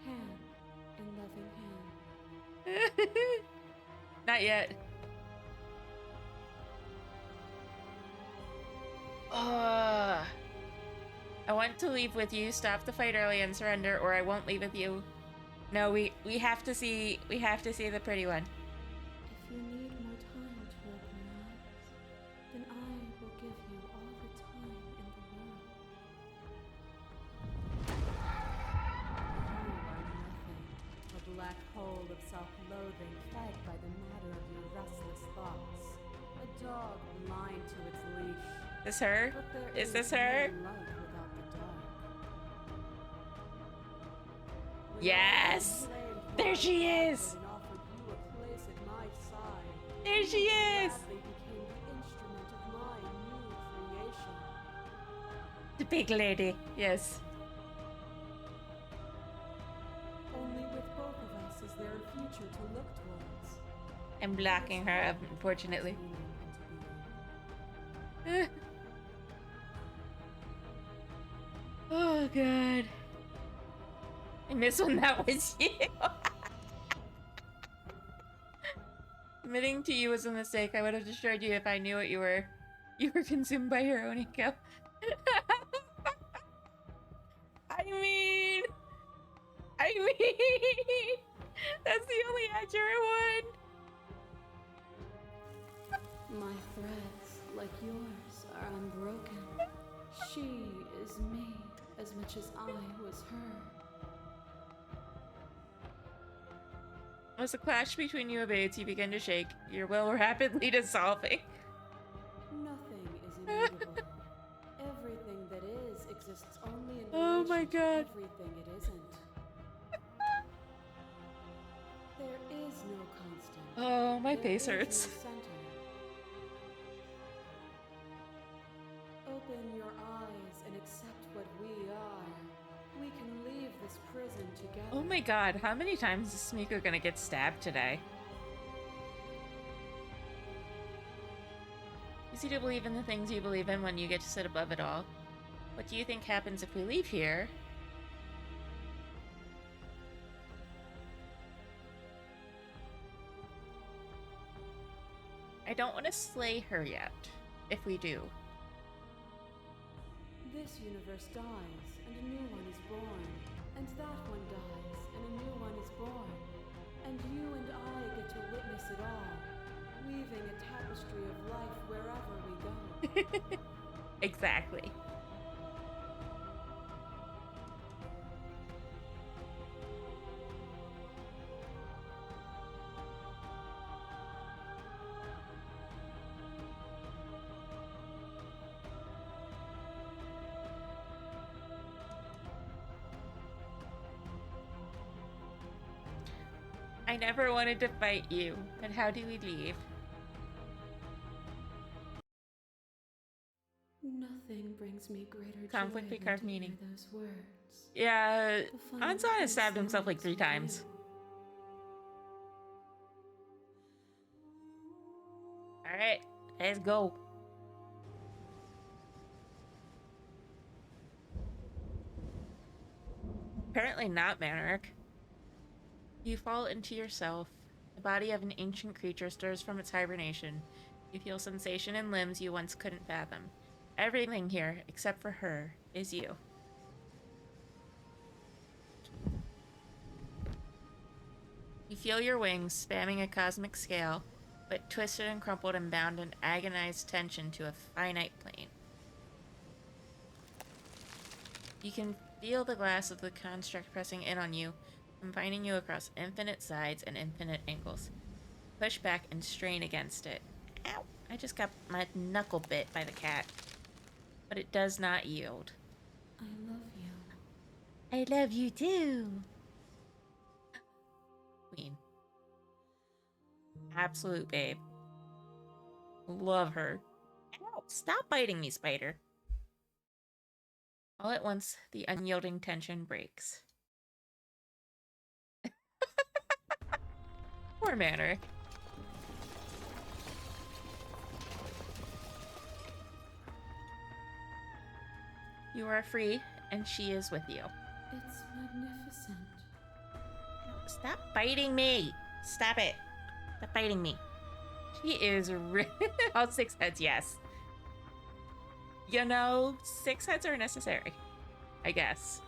Hand in loving hand. Not yet. I want to leave with you, stop the fight early and surrender, or I won't leave with you. No, we have to see the pretty one. If you need more time to open your eyes, then I will give you all the time in the world. You are nothing. A black hole of self-loathing fed by the matter of your restless thoughts. A dog blind to its leash. This her? But there Is this no her? light without the dark. Yes! There she is! And offered you a place at my side. There she is! Gladly became the instrument of my new creation. The big lady. Yes. Only with both of us is there a future to look towards. I'm blocking her, unfortunately. Oh, God. I miss when that was you. Admitting to you was a mistake. I would have destroyed you if I knew what you were. You were consumed by your own ego. I mean, that's the only accurate one. My threads, like yours, are unbroken. She is me as much as I was her. As the clash between you abates, you begin to shake, your will rapidly dissolving. Nothing is immutable. Everything that is exists only in Oh my relation to God. everything it isn't. There is no constant. Oh, my There face is no hurts. center. Open your eyes and accept what we are. We can leave this prison together. Oh my God, how many times is Miko gonna get stabbed today? Easy to believe in the things you believe in when you get to sit above it all. What do you think happens if we leave here? I don't want to slay her yet, if we do. This universe dies, and a new one is born. And that one dies, and a new one is born. And you and I get to witness it all, weaving a tapestry of life wherever we go. Exactly. I never wanted to fight you, but how do we leave? Nothing brings me greater Conflict joy we than carve to hear meaning. those words. Yeah, The final Anzan has piece stabbed himself like lies 3 with times. you. Alright, let's go. Apparently not, Manrik. You fall into yourself. The body of an ancient creature stirs from its hibernation. You feel sensation in limbs you once couldn't fathom. Everything here, except for her, is you. You feel your wings spamming a cosmic scale, but twisted and crumpled and bound in agonized tension to a finite plane. You can feel the glass of the construct pressing in on you, confining you across infinite sides and infinite angles. Push back and strain against it. Ow! I just got my knuckle bit by the cat. But it does not yield. I love you. I love you too. Queen. Absolute babe. Love her. Ow! Stop biting me, spider. All at once, the unyielding tension breaks. Poor Manor. You are free, and she is with you. It's magnificent. Stop biting me! Stop it! Stop biting me. She is all 6 heads, yes. You know, 6 heads are necessary. I guess.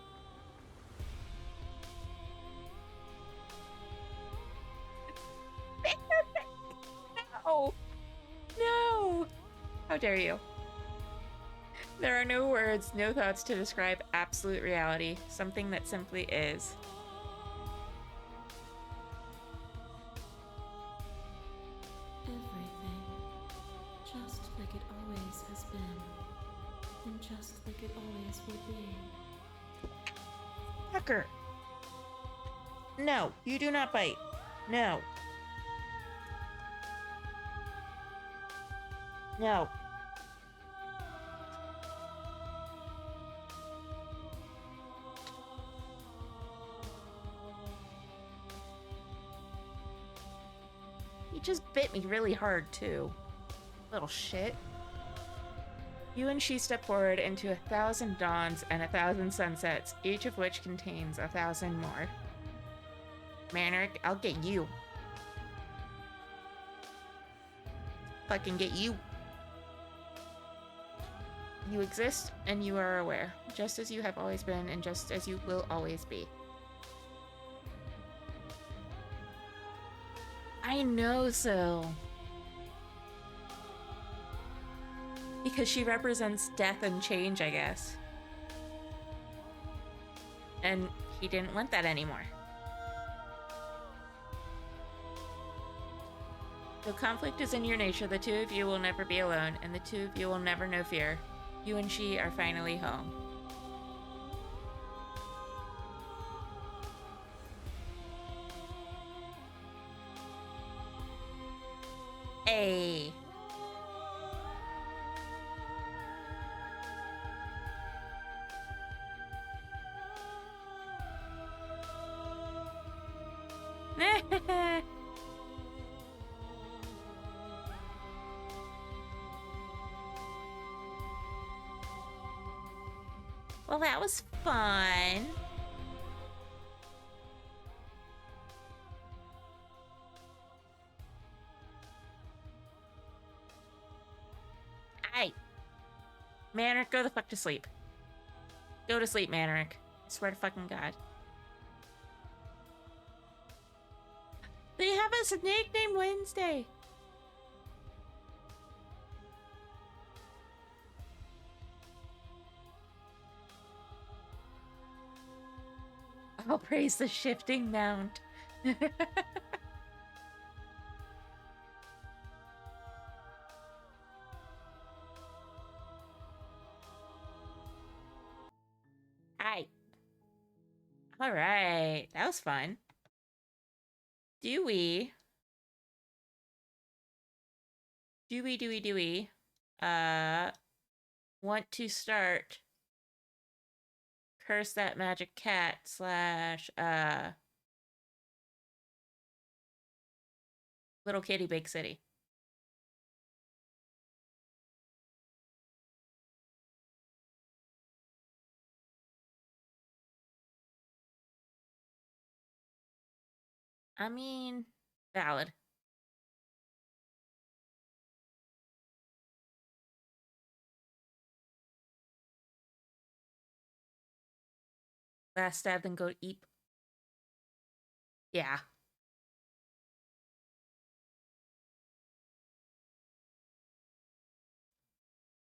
No! No! How dare you? There are no words, no thoughts to describe absolute reality, something that simply is. Everything. Just like it always has been. And just like it always will be. Tucker! No, you do not bite. No. No. He just bit me really hard, too. Little shit. You and she step forward into 1,000 dawns and 1,000 sunsets, each of which contains 1,000 more. Manric, I'll get you. Fucking get you. You exist, and you are aware, just as you have always been, and just as you will always be. I know so. Because she represents death and change, I guess. And he didn't want that anymore. Though conflict is in your nature, the two of you will never be alone, and the two of you will never know fear. You and she are finally home. Hey. Well, that was fun. Hey. Manric, go the fuck to sleep. Go to sleep, Manric. I swear to fucking God. They have a snake named Wednesday. I'll praise the shifting mount. Hi. All right. That was fun. Do we, want to start Curse That Magic Cat / Little Kitty Big City? I mean, valid. Last stab, then go eat. Yeah.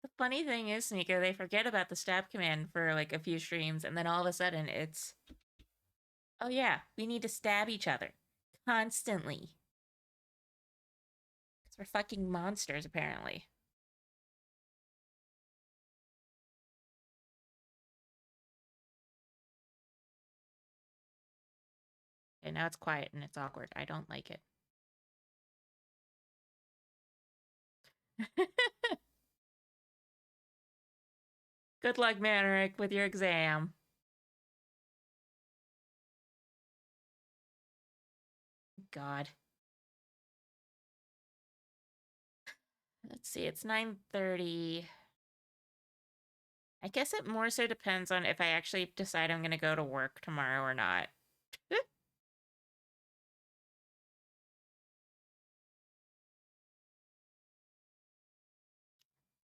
The funny thing is, Sneaker, they forget about the stab command for like a few streams, and then all of a sudden it's, oh yeah, we need to stab each other constantly. Because we're fucking monsters, apparently. And now it's quiet and it's awkward. I don't like it. Good luck, Manerick, with your exam. God. Let's see, it's 9:30. I guess it more so depends on if I actually decide I'm going to go to work tomorrow or not.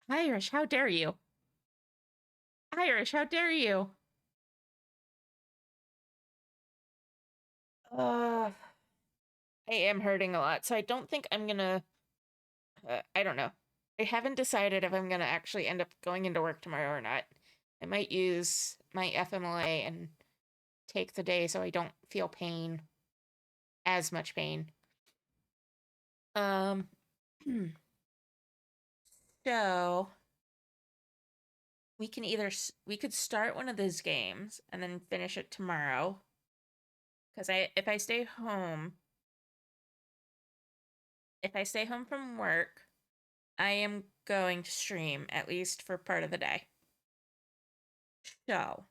Irish, how dare you? Irish, how dare you? I am hurting a lot, so I don't think I'm gonna. I don't know. I haven't decided if I'm gonna actually end up going into work tomorrow or not. I might use my FMLA and take the day so I don't feel pain, as much pain. Um, so we can either we could start one of those games and then finish it tomorrow. Because if I stay home, if I stay home from work, I am going to stream at least for part of the day. So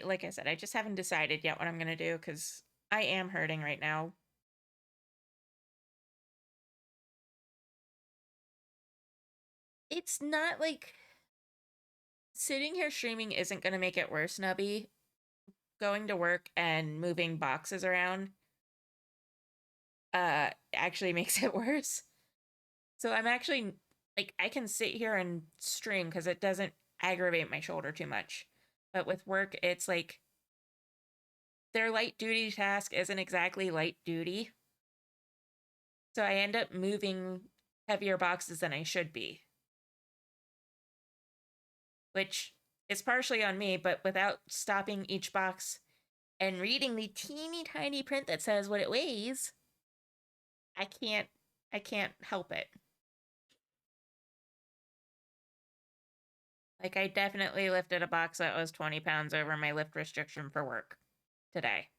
like I said, I just haven't decided yet what I'm gonna do because I am hurting right now. It's not like sitting here streaming isn't gonna make it worse, Nubby. Going to work and moving boxes around actually makes it worse. So I'm actually like I can sit here and stream because it doesn't aggravate my shoulder too much. But with work, it's like their light duty task isn't exactly light duty. So I end up moving heavier boxes than I should be. Which is partially on me, but without stopping each box and reading the teeny tiny print that says what it weighs, I can't help it. Like I definitely lifted a box that was 20 pounds over my lift restriction for work today.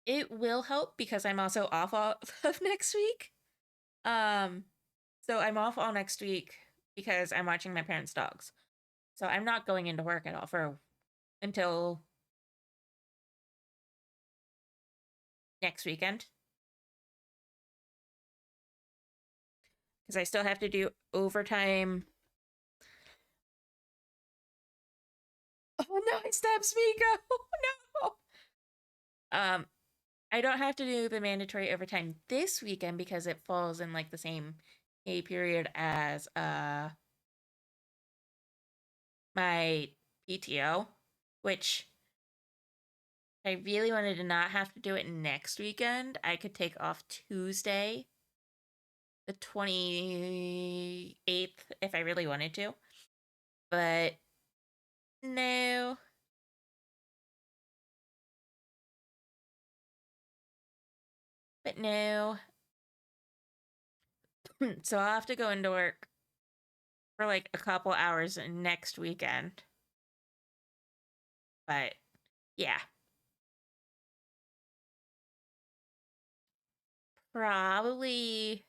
It will help because I'm also off all of next week. So I'm off all next week because I'm watching my parents' dogs. So I'm not going into work at all until next weekend. Because I still have to do overtime. Oh no, I stabbed Smiko! Oh no! I don't have to do the mandatory overtime this weekend because it falls in like the same pay period as my PTO, which I really wanted to not have to do it next weekend. I could take off Tuesday, the 28th, if I really wanted to. But no. But no. So I'll have to go into work for like a couple hours next weekend. But yeah. Probably.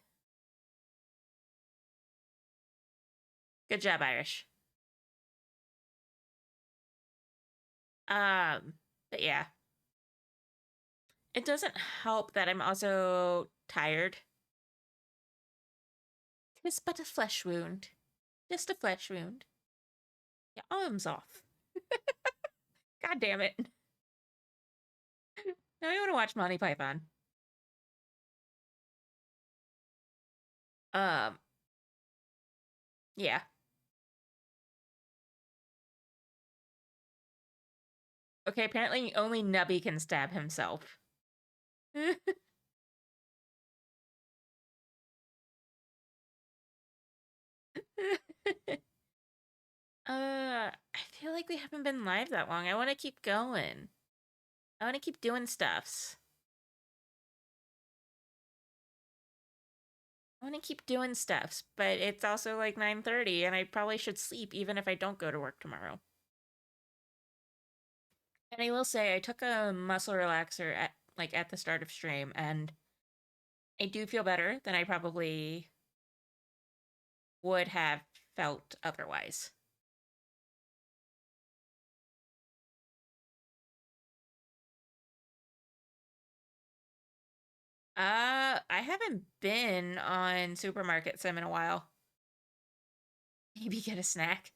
Good job, Irish. But yeah. It doesn't help that I'm also tired. Tis but a flesh wound. Just a flesh wound. Your arm's off. God damn it. Now I want to watch Monty Python. Yeah. Okay, apparently only Nubby can stab himself. I feel like we haven't been live that long. I want to keep going. I want to keep doing stuffs. I want to keep doing stuffs, but it's also like 9:30 and I probably should sleep even if I don't go to work tomorrow. And I will say I took a muscle relaxer at the start of stream and I do feel better than I probably would have felt otherwise. I haven't been on Supermarket Sim in a while. Maybe get a snack.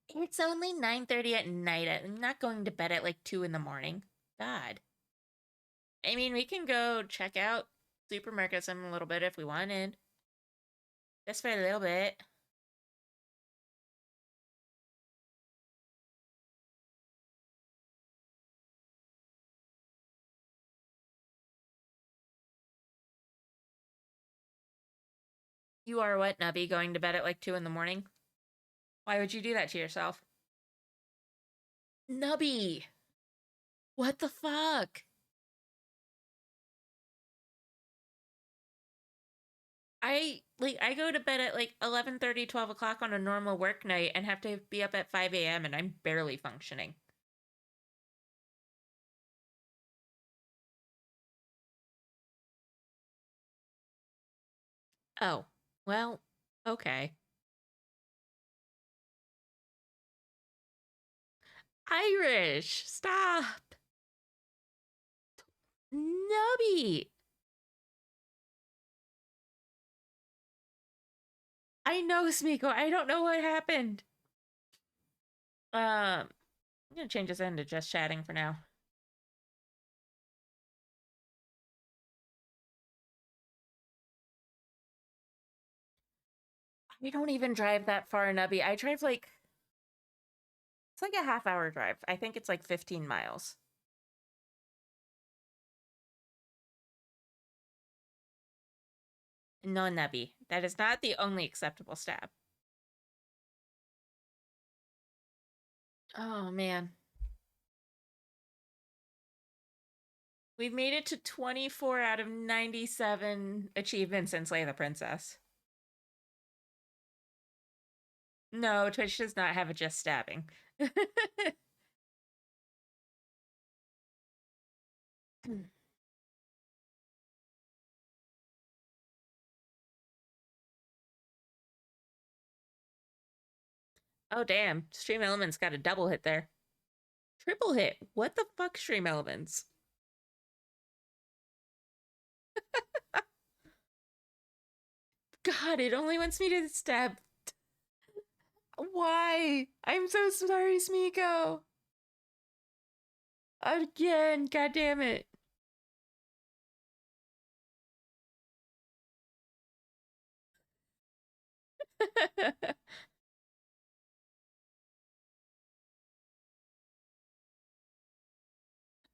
It's only 9:30 at night. I'm not going to bed at like 2 in the morning. God. I mean, we can go check out Supermarket Sim a little bit if we wanted. Just for a little bit. You are what, Nubby? Going to bed at like 2 in the morning? Why would you do that to yourself? Nubby! What the fuck? I go to bed at like 11:30, 12 o'clock on a normal work night and have to be up at 5 a.m. and I'm barely functioning. Oh, well, okay. Irish, stop! Nubby! I know, Smiko, I don't know what happened. I'm gonna change this into just chatting for now. I don't even drive that far, Nubby. I drive like... It's like a half-hour drive. I think it's like 15 miles. No, Nubby. That is not the only acceptable stab. Oh, man. We've made it to 24 out of 97 achievements in Slay the Princess. No, Twitch does not have a just stabbing. Oh, damn. Stream Elements got a double hit there. Triple hit. What the fuck, Stream Elements? God, it only wants me to stab. Why? I'm so sorry, Smiko. Again, god damn it.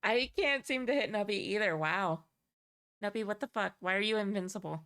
I can't seem to hit Nubby either. Wow. Nubby, what the fuck? Why are you invincible?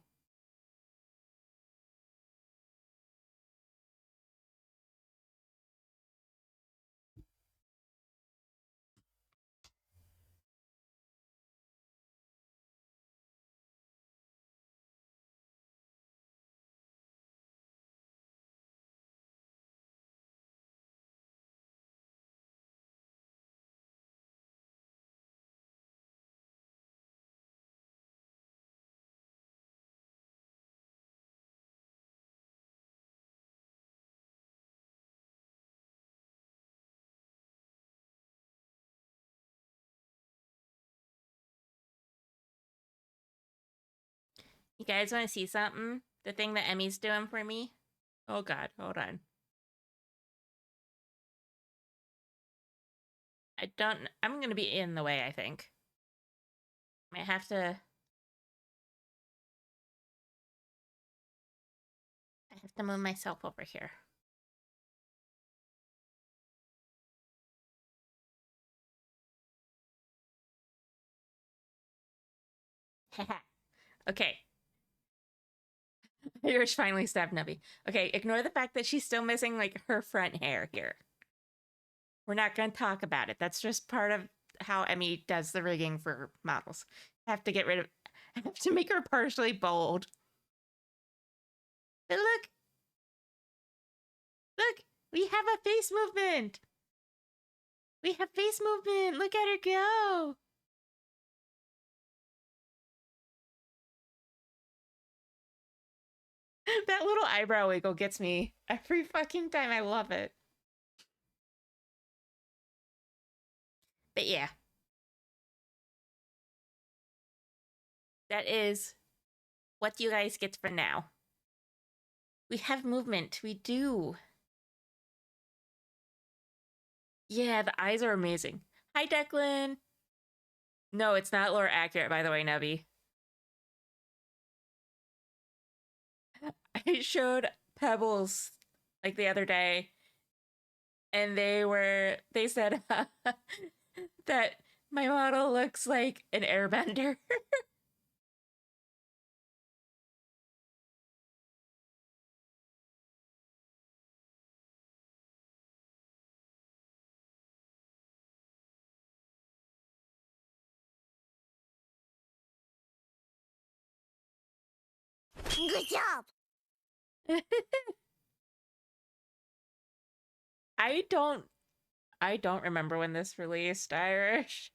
You guys want to see something? The thing that Emmy's doing for me? Oh god, hold on. I'm gonna be in the way, I think. I have to move myself over here. Okay. Irish finally stabbed Nubby. Okay, ignore the fact that she's still missing, like, her front hair here. We're not going to talk about it. That's just part of how Emmy does the rigging for models. I have to get rid of... I have to make her partially bald. But look! Look! We have a face movement! We have face movement! Look at her go! That little eyebrow wiggle gets me every fucking time. I love it. But yeah. That is what you guys get for now. We have movement. We do. Yeah, the eyes are amazing. Hi, Declan. No, it's not lore accurate, by the way, Nubby. I showed Pebbles like the other day, and they said that my model looks like an airbender. Good job! I don't remember when this released, Irish.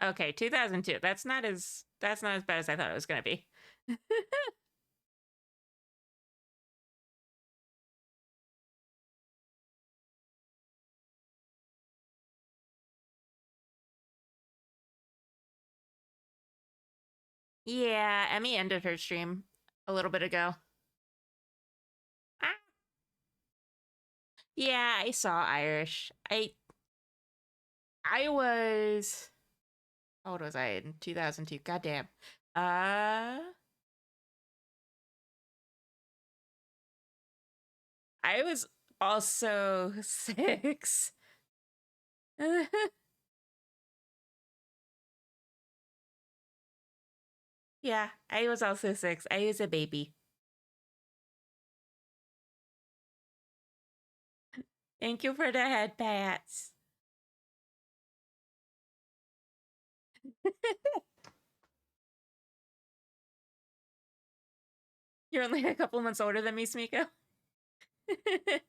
Okay, 2002. That's not as bad as I thought it was gonna be. Yeah, Emmy ended her stream a little bit ago. Ah. Yeah, I saw Irish. I was how old was I in 2002? Goddamn. I was also 6. Yeah, I was also 6. I was a baby. Thank you for the head pats. You're only a couple months older than me, Smiko. It's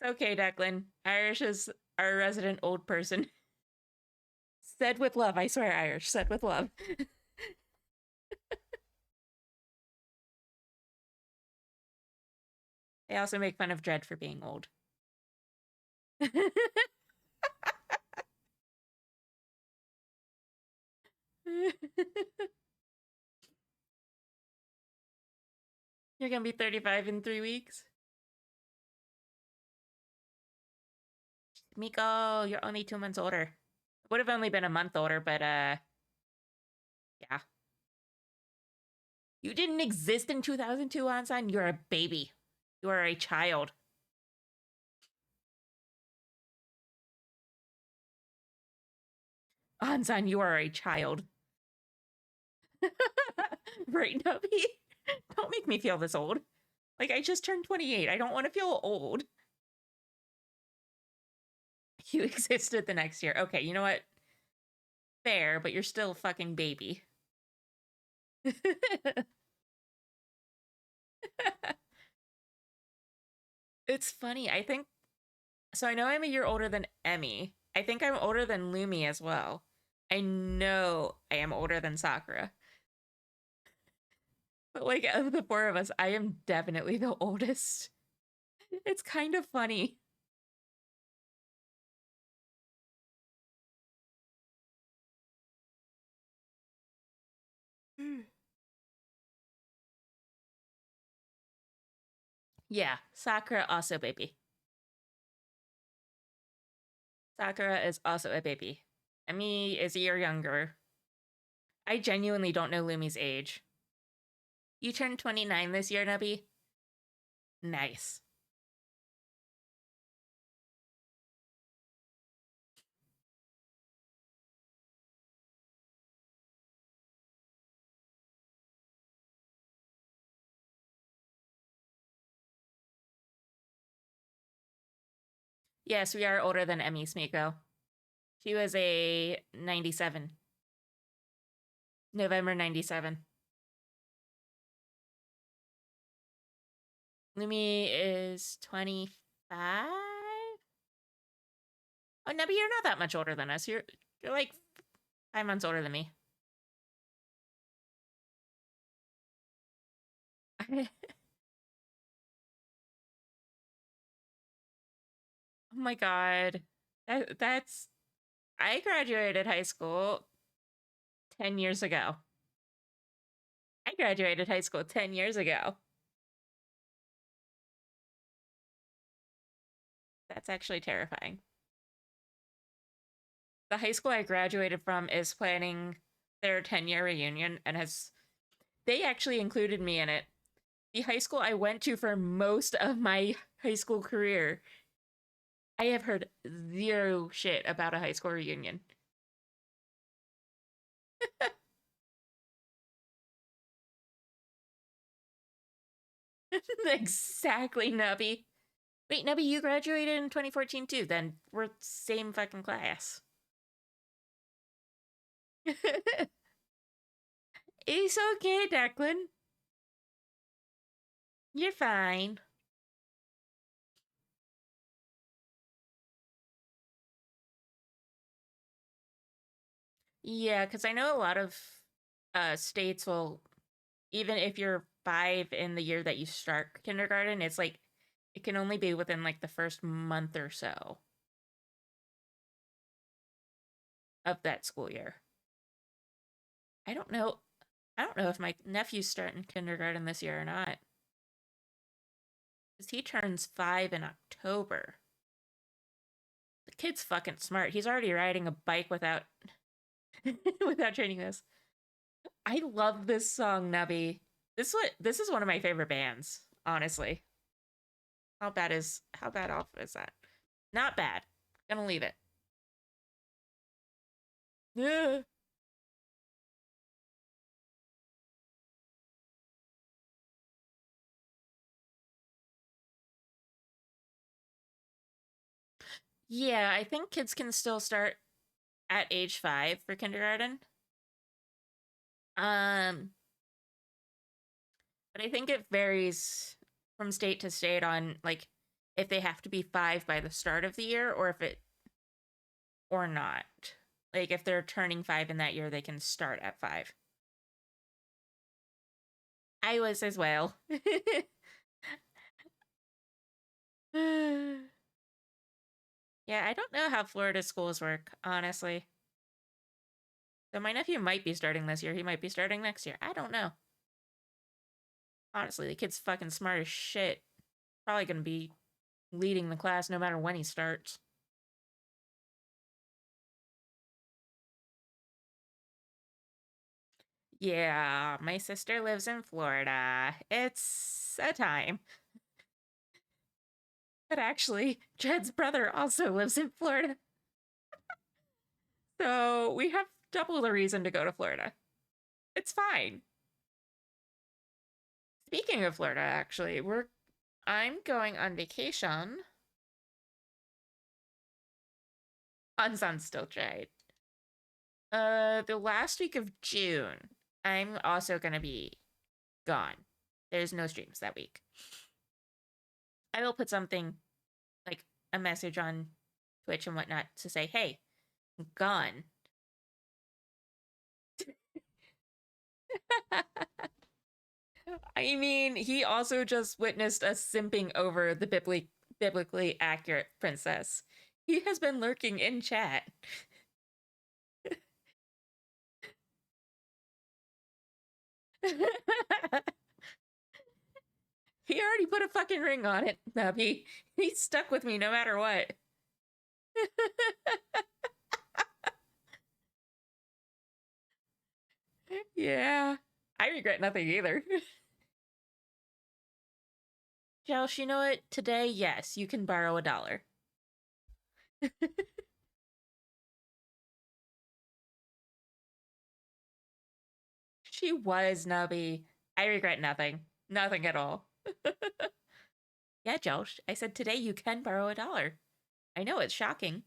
okay, Declan. Irish is our resident old person. Said with love, I swear, Irish. Said with love. They also make fun of Dread for being old. You're gonna be 35 in 3 weeks? Miko, you're only 2 months older. Would have only been a month older, but yeah. You didn't exist in 2002, Ansan. You're a baby. You are a child. Ansan, you are a child. Right, Nubby? Don't make me feel this old. Like, I just turned 28. I don't want to feel old. You existed the next year. Okay, you know what? Fair, but you're still a fucking baby. It's funny. I think... So I know I'm a year older than Emmy. I think I'm older than Lumi as well. I know I am older than Sakura. But like of the four of us, I am definitely the oldest. It's kind of funny. Yeah, Sakura also baby. Sakura is also a baby. Emi is a year younger. I genuinely don't know Lumi's age. You turned 29 this year, Nubby? Nice. Yes, we are older than Emi Smiko. She was a 97. November 97. Lumi is 25? Oh, Nubby, you're not that much older than us. You're like 5 months older than me. Oh my god. That's I graduated high school 10 years ago. I graduated high school 10 years ago. That's actually terrifying. The high school I graduated from is planning their 10-year reunion and they actually included me in it. The high school I went to for most of my high school career, I have heard zero shit about a high school reunion. Exactly, Nubby. Wait, Nubby, you graduated in 2014 too, then we're same fucking class. It's okay, Declan. You're fine. Yeah, because I know a lot of states will, even if you're 5 in the year that you start kindergarten, it's like it can only be within like the first month or so of that school year. I don't know. I don't know if my nephew's starting kindergarten this year or not. Because he turns 5 in October. The kid's fucking smart. He's already riding a bike without without training this. I love this song, Nubby. This is one of my favorite bands, honestly. How bad off is that? Not bad. Gonna leave it. Yeah. Yeah, I think kids can still start at age 5 for kindergarten. Um, but I think it varies from state to state on like if they have to be 5 by the start of the year or not. Like if they're turning 5 in that year, they can start at 5. I was as well. Yeah, I don't know how Florida schools work, honestly. So my nephew might be starting this year. He might be starting next year. I don't know. Honestly, the kid's fucking smart as shit. Probably gonna be leading the class no matter when he starts. Yeah, my sister lives in Florida. It's a time. But actually, Jed's brother also lives in Florida. So we have double the reason to go to Florida. It's fine. Speaking of Florida, actually, I'm going on vacation on Sunstill Trade. The last week of June, I'm also gonna be gone. There's no streams that week. I will put something like a message on Twitch and whatnot to say, hey, I'm gone. I mean, he also just witnessed us simping over the biblically accurate princess. He has been lurking in chat. He already put a fucking ring on it, Nubby. He's stuck with me no matter what. Yeah. I regret nothing either. Josh, you know what? Today, yes, you can borrow $1. She was Nubby. I regret nothing. Nothing at all. Yeah, Josh, I said today you can borrow $1. I know it's shocking.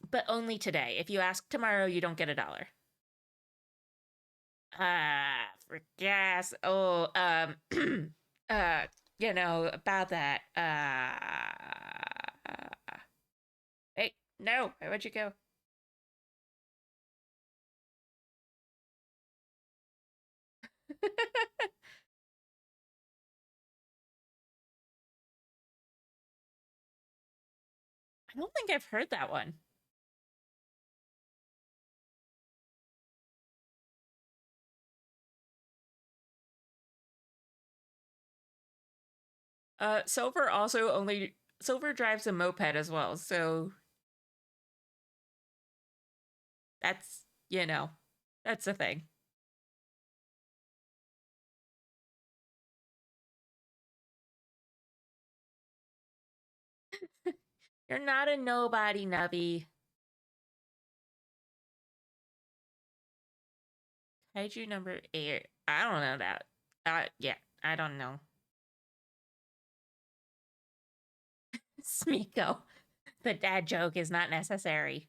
But only today. If you ask tomorrow, you don't get $1. For gas. Oh, you know, about that. Hey, no, where'd you go? I don't think I've heard that one. Silver drives a moped as well, so that's, you know, that's the thing. You're not a nobody, Nubby. Kaiju number 8. I don't know that. Yeah, I don't know. Smiko. The dad joke is not necessary.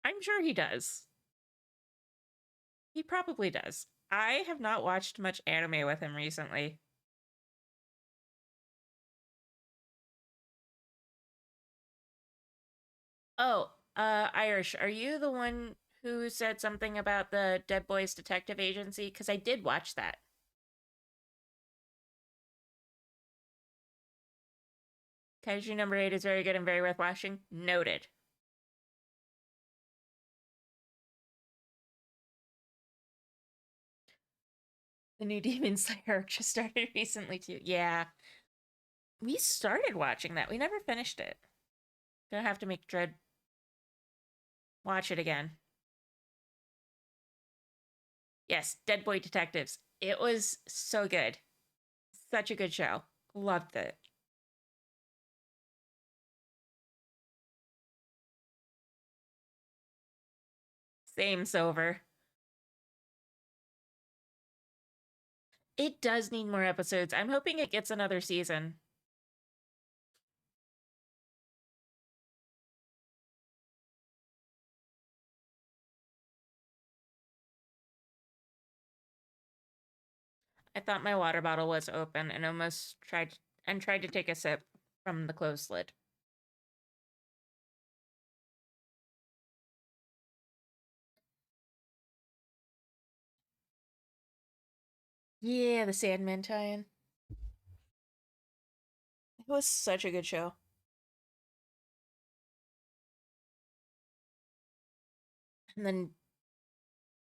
I'm sure he does. He probably does. I have not watched much anime with him recently. Oh, Irish, are you the one who said something about the Dead Boys Detective Agency? Because I did watch that. Kaiju number 8 is very good and very worth watching. Noted. The new Demon Slayer just started recently too. Yeah. We started watching that. We never finished it. Gonna have to make Dread watch it again. Yes, Dead Boy Detectives. It was so good. Such a good show. Loved it. Same, Silver. It does need more episodes. I'm hoping it gets another season. I thought my water bottle was open and almost tried to take a sip from the closed lid. Yeah, the Sandman tie-in. It was such a good show. And then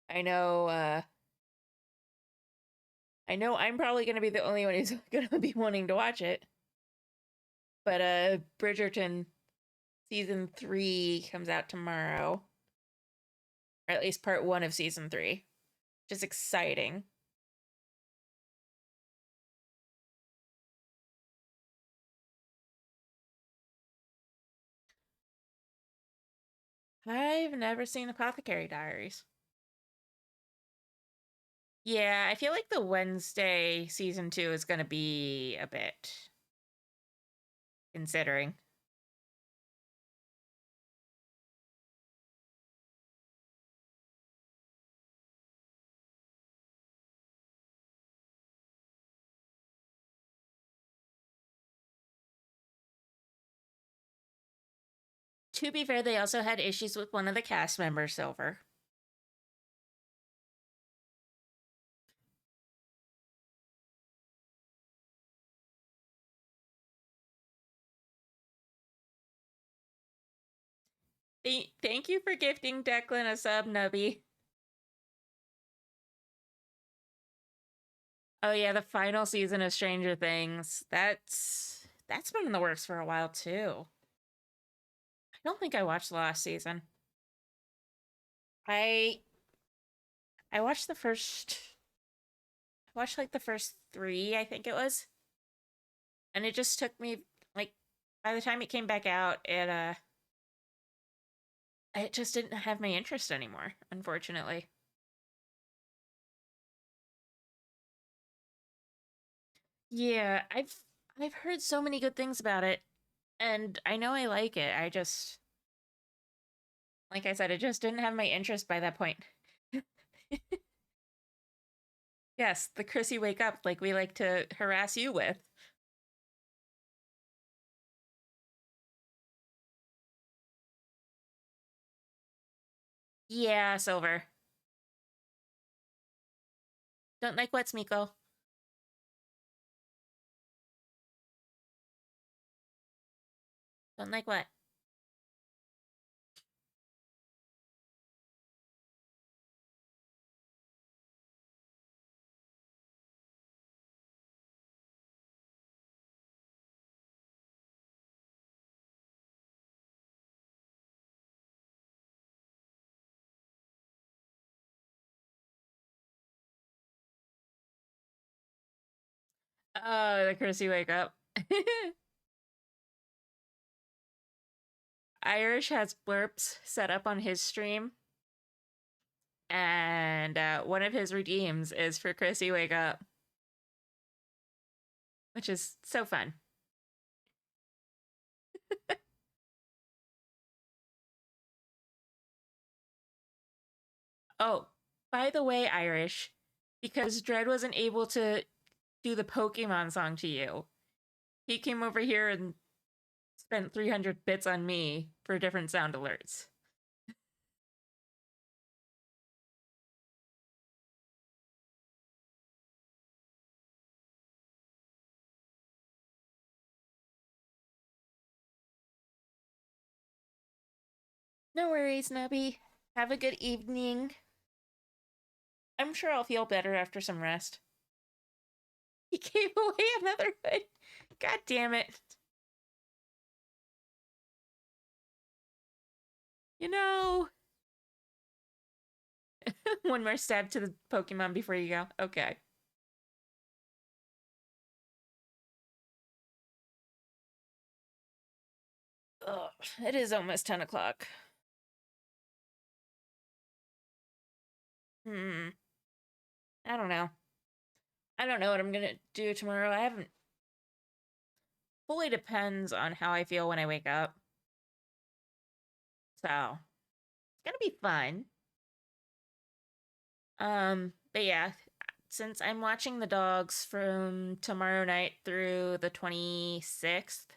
I know I'm probably gonna be the only one who's gonna be wanting to watch it. But Bridgerton season 3 comes out tomorrow. Or at least part 1 of season 3. Which is exciting. I've never seen Apothecary Diaries. Yeah, I feel like the Wednesday season 2 is going to be a bit considering. To be fair, they also had issues with one of the cast members, Silver. Thank you for gifting Declan a sub, Nubby. Oh yeah, the final season of Stranger Things. That's been in the works for a while too. I don't think I watched the last season. I watched the first I watched like the first 3, I think it was. And it just took me like by the time it came back out, it just didn't have my interest anymore, unfortunately. Yeah, I've heard so many good things about it, and I know I like it. I just, like I said, it just didn't have my interest by that point. Yes, the Chrissy wake up like we like to harass you with. Yeah, Silver. Don't like what, Smiko? Don't like what? Oh, the Chrissy wake up. Irish has blurps set up on his stream, and one of his redeems is for Chrissy wake up, which is so fun. Oh, by the way, Irish, because Dread wasn't able to do the Pokemon song to you, he came over here and spent 300 bits on me for different sound alerts. No worries, Nubby. Have a good evening. I'm sure I'll feel better after some rest. He gave away another hood. God damn it. You know. One more stab to the Pokemon before you go. Okay. Ugh, it is almost 10 o'clock. I don't know. I don't know what I'm gonna do tomorrow. I haven't. Fully depends on how I feel when I wake up. So, it's gonna be fun. But yeah, since I'm watching the dogs from tomorrow night through the 26th,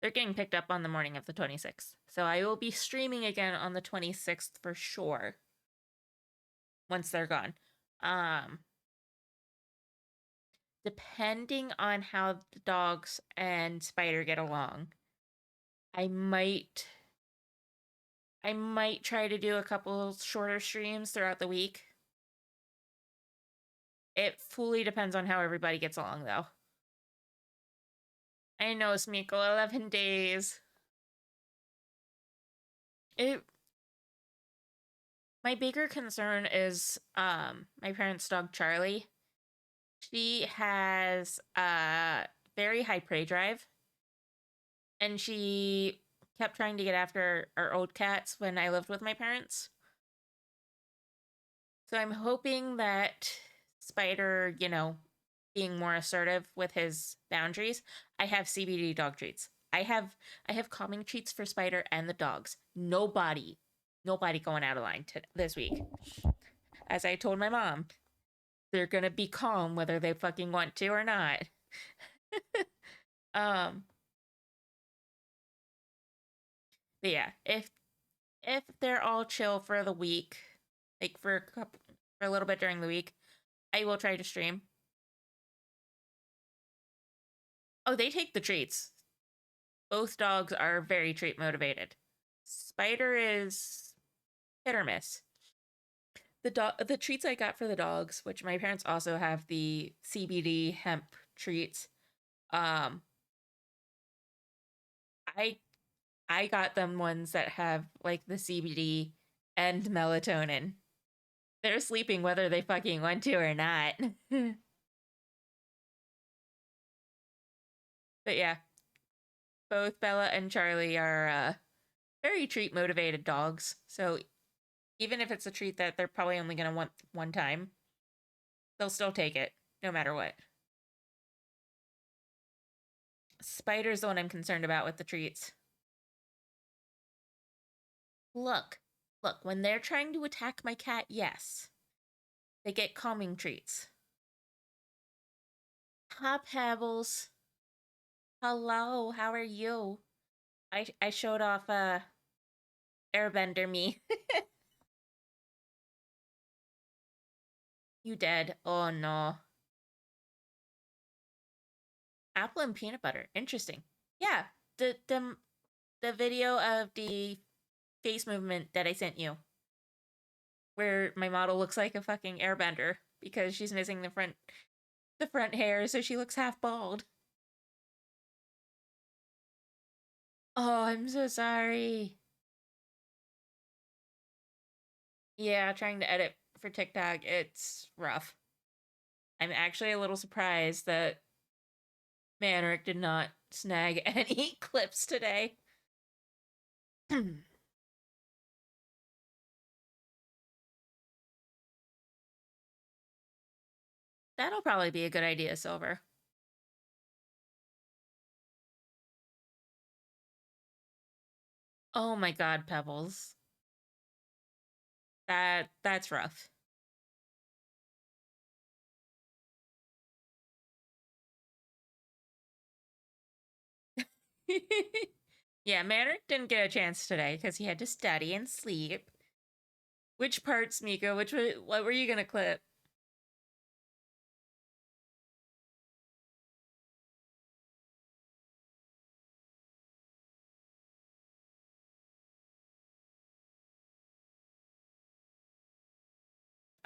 they're getting picked up on the morning of the 26th. So I will be streaming again on the 26th for sure. Once they're gone. Depending on how the dogs and Spider get along, I might try to do a couple shorter streams throughout the week. It fully depends on how everybody gets along, though. I know, Smiko, 11 days. My bigger concern is my parents' dog Charlie. She has a very high prey drive, and she kept trying to get after our old cats when I lived with my parents. So I'm hoping that Spider, being more assertive with his boundaries. I have CBD dog treats. I have calming treats for Spider and the dogs. Nobody going out of line this week. As I told my mom, they're gonna be calm whether they fucking want to or not. But yeah, if they're all chill for the week, like for a little bit during the week, I will try to stream. Oh, they take the treats. Both dogs are very treat motivated. Spider is hit or miss. The treats I got for the dogs, which my parents also have the CBD hemp treats. Um, I I got them ones that have like the CBD and melatonin. They're sleeping whether they fucking want to or not. But yeah, both Bella and Charlie are very treat motivated dogs. So even if it's a treat that they're probably only going to want one time, they'll still take it no matter what. Spider's the one I'm concerned about with the treats. Look, when they're trying to attack my cat, yes, they get calming treats. Hi, Pebbles. Hello, how are you? I showed off Airbender me. You dead? Oh no. Apple and peanut butter. Interesting. Yeah, the video of the face movement that I sent you, where my model looks like a fucking airbender because she's missing the front hair, so she looks half bald. Oh, I'm so sorry. Yeah, trying to edit for TikTok, it's rough. I'm actually a little surprised that Manrick did not snag any clips today. That'll probably be a good idea, Silver. Oh my god, Pebbles. That's rough. Yeah, Manrick didn't get a chance today because he had to study and sleep. Which parts, Miko? What were you gonna clip?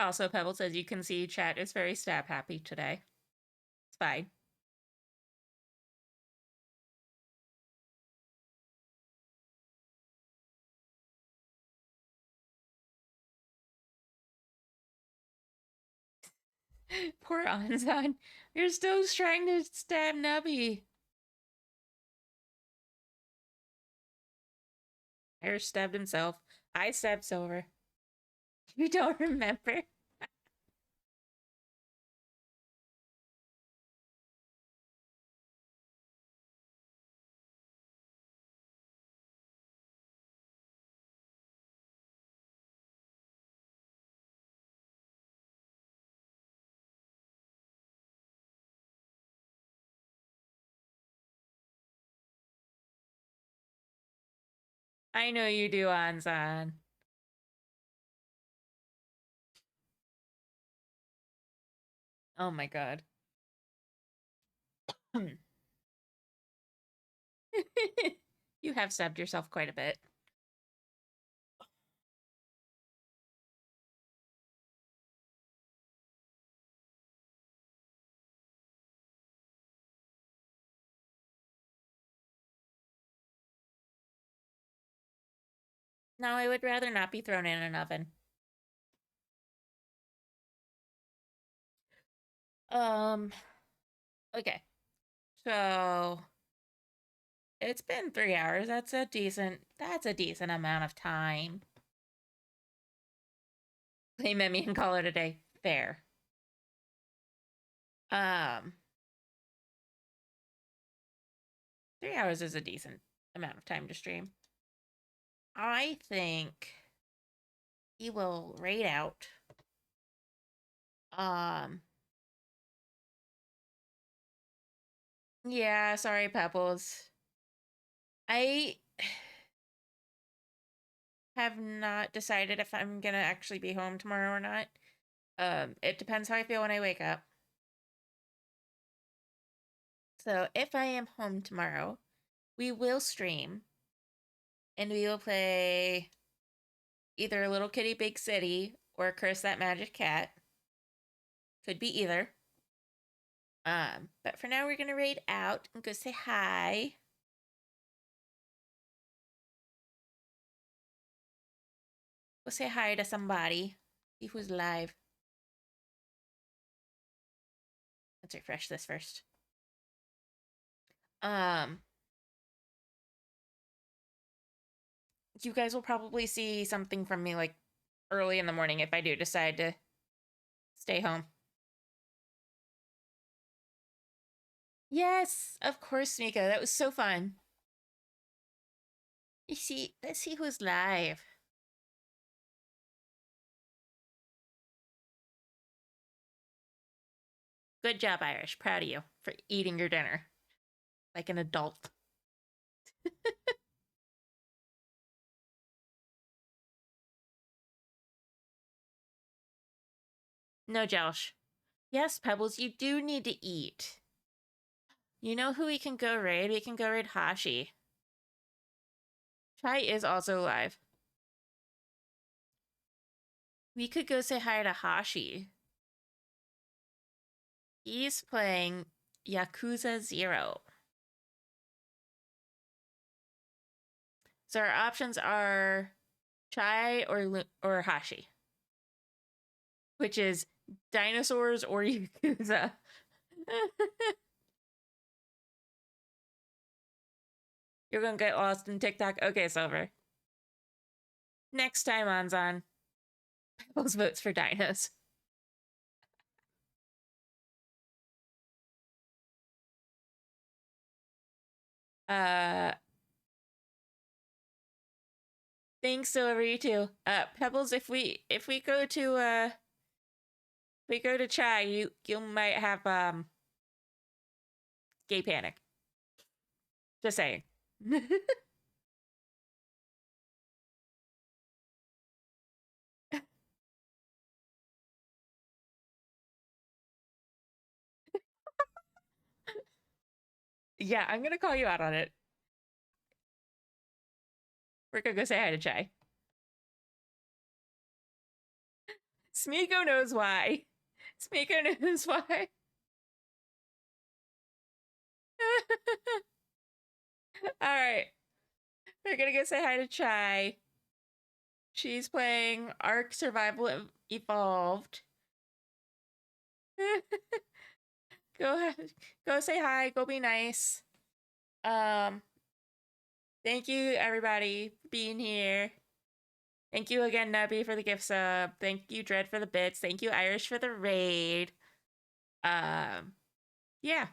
Also, Pebble says you can see chat is very stab happy today. It's fine. Poor Anzan. You're still trying to stab Nubby. Harris stabbed himself. I stabbed Silver. You don't remember? I know you do, Anzan. Oh my god. You have stabbed yourself quite a bit. No, I would rather not be thrown in an oven. Okay. So it's been 3 hours. That's a decent amount of time. Play Memi and call it a day. Fair. Um 3 hours is a decent amount of time to stream. I think he will raid out. Yeah, sorry, Pebbles. I have not decided if I'm gonna actually be home tomorrow or not. It depends how I feel when I wake up. So if I am home tomorrow, we will stream and we will play either Little Kitty Big City or Curse That Magic Cat. Could be either. But for now we're gonna raid out and go say hi. Go say hi to somebody. See who's live. Let's refresh this first. You guys will probably see something from me like early in the morning if I do decide to stay home. Yes, of course, Mika. That was so fun. Let's see who's live. Good job, Irish. Proud of you for eating your dinner like an adult. No, Josh. Yes, Pebbles, you do need to eat. You know who we can go raid? We can go raid Hashi. Chai is also live. We could go say hi to Hashi. He's playing Yakuza 0. So our options are Chai or Hashi, which is dinosaurs or Yakuza. You're gonna get lost in TikTok? Okay, Silver. Next time on Zon, Pebbles votes for dinos. Thanks, Silver, you too. Pebbles, if we go to Chai, you might have gay panic. Just saying. Yeah, I'm gonna call you out on it. We're gonna go say hi to Chai. Smeeko knows why. Smeeko knows why. All right. We're gonna go say hi to Chai. She's playing Ark Survival Evolved. Go say hi. Go be nice. Thank you everybody for being here. Thank you again, Nubby, for the gift sub. Thank you, Dread, for the bits. Thank you, Irish, for the raid. Yeah.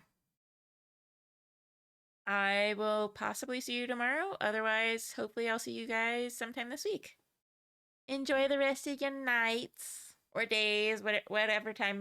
I will possibly see you tomorrow. Otherwise, hopefully I'll see you guys sometime this week. Enjoy the rest of your nights or days, whatever time